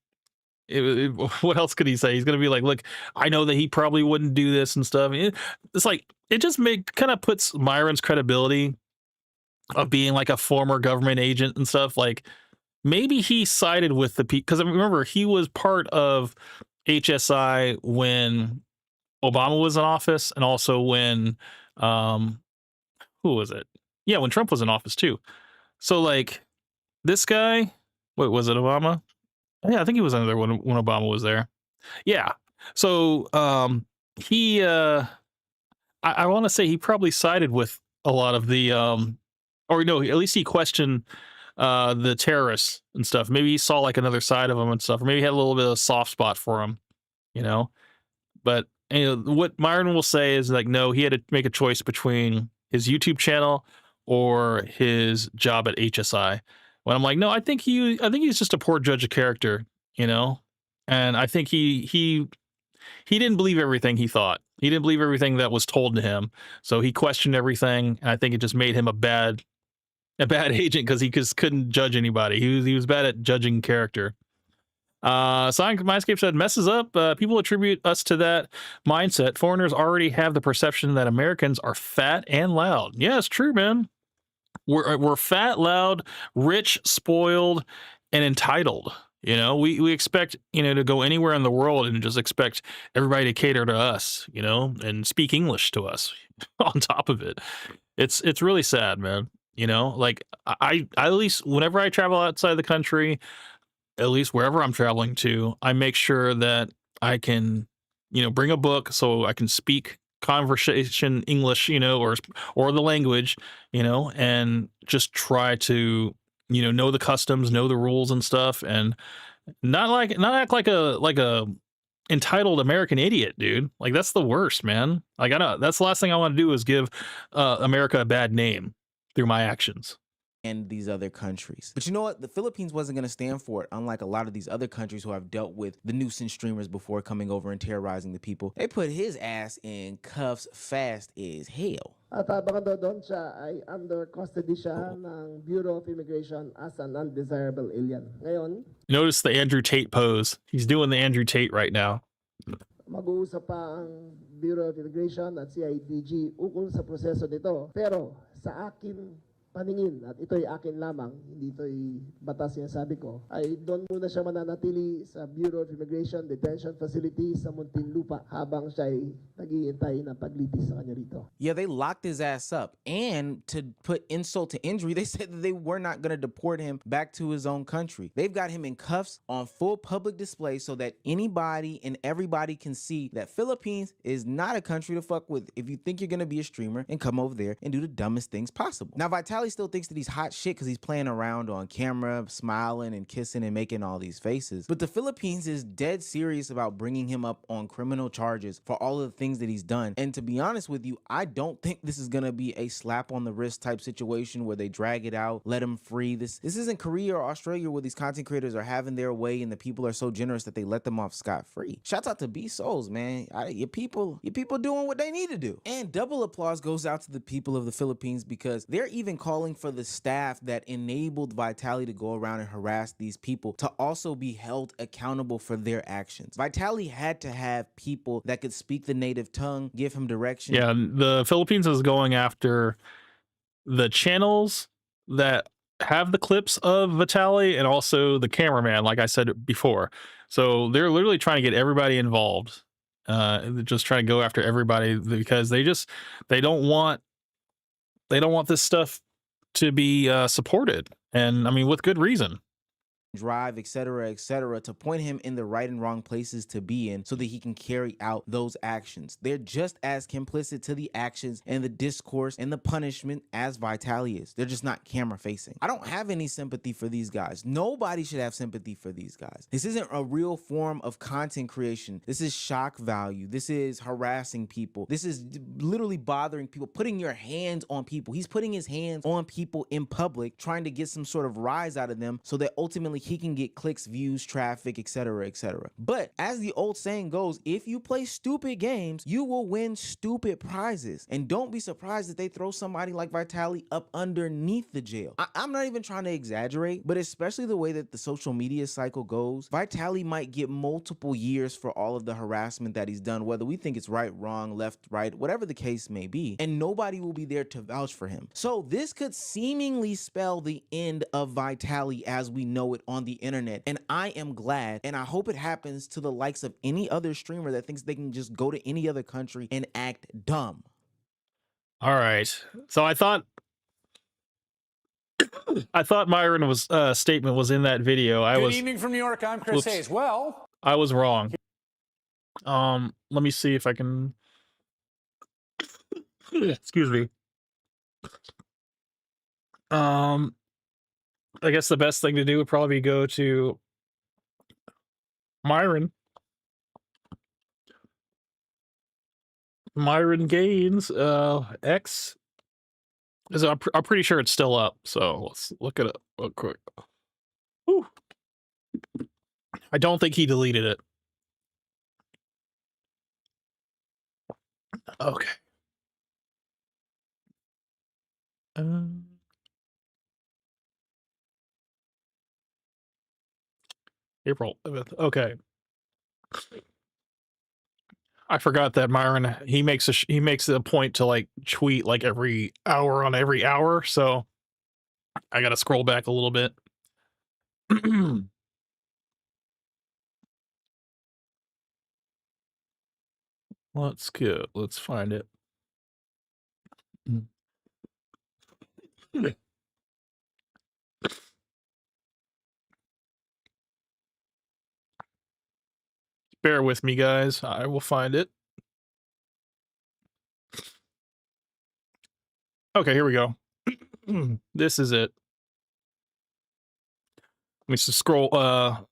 What else could he say? He's gonna be like, look, I know that he probably wouldn't do this and stuff. It's like it just kind of puts Myron's credibility of being like a former government agent and stuff. Like maybe he sided with the people because remember he was part of HSI when Obama was in office, and also when who was it? Yeah, when Trump was in office too. So like this guy, wait, was it Obama? Yeah, I think he was under there when Obama was there. Yeah. So he I want to say he probably sided with a lot of the or no, at least he questioned the terrorists and stuff. Maybe he saw like another side of them and stuff, or maybe he had a little bit of a soft spot for him, you know. But you know, what Myron will say is like, no, he had to make a choice between his YouTube channel or his job at HSI. When I'm like, no, I think he's just a poor judge of character, you know. And I think he didn't believe everything he thought. He didn't believe everything that was told to him. So he questioned everything, and I think it just made him a bad agent because he just couldn't judge anybody. He was bad at judging character. Sonic Mindscape said, messes up. People attribute us to that mindset. Foreigners already have the perception that Americans are fat and loud. Yeah, it's true, man. We're fat, loud, rich, spoiled, and entitled. You know, we expect, you know, to go anywhere in the world and just expect everybody to cater to us, you know, and speak English to us on top of it. It's really sad, man. You know, like I at least whenever I travel outside the country, at least wherever I'm traveling to, I make sure that I can, you know, bring a book so I can speak conversation English, you know, or the language, you know, and just try to, you know the customs, know the rules and stuff, and not act like a entitled American idiot, dude. Like that's the worst, man. Like I know that's the last thing I want to do is give America a bad name through my actions.
And these other countries. But you know what? The Philippines wasn't going to stand for it, unlike a lot of these other countries who have dealt with the nuisance streamers before coming over and terrorizing the people. They put his ass in cuffs fast as hell.
At habang doon siya ay under custody siya ng Bureau of Immigration as an undesirable alien. Ngayon,
notice the Andrew Tate pose. He's doing the Andrew Tate right now.
mag-uusap pa ang Bureau of Immigration at CIDG ukol sa proseso nito. Pero sa akin paningin, at ito'y akin lamang, hindi ito'y batas sinasabi ko, ay doon muna siya mananatili sa Bureau of Immigration Detention Facility sa Muntinlupa habang siya'y naghihintay ng paglitis sa kanya rito.
Yeah, they locked his ass up. And to put insult to injury, they said that they were not going to deport him back to his own country. They've got him in cuffs on full public display so that anybody and everybody can see that Philippines is not a country to fuck with if you think you're going to be a streamer and come over there and do the dumbest things possible. Now, Vitaly still thinks that he's hot shit because he's playing around on camera, smiling and kissing and making all these faces. But the Philippines is dead serious about bringing him up on criminal charges for all of the things that he's done. And to be honest with you, I don't think this is going to be a slap on the wrist type situation where they drag it out, let him free. This isn't Korea or Australia where these content creators are having their way and the people are so generous that they let them off scot-free. Shouts out to B Souls, man. Your people doing what they need to do. And double applause goes out to the people of the Philippines because they're even calling for the staff that enabled Vitaly to go around and harass these people to also be held accountable for their actions. Vitaly had to have people that could speak the native tongue, give him direction.
Yeah, the Philippines is going after the channels that have the clips of Vitaly and also the cameraman, like I said before. So they're literally trying to get everybody involved. Just trying to go after everybody because they don't want this stuff to be supported, and I mean with good reason.
Drive, etc., to point him in the right and wrong places to be in so that he can carry out those actions. They're just as complicit to the actions and the discourse and the punishment as Vitaly is. They're just not camera facing. I don't have any sympathy for these guys. Nobody should have sympathy for these guys. This isn't a real form of content creation. This is shock value. This is harassing people. This is literally bothering people, putting your hands on people. He's putting his hands on people in public, trying to get some sort of rise out of them so that ultimately he can get clicks, views, traffic, etc., etc. But as the old saying goes, if you play stupid games, you will win stupid prizes. And don't be surprised that they throw somebody like Vitaly up underneath the jail. I'm not even trying to exaggerate, but especially the way that the social media cycle goes, Vitaly might get multiple years for all of the harassment that he's done, whether we think it's right, wrong, left, right, whatever the case may be, and nobody will be there to vouch for him. So this could seemingly spell the end of Vitaly as we know it on the internet, and I am glad, and I hope it happens to the likes of any other streamer that thinks they can just go to any other country and act dumb.
All right, so I thought Myron was statement was in that video.
Good evening from New York. I'm Chris Hayes. Well,
I was wrong. Let me see if I can. Excuse me. I guess the best thing to do would probably go to Myron Gaines X. I'm pretty sure it's still up, so let's look it up real quick. Whew. I don't think he deleted it. Okay. April 11th. Okay. I forgot that Myron, he makes a point to like tweet like every hour on every hour, so I gotta scroll back a little bit. Let's go. Let's find it. Bear with me, guys. I will find it. Okay, here we go. This is it. Let me just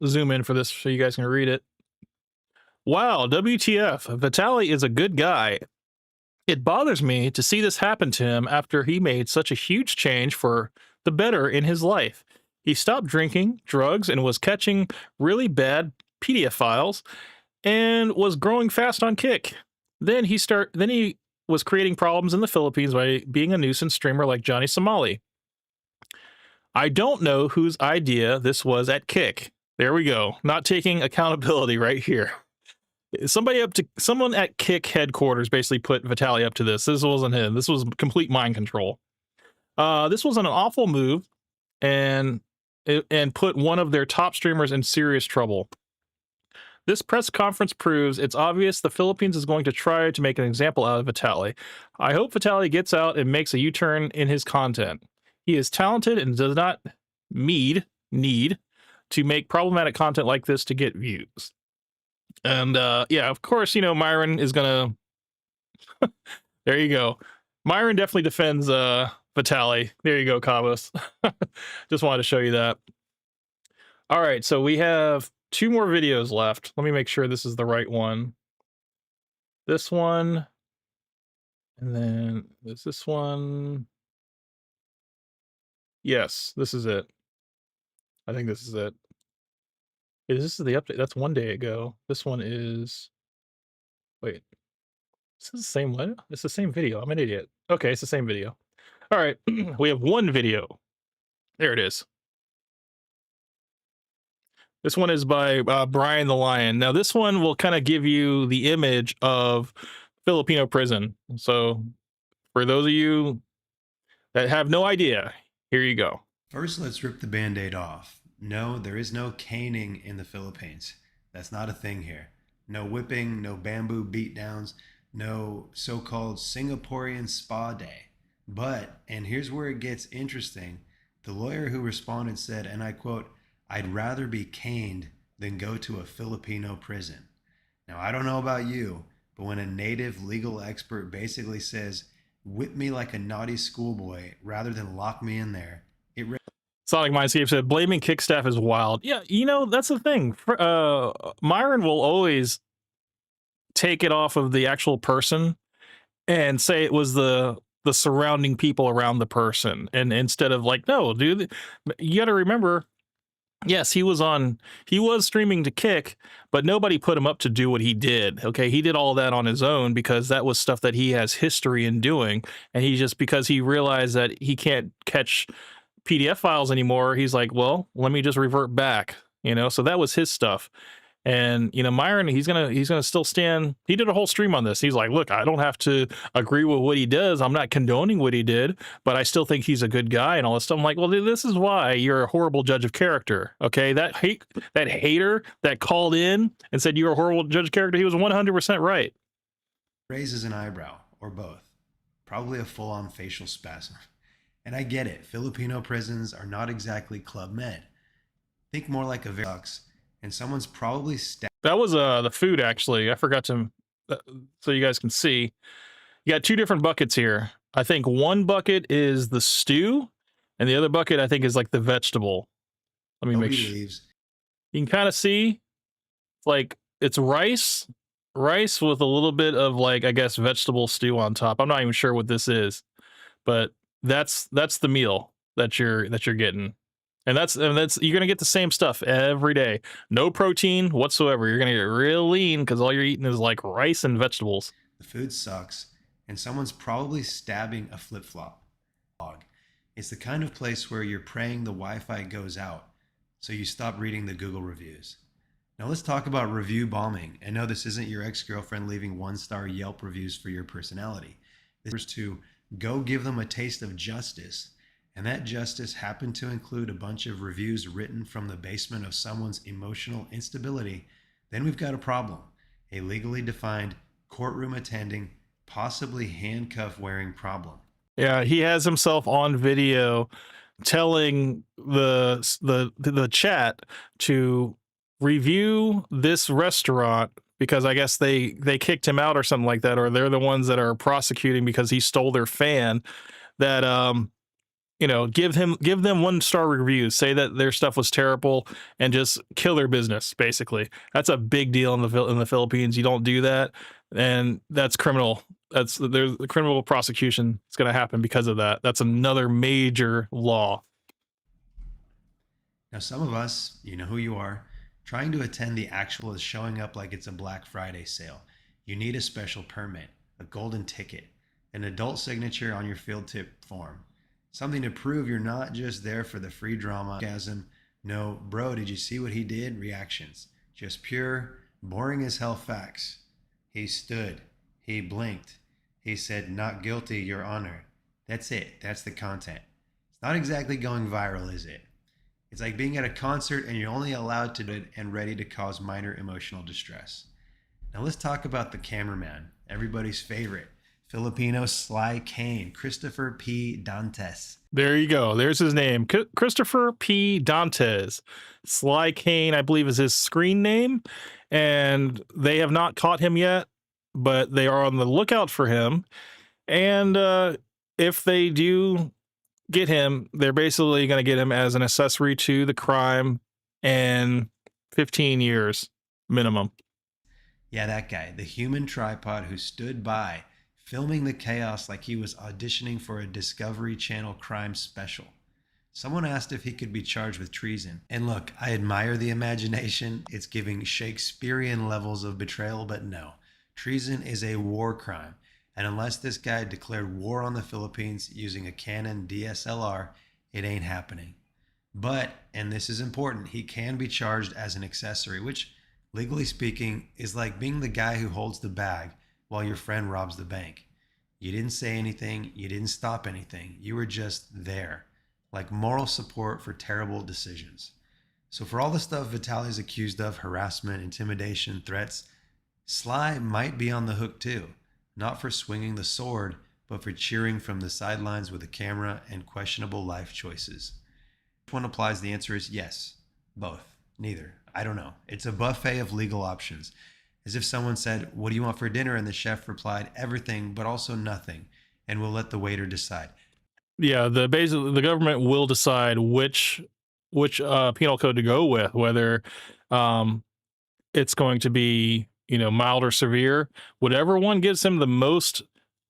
zoom in for this so you guys can read it. Wow, WTF. Vitaly is a good guy. It bothers me to see this happen to him after he made such a huge change for the better in his life. He stopped drinking drugs and was catching really bad pedophiles and was growing fast on Kick. Then he was creating problems in the Philippines by being a nuisance streamer like Johnny Somali. I don't know whose idea this was at Kick. There we go. Not taking accountability right here. Someone at Kick headquarters basically put Vitaly up to this. This wasn't him. This was complete mind control. This was an awful move, and put one of their top streamers in serious trouble. This press conference proves it's obvious the Philippines is going to try to make an example out of Vitaly. I hope Vitaly gets out and makes a U-turn in his content. He is talented and does not need to make problematic content like this to get views. And yeah, of course, Myron is gonna. There you go. Myron definitely defends Vitaly. There you go, Cabos. Just wanted to show you that. All right, so we have 2 more videos left. Let me make sure this is the right one. This one, and then there's this one. Yes, this is it. I think this is it. Is this the update? That's 1 day ago. This one is. Wait, is this the same one? It's the same video. I'm an idiot. Okay, it's the same video. All right, we have 1 video. There it is. This one is by Brian the Lion. Now, this one will kind of give you the image of Filipino prison. So, for those of you that have no idea, here you go.
First, let's rip the Band-Aid off. No, there is no caning in the Philippines. That's not a thing here. No whipping, no bamboo beatdowns, no so-called Singaporean spa day. But, and here's where it gets interesting, the lawyer who responded said, and I quote, "I'd rather be caned than go to a Filipino prison." Now, I don't know about you, but when a native legal expert basically says, "Whip me like a naughty schoolboy rather than lock me in there," it
Sonic Mindscape said, blaming Kickstaff is wild. Yeah, that's the thing. Myron will always take it off of the actual person and say it was the surrounding people around the person. And instead of like, no, dude, you got to remember, yes, he was streaming to Kick, but nobody put him up to do what he did. Okay, he did all that on his own because that was stuff that he has history in doing, and because he realized that he can't catch PDF files anymore, he's like, well, let me just revert back. So that was his stuff. And Myron, he's gonna still stand. He did a whole stream on this. He's like, look, I don't have to agree with what he does. I'm not condoning what he did, but I still think he's a good guy and all this stuff. I'm like, well, this is why you're a horrible judge of character. Okay, that hater that called in and said you're a horrible judge of character, he was 100% right.
raises an eyebrow or both, probably a full-on facial spasm. And I get it, Filipino prisons are not exactly Club Med. Think more like a Verox, and someone's probably
That was the food, actually. I forgot to, so you guys can see. You got 2 different buckets here. I think one bucket is the stew, and the other bucket, I think, is like the vegetable. Let me make sure. You can kind of see, like, it's rice with a little bit of, like, I guess, vegetable stew on top. I'm not even sure what this is, but that's the meal that you're getting. And that's you're gonna get the same stuff every day. No protein whatsoever. You're gonna get real lean because all you're eating is like rice and vegetables.
The food sucks, and someone's probably stabbing a flip-flop. It's the kind of place where you're praying the Wi-Fi goes out, so you stop reading the Google reviews. Now let's talk about review bombing. And no, this isn't your ex-girlfriend leaving 1-star Yelp reviews for your personality. This is to go give them a taste of justice. And that justice happened to include a bunch of reviews written from the basement of someone's emotional instability, then we've got a problem. A legally defined courtroom attending, possibly handcuff wearing problem.
Yeah, he has himself on video telling the chat to review this restaurant because I guess they kicked him out or something like that, or they're the ones that are prosecuting because he stole their fan. That give them 1-star reviews, say that their stuff was terrible, and just kill their business. Basically, that's a big deal in the Philippines. You don't do that, and that's criminal. There's the criminal prosecution. It's going to happen because of that. That's another major law.
Now, some of us, you know who you are, trying to attend the actual is showing up like it's a Black Friday sale. You need a special permit, a golden ticket, an adult signature on your field tip form. Something to prove you're not just there for the free drama. No, bro, did you see what he did? Reactions. Just pure Boring as hell facts. He stood. He blinked. He said, "Not guilty, Your Honor." That's it. That's the content. It's not exactly going viral, is it? It's like being at a concert and you're only allowed to do it and ready to cause minor emotional distress. Now let's talk about the cameraman, everybody's favorite, Filipino Sly Kane, Christopher P. Dantes.
There you go. There's his name, Christopher P. Dantes. Sly Kane, I believe, is his screen name, and they have not caught him yet, but they are on the lookout for him. And if they do get him, they're basically going to get him as an accessory to the crime and 15 years minimum.
Yeah, that guy, the human tripod who stood by, filming the chaos like he was auditioning for a Discovery Channel crime special. Someone asked if he could be charged with treason. And look, I admire the imagination. It's giving Shakespearean levels of betrayal, but no. Treason is a war crime. And unless this guy declared war on the Philippines using a Canon DSLR, it ain't happening. But, and this is important, he can be charged as an accessory, which, legally speaking, is like being the guy who holds the bag while your friend robs the bank. You didn't say anything, you didn't stop anything, you were just there, like moral support for terrible decisions. So for all the stuff Vitaly's accused of, harassment, intimidation, threats, Sly might be on the hook too. Not for swinging the sword, but for cheering from the sidelines with a camera and questionable life choices. Which one applies? The answer is yes. Both. Neither. I don't know. It's a buffet of legal options. As if someone said, "What do you want for dinner?" And the chef replied, "Everything, but also nothing. And we'll let the waiter decide."
Yeah, basically the government will decide which penal code to go with, whether it's going to be, mild or severe. Whatever one gives him the most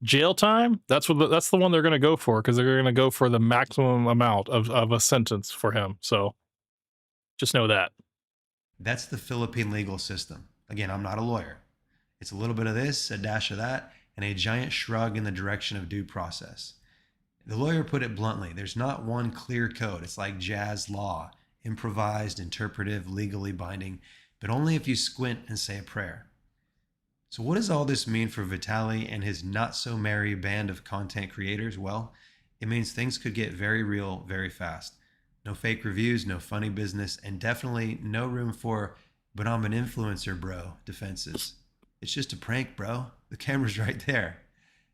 jail time, that's the one they're going to go for, because they're going to go for the maximum amount of a sentence for him. So just know that.
That's the Philippine legal system. Again, I'm not a lawyer. It's a little bit of this, a dash of that, and a giant shrug in the direction of due process. The lawyer put it bluntly, there's not one clear code. It's like jazz law, improvised, interpretive, legally binding, but only if you squint and say a prayer. So what does all this mean for Vitaly and his not-so-merry band of content creators? Well, it means things could get very real very fast. No fake reviews, no funny business, and definitely no room for, "but I'm an influencer, bro," defenses. It's just a prank, bro. The camera's right there.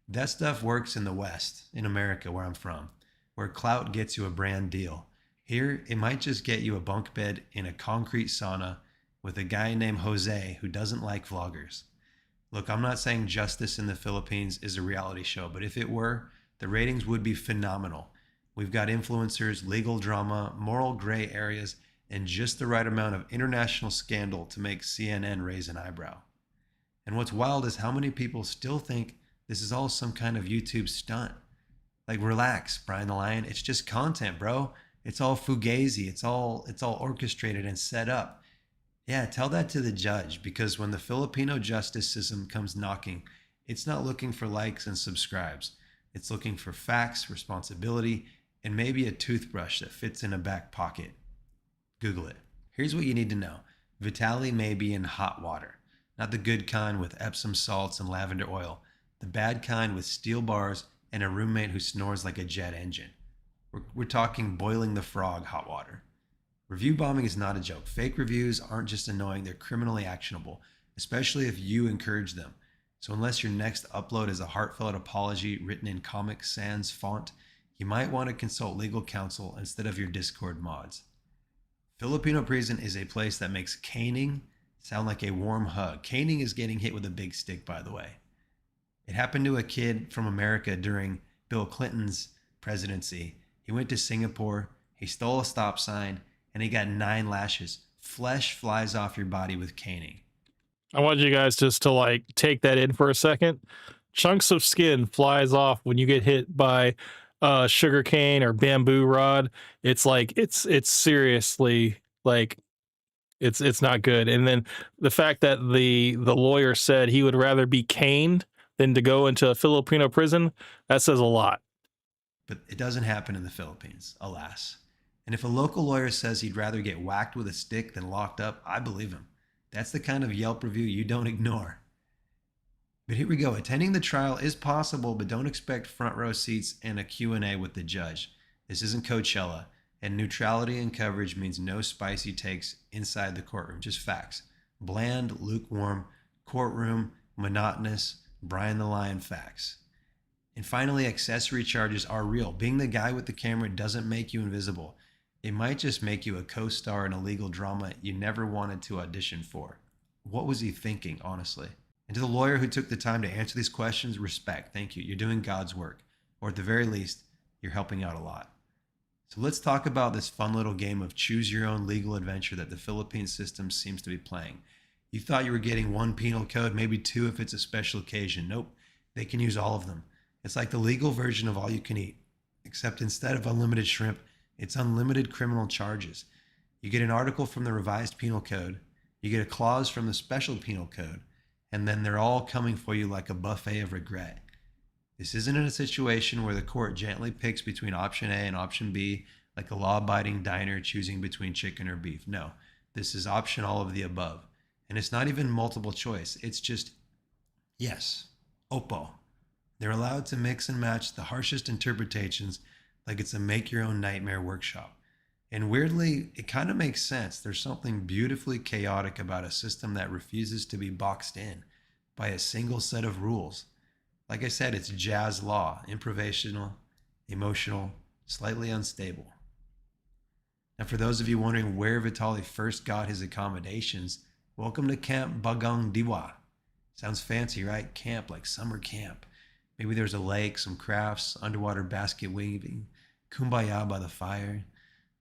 That stuff works in the West, in America, where I'm from, where clout gets you a brand deal. Here, it might just get you a bunk bed in a concrete sauna with a guy named Jose who doesn't like vloggers. Look, I'm not saying Justice in the Philippines is a reality show, but if it were, the ratings would be phenomenal. We've got influencers, legal drama, moral gray areas, and just the right amount of international scandal to make CNN raise an eyebrow. And what's wild is how many people still think this is all some kind of YouTube stunt. Like, relax, Brian the Lion. It's just content, bro. It's all fugazi. It's all orchestrated and set up. Yeah, tell that to the judge, because when the Filipino justice system comes knocking, it's not looking for likes and subscribes. It's looking for facts, responsibility, and maybe a toothbrush that fits in a back pocket. Google it. Here's what you need to know. Vitaly may be in hot water. Not the good kind with Epsom salts and lavender oil. The bad kind with steel bars and a roommate who snores like a jet engine. We're talking boiling the frog hot water. Review bombing is not a joke. Fake reviews aren't just annoying, they're criminally actionable, especially if you encourage them. So unless your next upload is a heartfelt apology written in Comic Sans font, you might want to consult legal counsel instead of your Discord mods. Filipino prison is a place that makes caning sound like a warm hug. Caning is getting hit with a big stick, by the way. It happened to a kid from America during Bill Clinton's presidency. He went to Singapore, he stole a stop sign, and he got 9 lashes. Flesh flies off your body with caning.
I want you guys just to take that in for a second. Chunks of skin flies off when you get hit by sugar cane or bamboo rod. It's seriously it's not good. And then the fact that the lawyer said he would rather be caned than to go into a Filipino prison, that says a lot.
But it doesn't happen in the Philippines, alas. And if a local lawyer says he'd rather get whacked with a stick than locked up, I believe him. That's the kind of Yelp review you don't ignore. But here we go. Attending the trial is possible, but don't expect front row seats and a Q&A with the judge. This isn't Coachella, and neutrality in coverage means no spicy takes inside the courtroom, just facts. Bland, lukewarm, courtroom, monotonous, Brian the Lion facts. And finally, accessory charges are real. Being the guy with the camera doesn't make you invisible. It might just make you a co-star in a legal drama you never wanted to audition for. What was he thinking, honestly? And to the lawyer who took the time to answer these questions, respect. Thank you. You're doing God's work. Or at the very least, you're helping out a lot. So let's talk about this fun little game of choose your own legal adventure that the Philippine system seems to be playing. You thought you were getting one penal code, maybe two if it's a special occasion. Nope, they can use all of them. It's like the legal version of all you can eat, except instead of unlimited shrimp, it's unlimited criminal charges. You get an article from the revised penal code, you get a clause from the special penal code, and then they're all coming for you like a buffet of regret. This isn't in a situation where the court gently picks between option A and option B, like a law-abiding diner choosing between chicken or beef. No, this is option all of the above. And it's not even multiple choice. It's just, yes, Oppo. They're allowed to mix and match the harshest interpretations like it's a make-your-own nightmare workshop. And weirdly, it kind of makes sense. There's something beautifully chaotic about a system that refuses to be boxed in by a single set of rules. Like I said, it's jazz law, improvisational, emotional, slightly unstable. Now, for those of you wondering where Vitali first got his accommodations, welcome to Camp Bagong Diwa. Sounds fancy, right? Camp, like summer camp. Maybe there's a lake, some crafts, underwater basket weaving, kumbaya by the fire.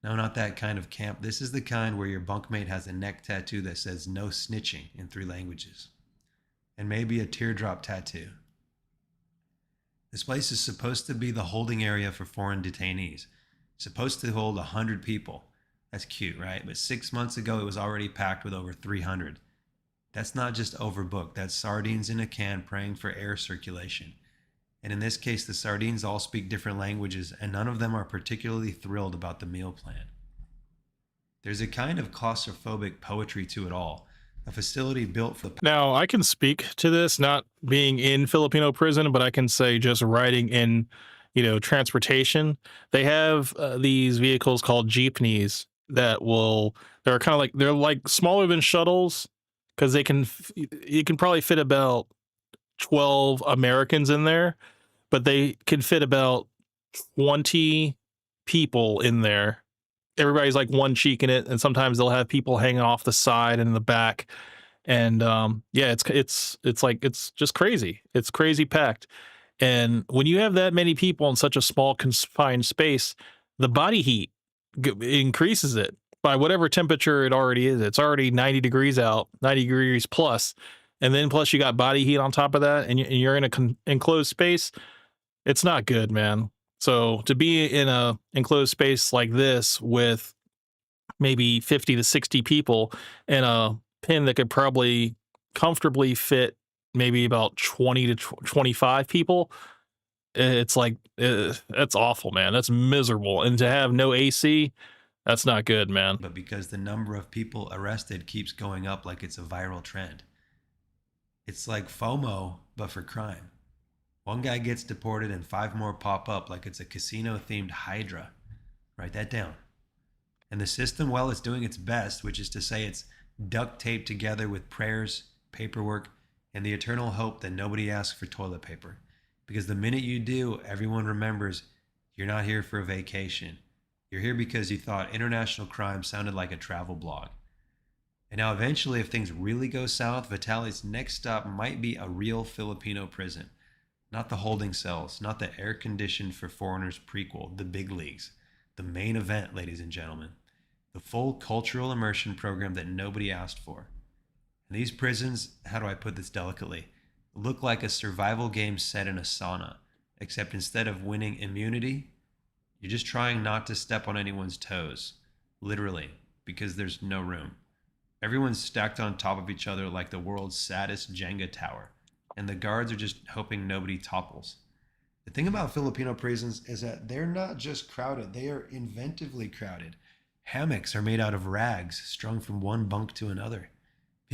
No, not that kind of camp. This is the kind where your bunkmate has a neck tattoo that says no snitching in 3 languages. And maybe a teardrop tattoo. This place is supposed to be the holding area for foreign detainees. Supposed to hold 100 people. That's cute, right? But 6 months ago, it was already packed with over 300. That's not just overbooked. That's sardines in a can praying for air circulation. And in this case, the sardines all speak different languages, and none of them are particularly thrilled about the meal plan. There's a kind of claustrophobic poetry to it all. A facility built for the...
Now, I can speak to this, not being in Filipino prison, but I can say just riding in, transportation. They have these vehicles called jeepneys that they're kind of like, they're like smaller than shuttles because you can probably fit about 12 Americans in there, but they can fit about 20 people in there. Everybody's like one cheek in it, and sometimes they'll have people hanging off the side and in the back. And it's just crazy. It's crazy packed. And when you have that many people in such a small confined space, the body heat increases it by whatever temperature it already is. It's already 90 degrees out, 90 degrees plus. And then plus you got body heat on top of that, and you're in a enclosed space. It's not good, man. So to be in a enclosed space like this with maybe 50 to 60 people and a pen that could probably comfortably fit maybe about 20 to 25 people, it's like, that's awful, man. That's miserable. And to have no AC, that's not good, man.
But because the number of people arrested keeps going up like it's a viral trend. It's like FOMO, but for crime. One guy gets deported and 5 more pop up like it's a casino-themed hydra. Write that down. And the system, well, it's doing its best, which is to say it's duct taped together with prayers, paperwork, and the eternal hope that nobody asks for toilet paper. Because the minute you do, everyone remembers you're not here for a vacation. You're here because you thought international crime sounded like a travel blog. And now eventually, if things really go south, Vitali's next stop might be a real Filipino prison. Not the holding cells, not the air-conditioned for foreigners prequel, the big leagues. The main event, ladies and gentlemen. The full cultural immersion program that nobody asked for. And these prisons, how do I put this delicately, look like a survival game set in a sauna, except instead of winning immunity, you're just trying not to step on anyone's toes. Literally, because there's no room. Everyone's stacked on top of each other like the world's saddest Jenga tower, and the guards are just hoping nobody topples. The thing about Filipino prisons is that they're not just crowded, they are inventively crowded. Hammocks are made out of rags strung from one bunk to another.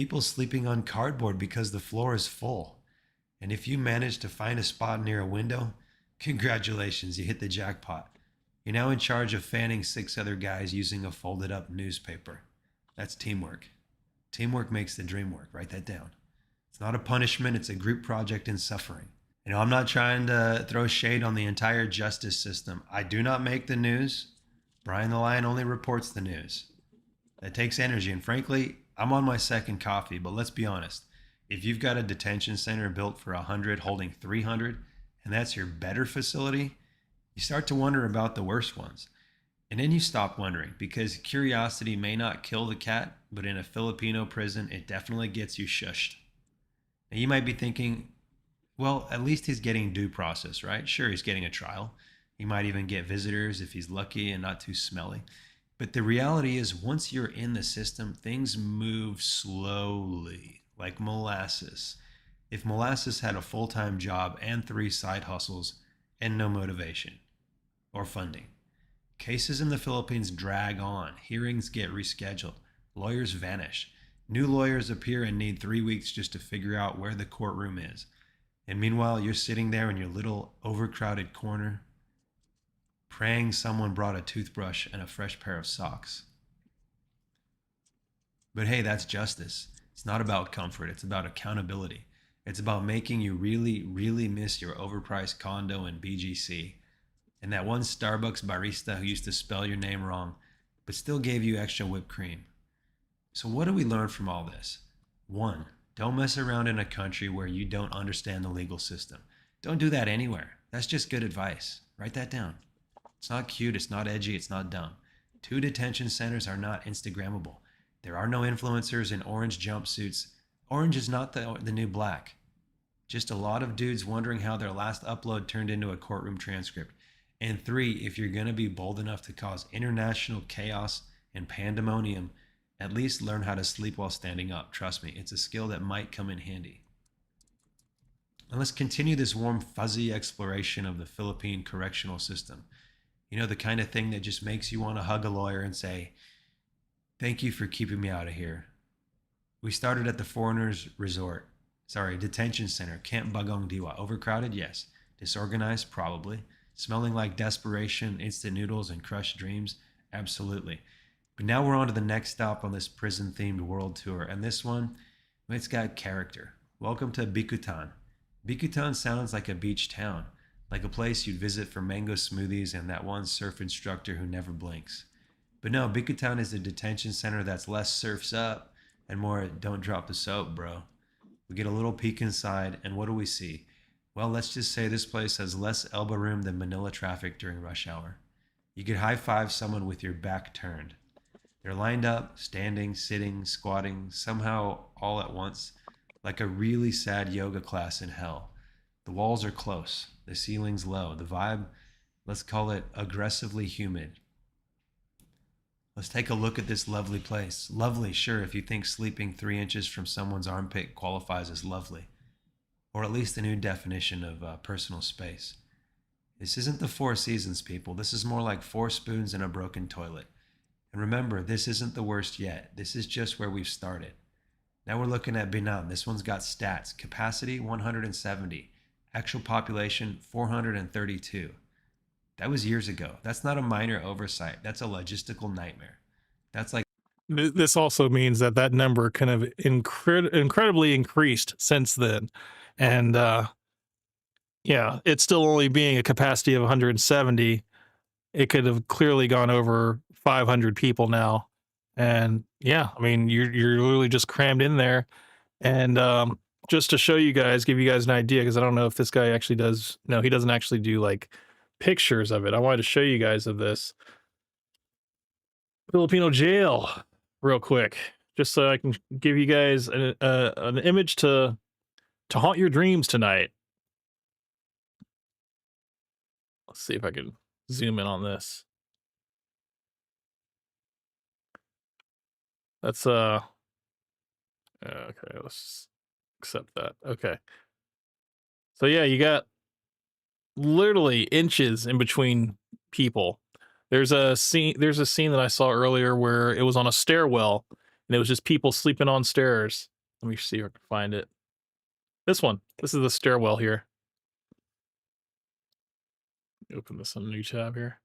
People sleeping on cardboard because the floor is full. And if you manage to find a spot near a window, congratulations, you hit the jackpot. You're now in charge of fanning 6 other guys using a folded up newspaper. That's teamwork. Teamwork makes the dream work. Write that down. It's not a punishment, it's a group project in suffering. You know, I'm not trying to throw shade on the entire justice system. I do not make the news. Brian the Lion only reports the news. That takes energy, and frankly, I'm on my second coffee, but let's be honest. If you've got a detention center built for 100 holding 300, and that's your better facility, you start to wonder about the worst ones. And then you stop wondering, because curiosity may not kill the cat, but in a Filipino prison, it definitely gets you shushed. Now you might be thinking, well, at least he's getting due process, right? Sure, he's getting a trial. He might even get visitors if he's lucky and not too smelly. But the reality is, once you're in the system, things move slowly, like molasses. If molasses had a full-time job and 3 side hustles and no motivation or funding, cases in the Philippines drag on. Hearings get rescheduled. Lawyers vanish. New lawyers appear and need 3 weeks just to figure out where the courtroom is. And meanwhile, you're sitting there in your little overcrowded corner, praying someone brought a toothbrush and a fresh pair of socks. But hey, that's justice. It's not about comfort. It's about accountability. It's about making you really, really miss your overpriced condo in BGC and that one Starbucks barista who used to spell your name wrong, but still gave you extra whipped cream. So what do we learn from all this? 1, don't mess around in a country where you don't understand the legal system. Don't do that anywhere. That's just good advice. Write that down. It's not cute, it's not edgy, it's not dumb. 2 detention centers are not Instagrammable. There are no influencers in orange jumpsuits. Orange is not the new black. Just a lot of dudes wondering how their last upload turned into a courtroom transcript. And 3, if you're going to be bold enough to cause international chaos and pandemonium, at least learn how to sleep while standing up. Trust me, it's a skill that might come in handy. And let's continue this warm, fuzzy exploration of the Philippine correctional system. You know, the kind of thing that just makes you want to hug a lawyer and say, thank you for keeping me out of here. We started at the Foreigners Detention Center, Camp Bagong Diwa. Overcrowded? Yes. Disorganized? Probably. Smelling like desperation, instant noodles, and crushed dreams? Absolutely. But now we're on to the next stop on this prison-themed world tour, and this one, it's got character. Welcome to Bikutan. Bikutan sounds like a beach town, like a place you'd visit for mango smoothies and that one surf instructor who never blinks. But no, Bikutan is a detention center that's less surfs up and more don't drop the soap, bro. We get a little peek inside, and what do we see? Well, let's just say this place has less elbow room than Manila traffic during rush hour. You could high-five someone with your back turned. They're lined up, standing, sitting, squatting, somehow all at once, like a really sad yoga class in hell. The walls are close, the ceiling's low, the vibe, let's call it aggressively humid. Let's take a look at this lovely place. Lovely, sure, if you think sleeping 3 inches from someone's armpit qualifies as lovely, or at least a new definition of personal space. This isn't the Four Seasons, people. This is more like 4 spoons in a broken toilet. And remember, this isn't the worst yet. This is just where we've started. Now we're looking at Binan. This one's got stats. Capacity, 170. Actual population, 432. That was years ago. That's not a minor oversight. That's a logistical nightmare. That's like...
This also means that that number kind of incredibly increased since then. And yeah, it's still only being a capacity of 170. It could have clearly gone over 500 people now. And yeah, I mean, you're literally just crammed in there. And just to show you guys, give you guys an idea, because I don't know if this guy actually does. No, he doesn't actually do like pictures of it. I wanted to show you guys of this Filipino jail real quick, just so I can give you guys an image to haunt your dreams tonight. Let's see if I can zoom in on this. That's okay, let's accept that. Okay. So yeah, you got literally inches in between people. There's a scene that I saw earlier where it was on a stairwell and it was just people sleeping on stairs. Let me see if I can find it. This one. This is the stairwell here. Open this on a new tab here.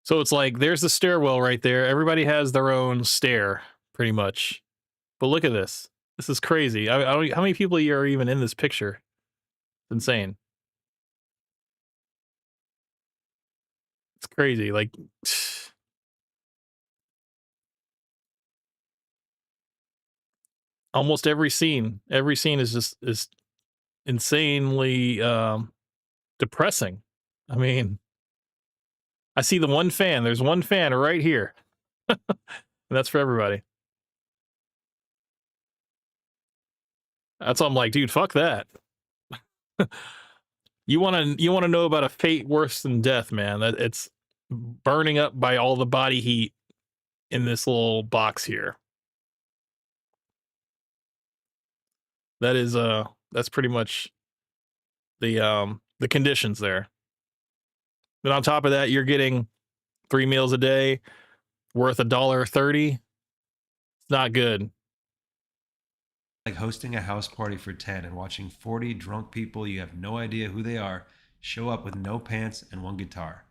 So it's like there's the stairwell right there. Everybody has their own stair, pretty much. But look at this. This is crazy. I don't, how many people are even in this picture? It's insane. It's crazy. Like, almost every scene is just is insanely depressing. I mean, I see the one fan. There's one fan right here. And that's for everybody. That's why I'm like, dude, fuck that. You want to know about a fate worse than death, man. That it's burning up by all the body heat in this little box here. That is that's pretty much the conditions there. Then on top of that, you're getting 3 meals a day worth $1.30. It's not good.
Like hosting a house party for 10 and watching 40 drunk people you have no idea who they are show up with no pants and one guitar.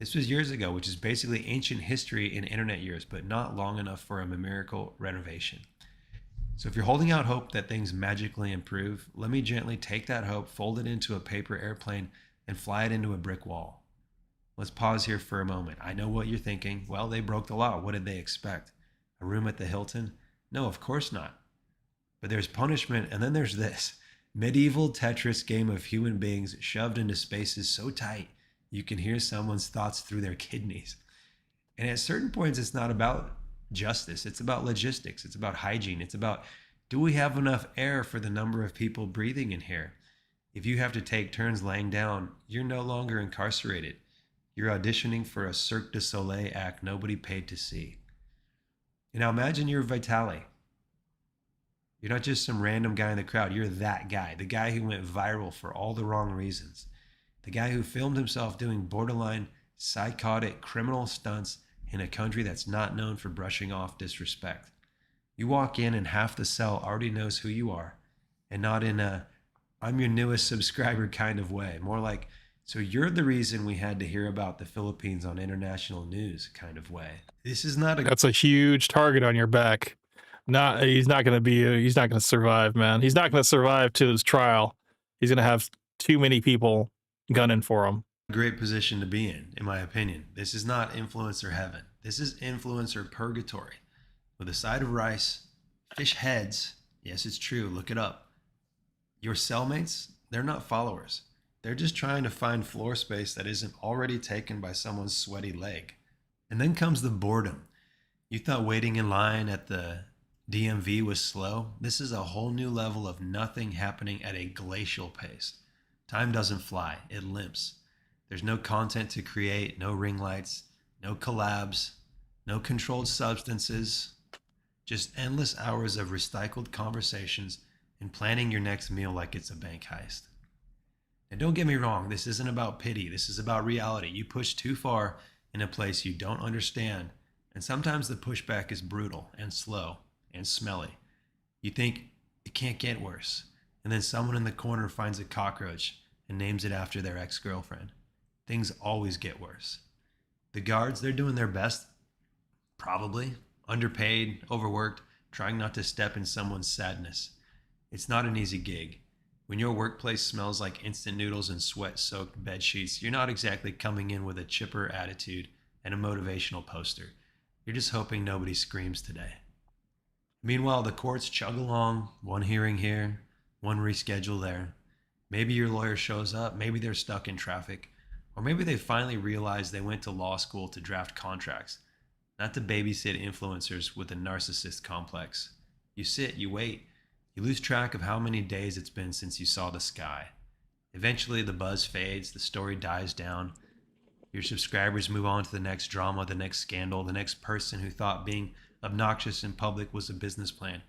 This was years ago, which is basically ancient history in internet years, but not long enough for a miracle renovation. So if you're holding out hope that things magically improve, let me gently take that hope, fold it into a paper airplane, and fly it into a brick wall. Let's pause here for a moment. I know what you're thinking. Well, they broke the law. What did they expect? A room at the Hilton? No, of course not. But there's punishment, and then there's this. Medieval Tetris game of human beings shoved into spaces so tight you can hear someone's thoughts through their kidneys. And at certain points, it's not about justice. It's about logistics. It's about hygiene. It's about, do we have enough air for the number of people breathing in here? If you have to take turns laying down, you're no longer incarcerated. You're auditioning for a Cirque du Soleil act nobody paid to see. And now imagine you're Vitali. You're not just some random guy in the crowd. You're that guy, the guy who went viral for all the wrong reasons. The guy who filmed himself doing borderline psychotic criminal stunts in a country that's not known for brushing off disrespect. You walk in and half the cell already knows who you are, and not in a I'm your newest subscriber kind of way. More like, so you're the reason we had to hear about the Philippines on international news kind of way. This is not a...
That's a huge target on your back. He's not going to survive, man. He's not going to survive to his trial. He's going to have too many people gunning for him.
Great position to be in my opinion. This is not influencer heaven. This is influencer purgatory. With a side of rice, fish heads. Yes, it's true. Look it up. Your cellmates, they're not followers. They're just trying to find floor space that isn't already taken by someone's sweaty leg. And then comes the boredom. You thought waiting in line at the DMV was slow? This is a whole new level of nothing happening at a glacial pace. Time doesn't fly, it limps. There's no content to create, no ring lights, no collabs, no controlled substances, just endless hours of recycled conversations and planning your next meal like it's a bank heist. And don't get me wrong, this isn't about pity, this is about reality. You push too far in a place you don't understand, and sometimes the pushback is brutal and slow and smelly. You think it can't get worse, and then someone in the corner finds a cockroach and names it after their ex-girlfriend. Things always get worse. The guards, they're doing their best, probably, underpaid, overworked, trying not to step in someone's sadness. It's not an easy gig. When your workplace smells like instant noodles and sweat-soaked bed sheets, you're not exactly coming in with a chipper attitude and a motivational poster. You're just hoping nobody screams today. Meanwhile, the courts chug along, one hearing here, one reschedule there. Maybe your lawyer shows up, maybe they're stuck in traffic, or maybe they finally realize they went to law school to draft contracts, not to babysit influencers with a narcissist complex. You sit, you wait, you lose track of how many days it's been since you saw the sky. Eventually the buzz fades, the story dies down. Your subscribers move on to the next drama, the next scandal, the next person who thought being obnoxious in public was a business plan.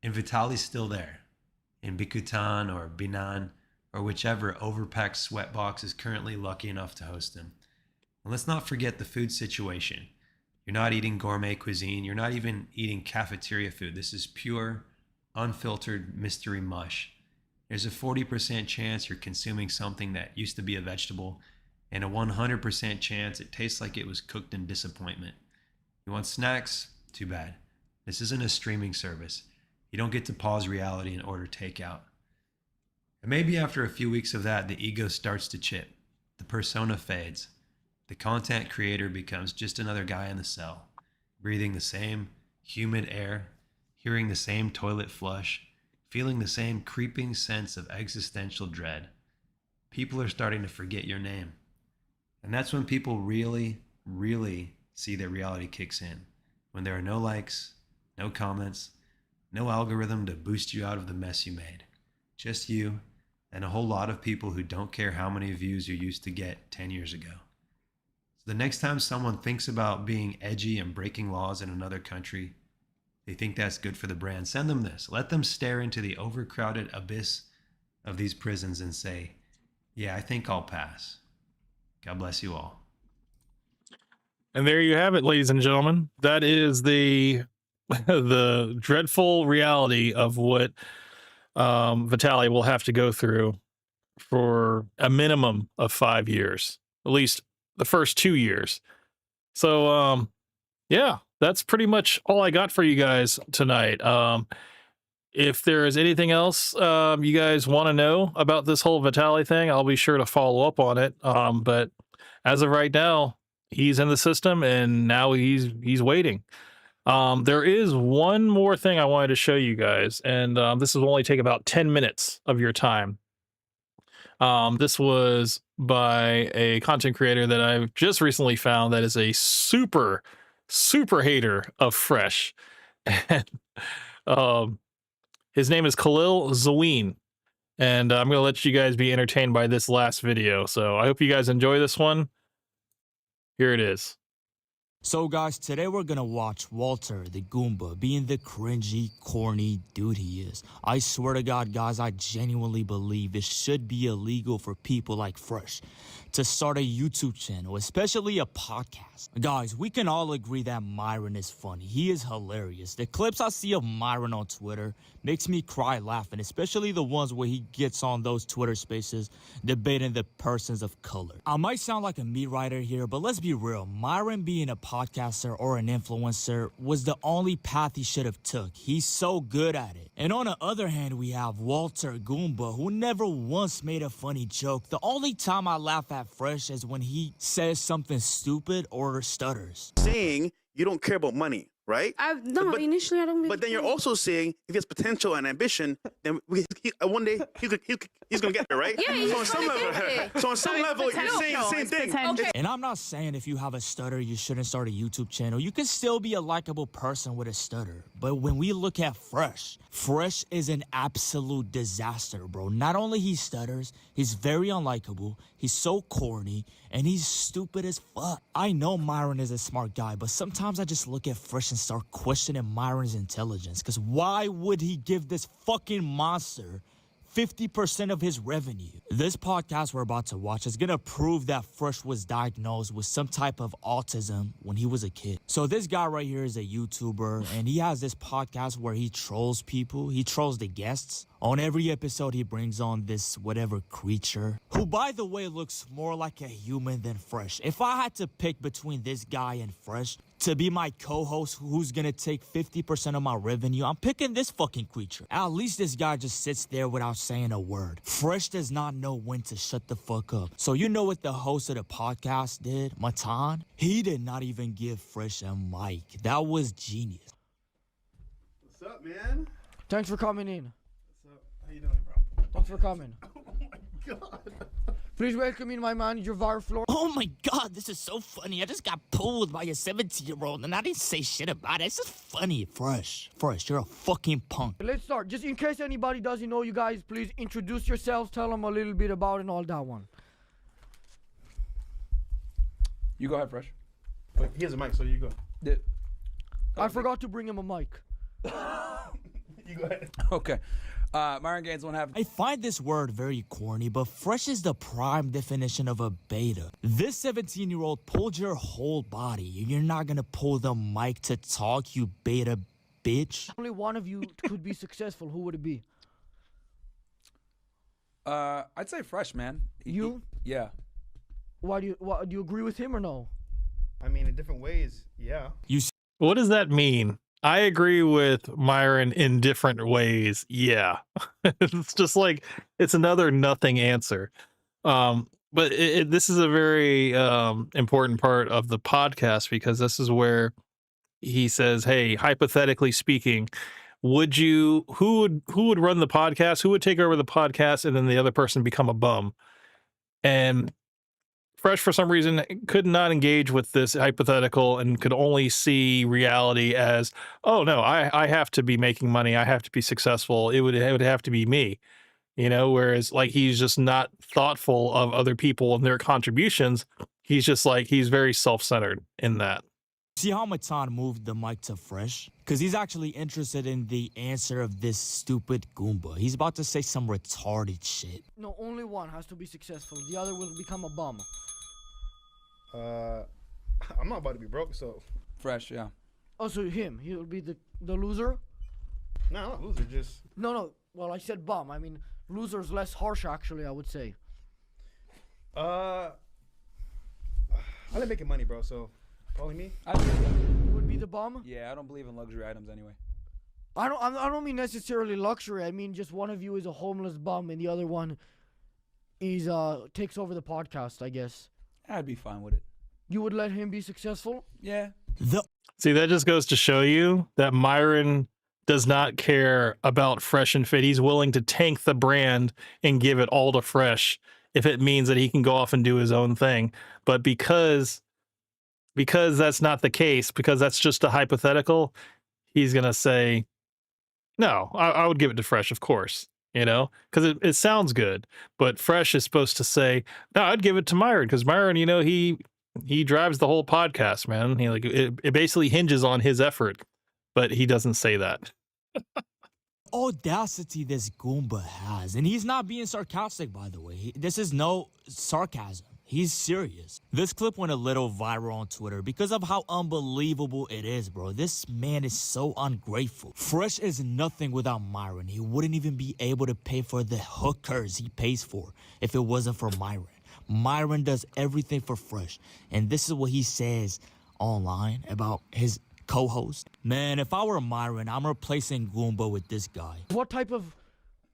And Vitali's still there, in Bikutan or Binan, or whichever overpacked sweatbox is currently lucky enough to host him. And let's not forget the food situation. You're not eating gourmet cuisine. You're not even eating cafeteria food. This is pure, unfiltered mystery mush. There's a 40% chance you're consuming something that used to be a vegetable, and a 100% chance it tastes like it was cooked in disappointment. You want snacks? Too bad. This isn't a streaming service. You don't get to pause reality and order takeout. And maybe after a few weeks of that, the ego starts to chip. The persona fades. The content creator becomes just another guy in the cell, breathing the same humid air, hearing the same toilet flush, feeling the same creeping sense of existential dread. People are starting to forget your name. And that's when people really, really see that reality kicks in. When there are no likes, no comments, no algorithm to boost you out of the mess you made. Just you and a whole lot of people who don't care how many views you used to get 10 years ago. So the next time someone thinks about being edgy and breaking laws in another country, they think that's good for the brand, send them this. Let them stare into the overcrowded abyss of these prisons and say, yeah, I think I'll pass. God bless you all.
And there you have it, ladies and gentlemen. That is the the dreadful reality of what Vitaly will have to go through for a minimum of 5 years, at least the first 2 years. So, yeah, that's pretty much all I got for you guys tonight. If there is anything else you guys want to know about this whole Vitaly thing, I'll be sure to follow up on it. But as of right now, he's in the system, and now he's waiting. There is one more thing I wanted to show you guys, and this will only take about 10 minutes of your time. This was by a content creator that I've just recently found that is a super hater of Fresh. And his name is Khalil Zaween, and I'm going to let you guys be entertained by this last video. So I hope you guys enjoy this one. Here it is.
So guys, today we're gonna watch Walter the Goomba being the cringy, corny dude he is. I swear to God, guys, I genuinely believe it should be illegal for people like Fresh to start a YouTube channel, especially a podcast. Guys, we can all agree that Myron is funny. He is hilarious. The clips I see of Myron on Twitter makes me cry laughing, especially the ones where he gets on those Twitter spaces debating the persons of color. I might sound like a me writer here, but let's be real. Myron being a podcaster or an influencer was the only path he should have took. He's so good at it. And on the other hand, we have Walter Goomba, who never once made a funny joke. The only time I laugh at Fresh is when he says something stupid or stutters.
Saying you don't care about money, right?
Initially I don't really
But then you're also saying if he has potential and ambition, then one day he's going to get there, right?
Yeah,
so on some level, you're saying the same thing.
Okay.
And I'm not saying if you have a stutter, you shouldn't start a YouTube channel. You can still be a likable person with a stutter. But when we look at Fresh is an absolute disaster, bro. Not only he stutters, he's very unlikable, he's so corny, and he's stupid as fuck. I know Myron is a smart guy, but sometimes I just look at Fresh and start questioning Myron's intelligence. Because why would he give this fucking monster 50% of his revenue? This podcast we're about to watch is gonna prove that Fresh was diagnosed with some type of autism when he was a kid. So this guy right here is a YouTuber, and he has this podcast where he trolls people. He trolls the guests. On every episode, he brings on this whatever creature, who, by the way, looks more like a human than Fresh. If I had to pick between this guy and Fresh to be my co-host who's gonna take 50% of my revenue, I'm picking this fucking creature. At least this guy just sits there without saying a word. Fresh does not know when to shut the fuck up. So you know what the host of the podcast did, Matan? He did not even give Fresh a mic. That was genius.
What's up, man?
Thanks for coming in.
What's up? How you doing, bro?
Thanks for coming.
Oh my God.
Please welcome in my manager, Varflor.
Oh my God, this is so funny. I just got pulled by a 17-year-old and I didn't say shit about it. It's just funny. Fresh, you're a fucking punk.
Let's start. Just in case anybody doesn't know you guys, please introduce yourselves, tell them a little bit about it and all that one.
You go ahead, Fresh. Wait, he has a mic, so you go.
I forgot to bring him a mic.
You go ahead.
Okay.
Myron Gaines won't have.
I find this word very corny, but fresh is the prime definition of a beta. This 17-year-old pulled your whole body, and you're not gonna pull the mic to talk, you beta bitch.
Only one of you could be successful. Who would it be?
I'd say fresh, man.
You?
Yeah.
Why do you agree with him or no?
I mean, in different ways, yeah.
What does that mean? I agree with Myron in different ways. Yeah. It's just like, it's another nothing answer. But this is a very important part of the podcast, because this is where he says, hey, hypothetically speaking, who would run the podcast? Who would take over the podcast and then the other person become a bum? And Fresh, for some reason, could not engage with this hypothetical and could only see reality as, oh no, I have to be making money. I have to be successful. It would have to be me, whereas like, he's just not thoughtful of other people and their contributions. He's just like, he's very self-centered in that.
See how Matan moved the mic to Fresh? Because he's actually interested in the answer of this stupid Goomba. He's about to say some retarded shit.
No, only one has to be successful. The other will become a bum.
I'm not about to be broke, so.
Fresh, yeah.
Oh, so him. He'll be the loser?
No, not loser, just.
No. Well, I said bum. I mean, loser's less harsh, actually, I would say.
I like making money, bro, so. Probably me.
You would be the bum?
Yeah, I don't believe in luxury items anyway.
I don't mean necessarily luxury. I mean just one of you is a homeless bum and the other one is takes over the podcast, I guess.
I'd be fine with it.
You would let him be successful?
Yeah.
See, that just goes to show you that Myron does not care about Fresh and Fit. He's willing to tank the brand and give it all to Fresh if it means that he can go off and do his own thing. But because that's not the case, because that's just a hypothetical, he's going to say, no, I would give it to Fresh, of course, because it sounds good. But Fresh is supposed to say, no, I'd give it to Myron, because Myron, he drives the whole podcast, man. It basically hinges on his effort, but he doesn't say that.
Audacity this Goomba has, and he's not being sarcastic, by the way. This is no sarcasm. He's serious. This clip went a little viral on Twitter because of how unbelievable it is, bro. This man is so ungrateful. Fresh is nothing without Myron. He wouldn't even be able to pay for the hookers he pays for if it wasn't for Myron. Myron does everything for Fresh, and this is what he says online about his co-host. Man, if I were Myron, I'm replacing Goomba with this guy.
What type of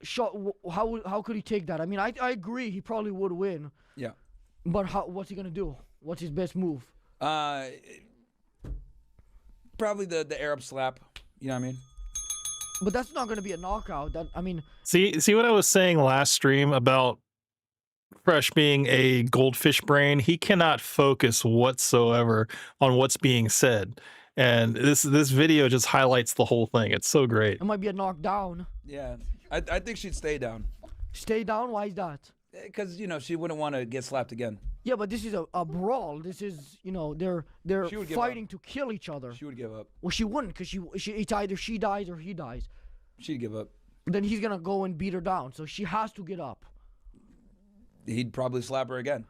shot? How could he take that? I mean, I agree. He probably would win.
Yeah.
But what's he gonna do? What's his best move?
Probably the Arab slap. You know what I mean?
But that's not gonna be a knockout.
See what I was saying last stream about Fresh being a goldfish brain? He cannot focus whatsoever on what's being said. And this video just highlights the whole thing. It's so great.
It might be a knockdown.
Yeah. I think she'd stay down.
Stay down? Why is that?
Because, she wouldn't want to get slapped again.
Yeah, but this is a brawl. This is, they're fighting to kill each other.
She would give up.
Well, she wouldn't, because it's either she dies or he dies.
She'd give up.
Then he's going to go and beat her down, so she has to get up.
He'd probably slap her again.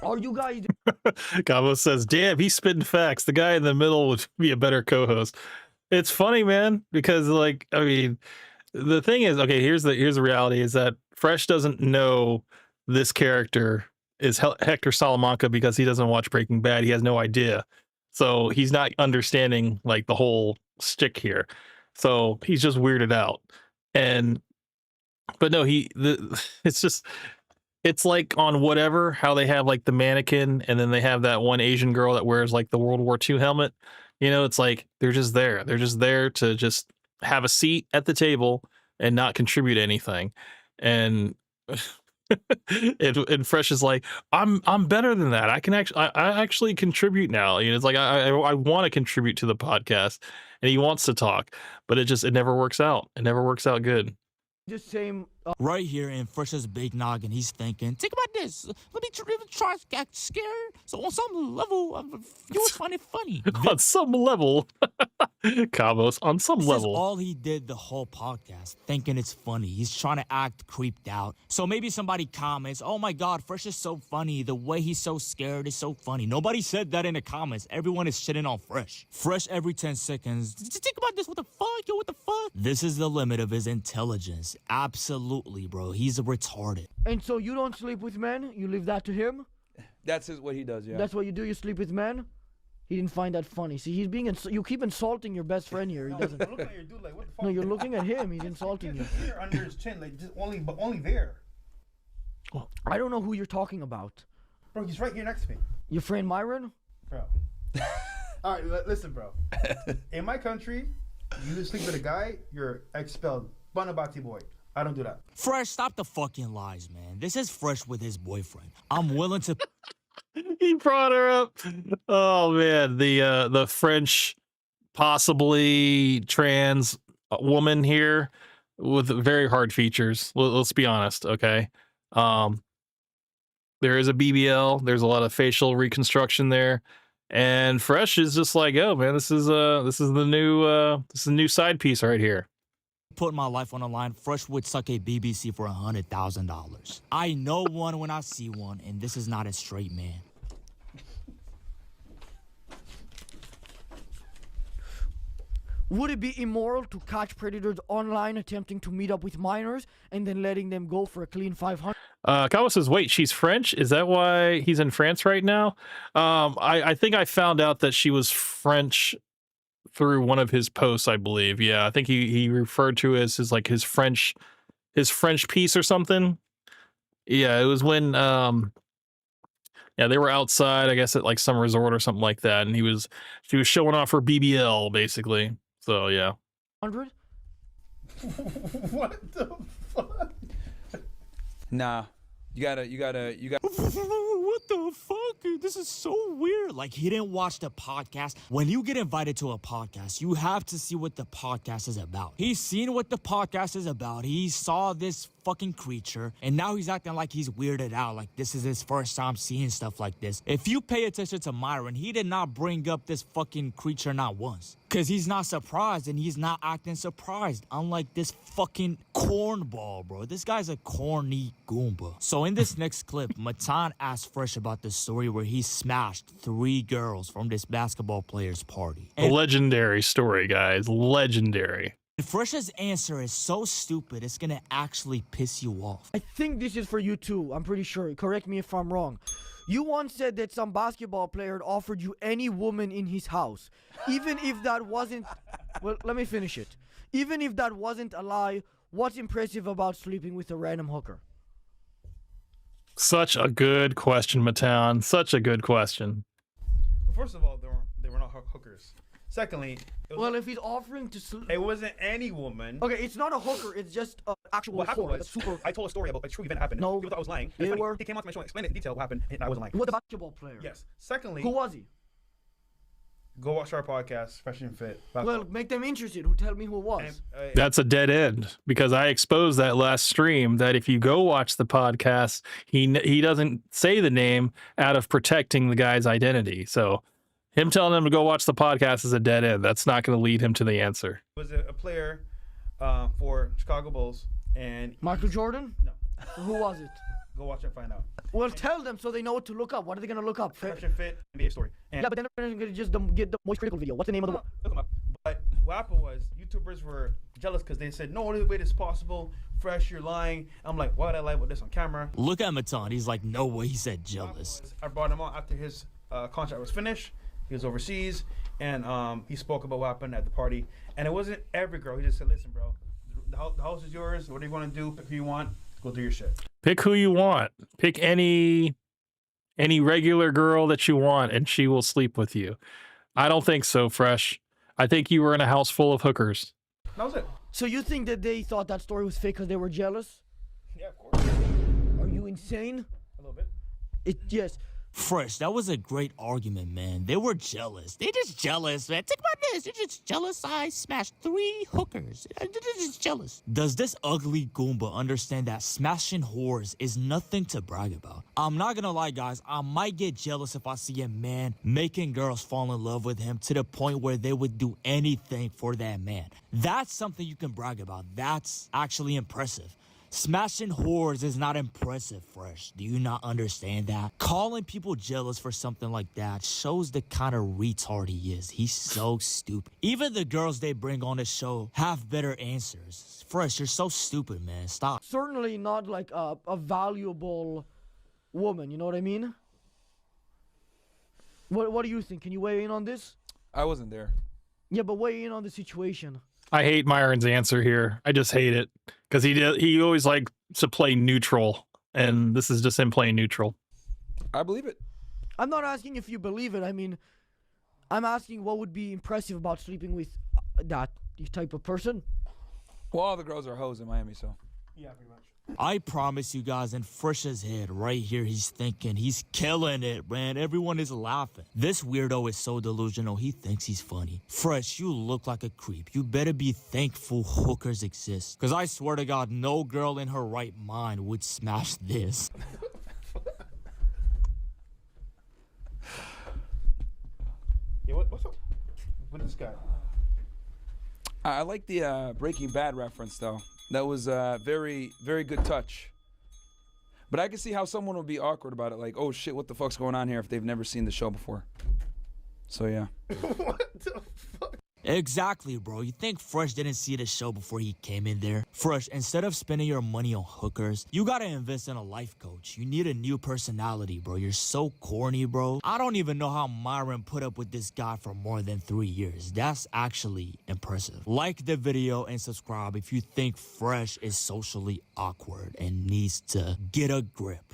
Are you guys...
Gabo says, damn, he's spitting facts. The guy in the middle would be a better co-host. It's funny, man, because, the thing is, okay, here's the reality, is that Fresh doesn't know this character is Hector Salamanca because he doesn't watch Breaking Bad. He has no idea. So he's not understanding, the whole stick here. So he's just weirded out. But no, it's like on whatever, how they have the mannequin and then they have that one Asian girl that wears the World War II helmet. It's like they're just there. They're just there to just have a seat at the table and not contribute anything. And and Fresh is like, I'm better than that. I actually contribute now. It's like I want to contribute to the podcast, and he wants to talk, but it never works out. It never works out good.
The same
Right here in Fresh's big noggin, he's thinking, think about this. Let me try to get scared. So on some level, you would find it funny.
On some level. Cabos, on some
This
level.
is all he did the whole podcast, thinking it's funny. He's trying to act creeped out. So maybe somebody comments, oh my God, Fresh is so funny. The way he's so scared is so funny. Nobody said that in the comments. Everyone is shitting on Fresh. Fresh every 10 seconds. Think about this. What the fuck? Yo, what the fuck? This is the limit of his intelligence. Absolutely, bro. He's retarded.
And so you don't sleep with men? You leave that to him?
That's what he does, yeah.
That's what you do? You sleep with men? He didn't find that funny. See, he's being you keep insulting your best friend here. He doesn't.
I'm looking at your dude like, what the fuck?
No, you're looking at him. He's insulting you.
Finger under his chin, like just only there.
I don't know who you're talking about.
Bro, he's right here next to me.
Your friend Myron?
Bro. All right, listen, bro. In my country, you sleep with a guy, you're expelled. Banabati boy. I don't do that.
Fresh, stop the fucking lies, man. This is Fresh with his boyfriend. I'm willing to...
He brought her up. Oh man, the French, possibly trans woman here with very hard features. Let's be honest, okay? There is a BBL. There's a lot of facial reconstruction there, and Fresh is just like, oh man, this is the new side piece right here.
Put my life on the line. Fresh would suck a BBC for $100,000. I know one when I see one, and this is not a straight man.
Would it be immoral to catch predators online attempting to meet up with minors and then letting them go for a clean 500?
Kawa says, wait, she's French? Is that why he's in France right now? I think I found out that she was French through one of his posts, I believe. Yeah, I think he referred to it as his French piece or something. Yeah, it was when they were outside, I guess at like some resort or something like that, and she was showing off her BBL basically. So yeah.
100?
What the fuck?
Nah. You gotta.
What the fuck? This is so weird. Like, he didn't watch the podcast. When you get invited to a podcast, you have to see what the podcast is about. He's seen what the podcast is about. He saw this fucking creature, and now he's acting like he's weirded out, like this is his first time seeing stuff like this. If you pay attention to Myron, he did not bring up this fucking creature not once. Because he's not surprised, and he's not acting surprised, unlike this fucking cornball, bro. This guy's a corny Goomba. So in this next clip, Matan asked Fresh about the story where he smashed 3 girls from this basketball player's party. And
legendary story, guys. Legendary.
Fresh's answer is so stupid, it's gonna actually piss you off.
I think this is for you too. I'm pretty sure. Correct me if I'm wrong. You once said that some basketball player had offered you any woman in his house. Even if that wasn't... Well, let me finish it. Even if that wasn't a lie, what's impressive about sleeping with a random hooker?
Such a good question, Matan. Such a good question.
First of all, they were not hookers. Secondly,
well, if he's offering to sleep,
it wasn't any woman.
Okay, it's not a hooker. It's just an actual.
What happened was, I told a story about a true event happened.
No,
people thought I was lying.
They were.
He came out to my show and explained it in detail what happened, and I wasn't lying.
What the basketball player?
Yes. Secondly,
who was he?
Go watch our podcast, Fresh and Fit.
Well, make them interested. Who tell me who it was?
That's a dead end, because I exposed that last stream that if you go watch the podcast, he doesn't say the name out of protecting the guy's identity. So him telling him to go watch the podcast is a dead end. That's not going to lead him to the answer.
Was a player for Chicago Bulls, and
Michael Jordan?
No.
So who was it?
Go watch and find out.
Well, tell them so they know what to look up. What are they gonna look up?
Fresh and Fit NBA story. And
yeah, but then they're gonna just get the Moist Critical video. What's the name of the?
Look them up. But what happened was YouTubers were jealous because they said, "No other way this is possible. Fresh, you're lying." I'm like, "Why would I lie about this on camera?"
Look at Matan. He's like, "No way." He said jealous.
I brought him on after his contract was finished. He was overseas, and he spoke about what happened at the party. And it wasn't every girl. He just said, "Listen, bro, the house is yours. What do you want to do? Pick who you want. Go do your shit.
Pick who you want. Pick any regular girl that you want, and she will sleep with you." I don't think so, Fresh. I think you were in a house full of hookers.
That was it.
So you think that they thought that story was fake because they were jealous?
Yeah, of course.
Are you insane?
A little bit.
Yes.
Fresh, that was a great argument, man. They were jealous. They just jealous, man. Think about this. They're just jealous. I smashed 3 hookers. They're just jealous. Does this ugly Goomba understand that smashing whores is nothing to brag about? I'm not gonna lie, guys. I might get jealous if I see a man making girls fall in love with him to the point where they would do anything for that man. That's something you can brag about. That's actually impressive. Smashing whores is not impressive, Fresh. Do you not understand that? Calling people jealous for something like that shows the kind of retard he is. He's so stupid. Even the girls they bring on the show have better answers. Fresh, you're so stupid, man. Stop.
Certainly not like a valuable woman, you know what I mean? What do you think? Can you weigh in on this?
I wasn't there.
Yeah, but weigh in on the situation.
I hate Myron's answer here. I just hate it because he always likes to play neutral, and this is just him playing neutral.
I believe it.
I'm not asking if you believe it. I mean, I'm asking what would be impressive about sleeping with that type of person.
Well, all the girls are hoes in Miami, so.
Yeah, pretty much.
I promise you guys, in Fresh's head, right here, he's thinking, he's killing it, man. Everyone is laughing. This weirdo is so delusional, he thinks he's funny. Fresh, you look like a creep. You better be thankful hookers exist. Because I swear to God, no girl in her right mind would smash this.
Yeah, what's up with this guy?
I like the Breaking Bad reference, though. That was a very, very good touch. But I can see how someone would be awkward about it. Like, oh shit, what the fuck's going on here if they've never seen the show before. So, yeah.
What the fuck?
Exactly, bro. You think Fresh didn't see the show before he came in there? Fresh, instead of spending your money on hookers, you gotta invest in a life coach. You need a new personality, bro. You're so corny, bro. I don't even know how Myron put up with this guy for more than 3 years. That's actually impressive. Like the video and subscribe if you think Fresh is socially awkward and needs to get a grip.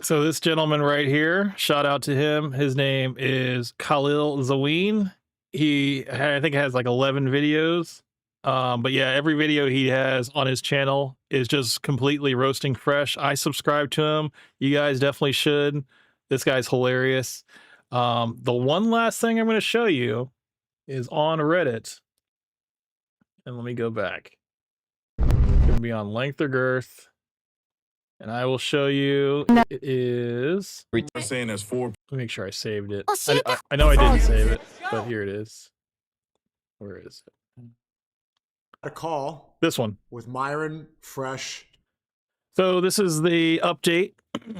So this gentleman right here, shout out to him. His name is Khalil Zaween. I think has like 11 videos. But yeah, every video he has on his channel is just completely roasting Fresh. I subscribe to him. You guys definitely should. This guy's hilarious. The one last thing I'm going to show you is on Reddit. And let me go back. It's going to be on Length or Girth. And I will show you. It is.
I'm saying there's 4.
Let me make sure I saved it. I know I didn't save it, but here it is. Where is it?
A call.
This one.
With Myron, Fresh.
So this is the update,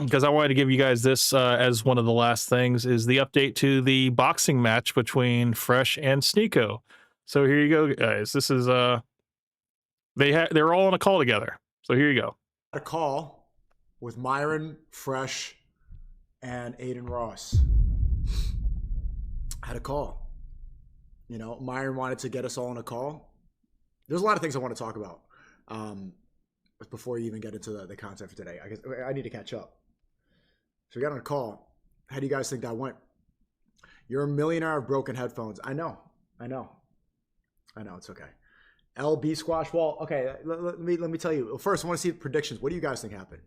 because I wanted to give you guys this as one of the last things, is the update to the boxing match between Fresh and Sneeko. So here you go, guys. This is they're all on a call together. So here you go.
A call with Myron, Fresh, and Aiden Ross. I had a call. You know, Myron wanted to get us all on a call. There's a lot of things I want to talk about. But before you even get into the content for today, I guess I need to catch up. So we got on a call. How do you guys think that went? You're a millionaire of broken headphones. I know. It's okay. LB squash wall. Okay, let me tell you. First, I want to see the predictions. What do you guys think happened?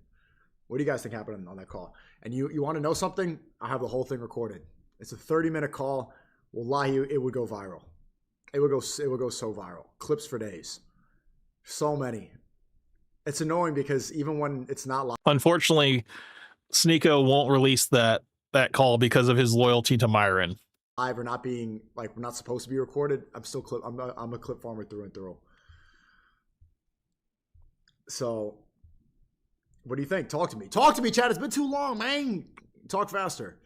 What do you guys think happened on that call? And you want to know something? I have the whole thing recorded. It's a 30-minute call. Wallahi, it would go viral. It would go so viral. Clips for days. So many. It's annoying because even when it's not live.
Unfortunately, Sneeko won't release that call because of his loyalty to Myron.
Live or not being like we're not supposed to be recorded. I'm a clip farmer through and through. So, what do you think? Talk to me, Chad. It's been too long, man. Talk faster.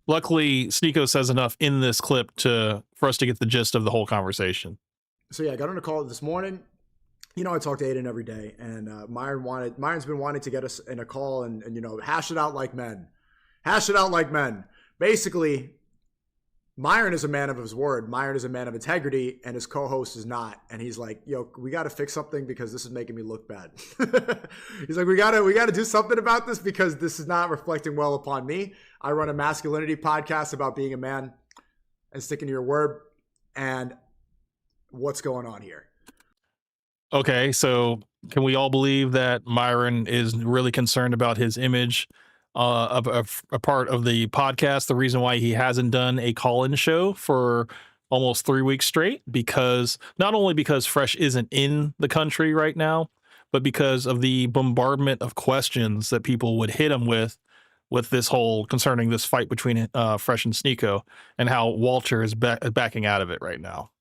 Luckily, Sneeko says enough in this clip for us to get the gist of the whole conversation.
So yeah, I got on a call this morning. You know, I talk to Aiden every day, and Myron's been wanting to get us in a call and you know, hash it out like men. Basically, Myron is a man of his word. Myron is a man of integrity, and his co-host is not. And he's like, yo, we got to fix something because this is making me look bad. He's like, we got to do something about this because this is not reflecting well upon me. I run a masculinity podcast about being a man and sticking to your word. And what's going on here?
Okay, so can we all believe that Myron is really concerned about his image a part of the podcast, the reason why he hasn't done a call-in show for almost 3 weeks straight, because not only because Fresh isn't in the country right now, but because of the bombardment of questions that people would hit him with this whole concerning this fight between Fresh and Sneeko, and how Walter is backing out of it right now.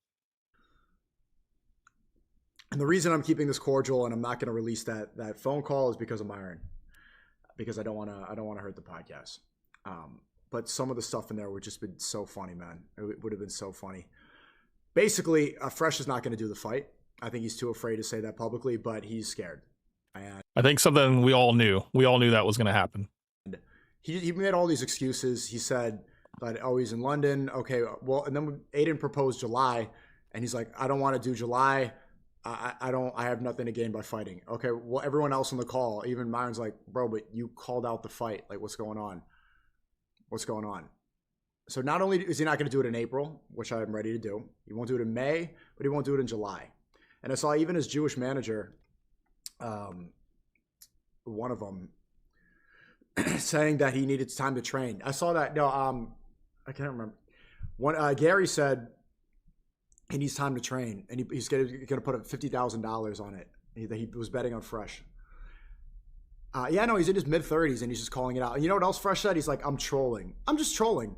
And the reason I'm keeping this cordial and I'm not going to release that phone call is because of Myron, because I don't want to hurt the podcast. But some of the stuff in there would just been so funny, man. It would have been so funny. Basically, Fresh is not going to do the fight. I think he's too afraid to say that publicly, but he's scared. And
I think something we all knew. We all knew that was going to happen.
he made all these excuses. He said that, oh, he's in London. Okay, well, and then Aiden proposed July, and he's like, I don't want to do July. I have nothing to gain by fighting. Okay, well, everyone else on the call, even Myron's like, bro, but you called out the fight. Like, what's going on? What's going on? So not only is he not going to do it in April, which I'm ready to do, he won't do it in May, but he won't do it in July. And I saw even his Jewish manager, one of them, saying that he needed time to train. I saw that. No, I can't remember. Gary said he needs time to train, and he's going to put up $50,000 on it. He was betting on Fresh. Yeah, no, he's in his mid-30s, and he's just calling it out. And you know what else Fresh said? He's like, I'm trolling. I'm just trolling.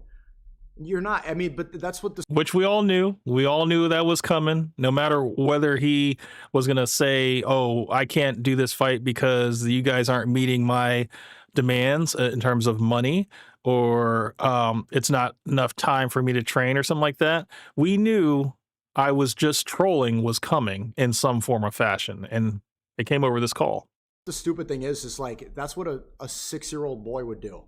You're not. I mean, but that's what
Which we all knew. We all knew that was coming. No matter whether he was going to say, oh, I can't do this fight because you guys aren't meeting my demands in terms of money, or it's not enough time for me to train or something like that. We knew I was just trolling was coming in some form or fashion. And it came over this call.
The stupid thing is like, that's what a 6-year-old boy would do.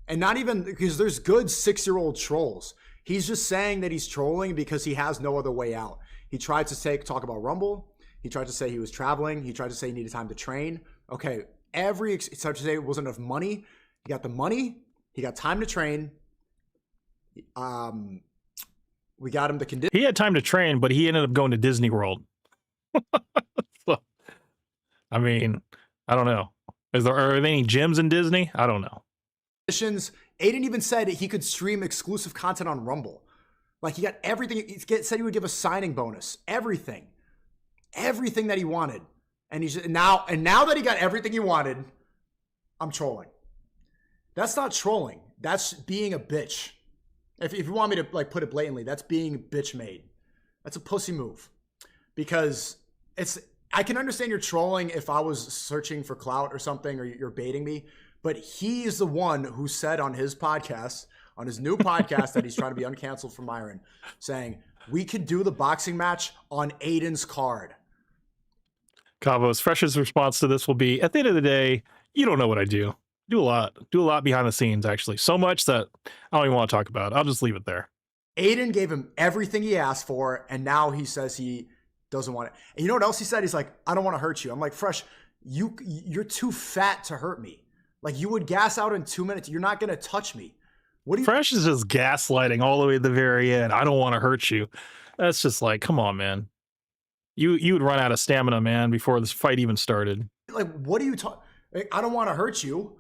And not even because there's good 6-year-old trolls. He's just saying that he's trolling because he has no other way out. He tried to talk about Rumble. He tried to say he was traveling. He tried to say he needed time to train. Okay, he tried to say it wasn't enough money. He got the money. He got time to train. We got him the condition.
He had time to train, but he ended up going to Disney World. So, I mean, I don't know. Are there any gyms in Disney? I don't know.
Aiden even said he could stream exclusive content on Rumble. Like, he got everything. He said he would give a signing bonus. Everything that he wanted. And he's just, now that he got everything he wanted, I'm trolling. That's not trolling. That's being a bitch. If you want me to like put it blatantly, that's being bitch made. That's a pussy move. Because I can understand you're trolling if I was searching for clout or something, or you're baiting me. But he's the one who said on his podcast, on his new podcast, that he's trying to be uncanceled from Myron, saying, we could do the boxing match on Aiden's card.
Cavo's Fresh's response to this will be, at the end of the day, you don't know what I do. Do a lot behind the scenes, actually. So much that I don't even want to talk about. I'll just leave it there.
Aiden gave him everything he asked for, and now he says he doesn't want it. And you know what else he said? He's like, I don't want to hurt you. I'm like, Fresh, you're too fat to hurt me. Like, you would gas out in 2 minutes. You're not going to touch me. What do you?
Fresh is just gaslighting all the way to the very end. I don't want to hurt you. That's just like, come on, man. You would run out of stamina, man, before this fight even started.
Like, what are you talking? Like, I don't want to hurt you.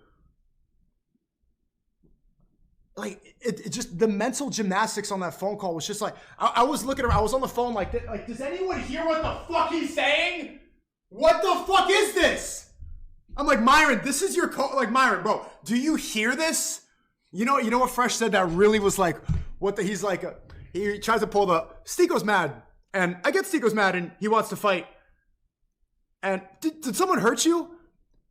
Like, it just, the mental gymnastics on that phone call was just like, I was looking around. I was on the phone like, does anyone hear what the fuck he's saying? What the fuck is this? I'm like, Myron, this is your like, Myron, bro, do you hear this? You know what Fresh said that really was like, he's like, he tries to pull the, Steeko's mad, and I get Steeko's mad, and he wants to fight. And did someone hurt you?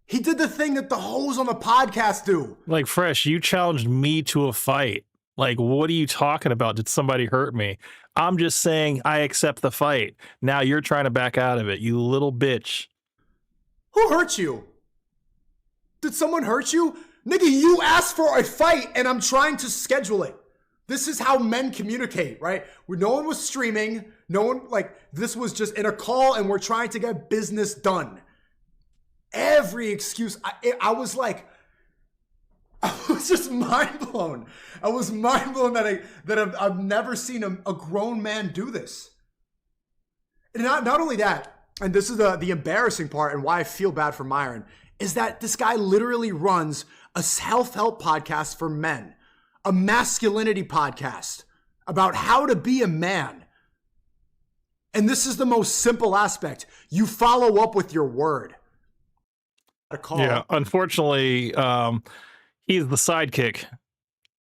He did the thing that the hoes on the podcast do.
Like, Fresh, you challenged me to a fight. Like, what are you talking about? Did somebody hurt me? I'm just saying I accept the fight. Now you're trying to back out of it, you little bitch.
Who hurt you? Did someone hurt you? Nigga, you asked for a fight and I'm trying to schedule it. This is how men communicate, right? Where no one was streaming. No one, like, this was just in a call and we're trying to get business done. Every excuse. I was like, I was just mind blown. I was mind blown that I've never seen a grown man do this. And not only that, and this is the embarrassing part and why I feel bad for Myron, is that this guy literally runs a self-help podcast for men, a masculinity podcast about how to be a man. And this is the most simple aspect. You follow up with your word.
Yeah, unfortunately, he's the sidekick.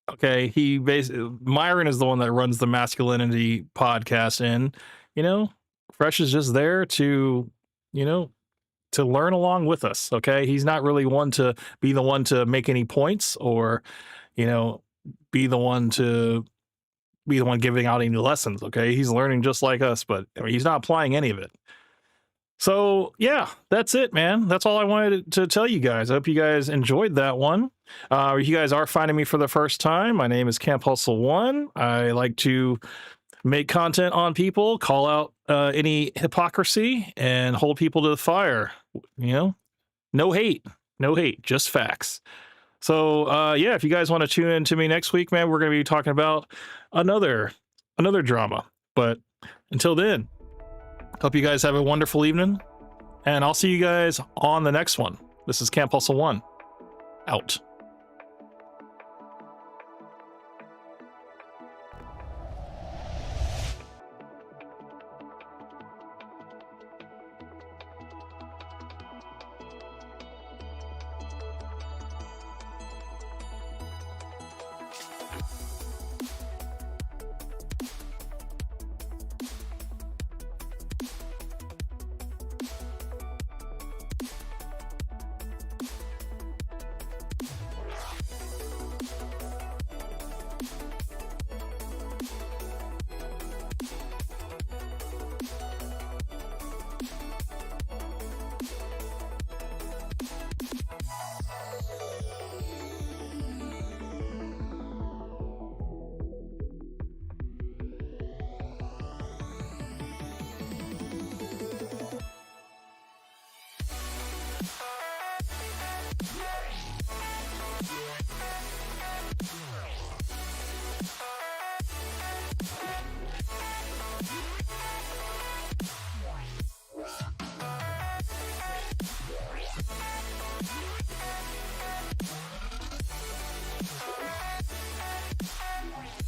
Okay, Myron is the one that runs the masculinity podcast, and Fresh is just there to learn along with us. Okay, he's not really one to be the one to make any points or be the one giving out any lessons. Okay, he's learning just like us, but he's not applying any of it. So yeah, that's it, man. That's all I wanted to tell you guys. I hope you guys enjoyed that one. If you guys are finding me for the first time, my name is Camp Hustle One. I like to make content on people, call out any hypocrisy, and hold people to the fire. No hate, just facts. So yeah, if you guys want to tune in to me next week, man, we're going to be talking about another drama. But until then, hope you guys have a wonderful evening, and I'll see you guys on the next one. This is Camp Hustle One, out.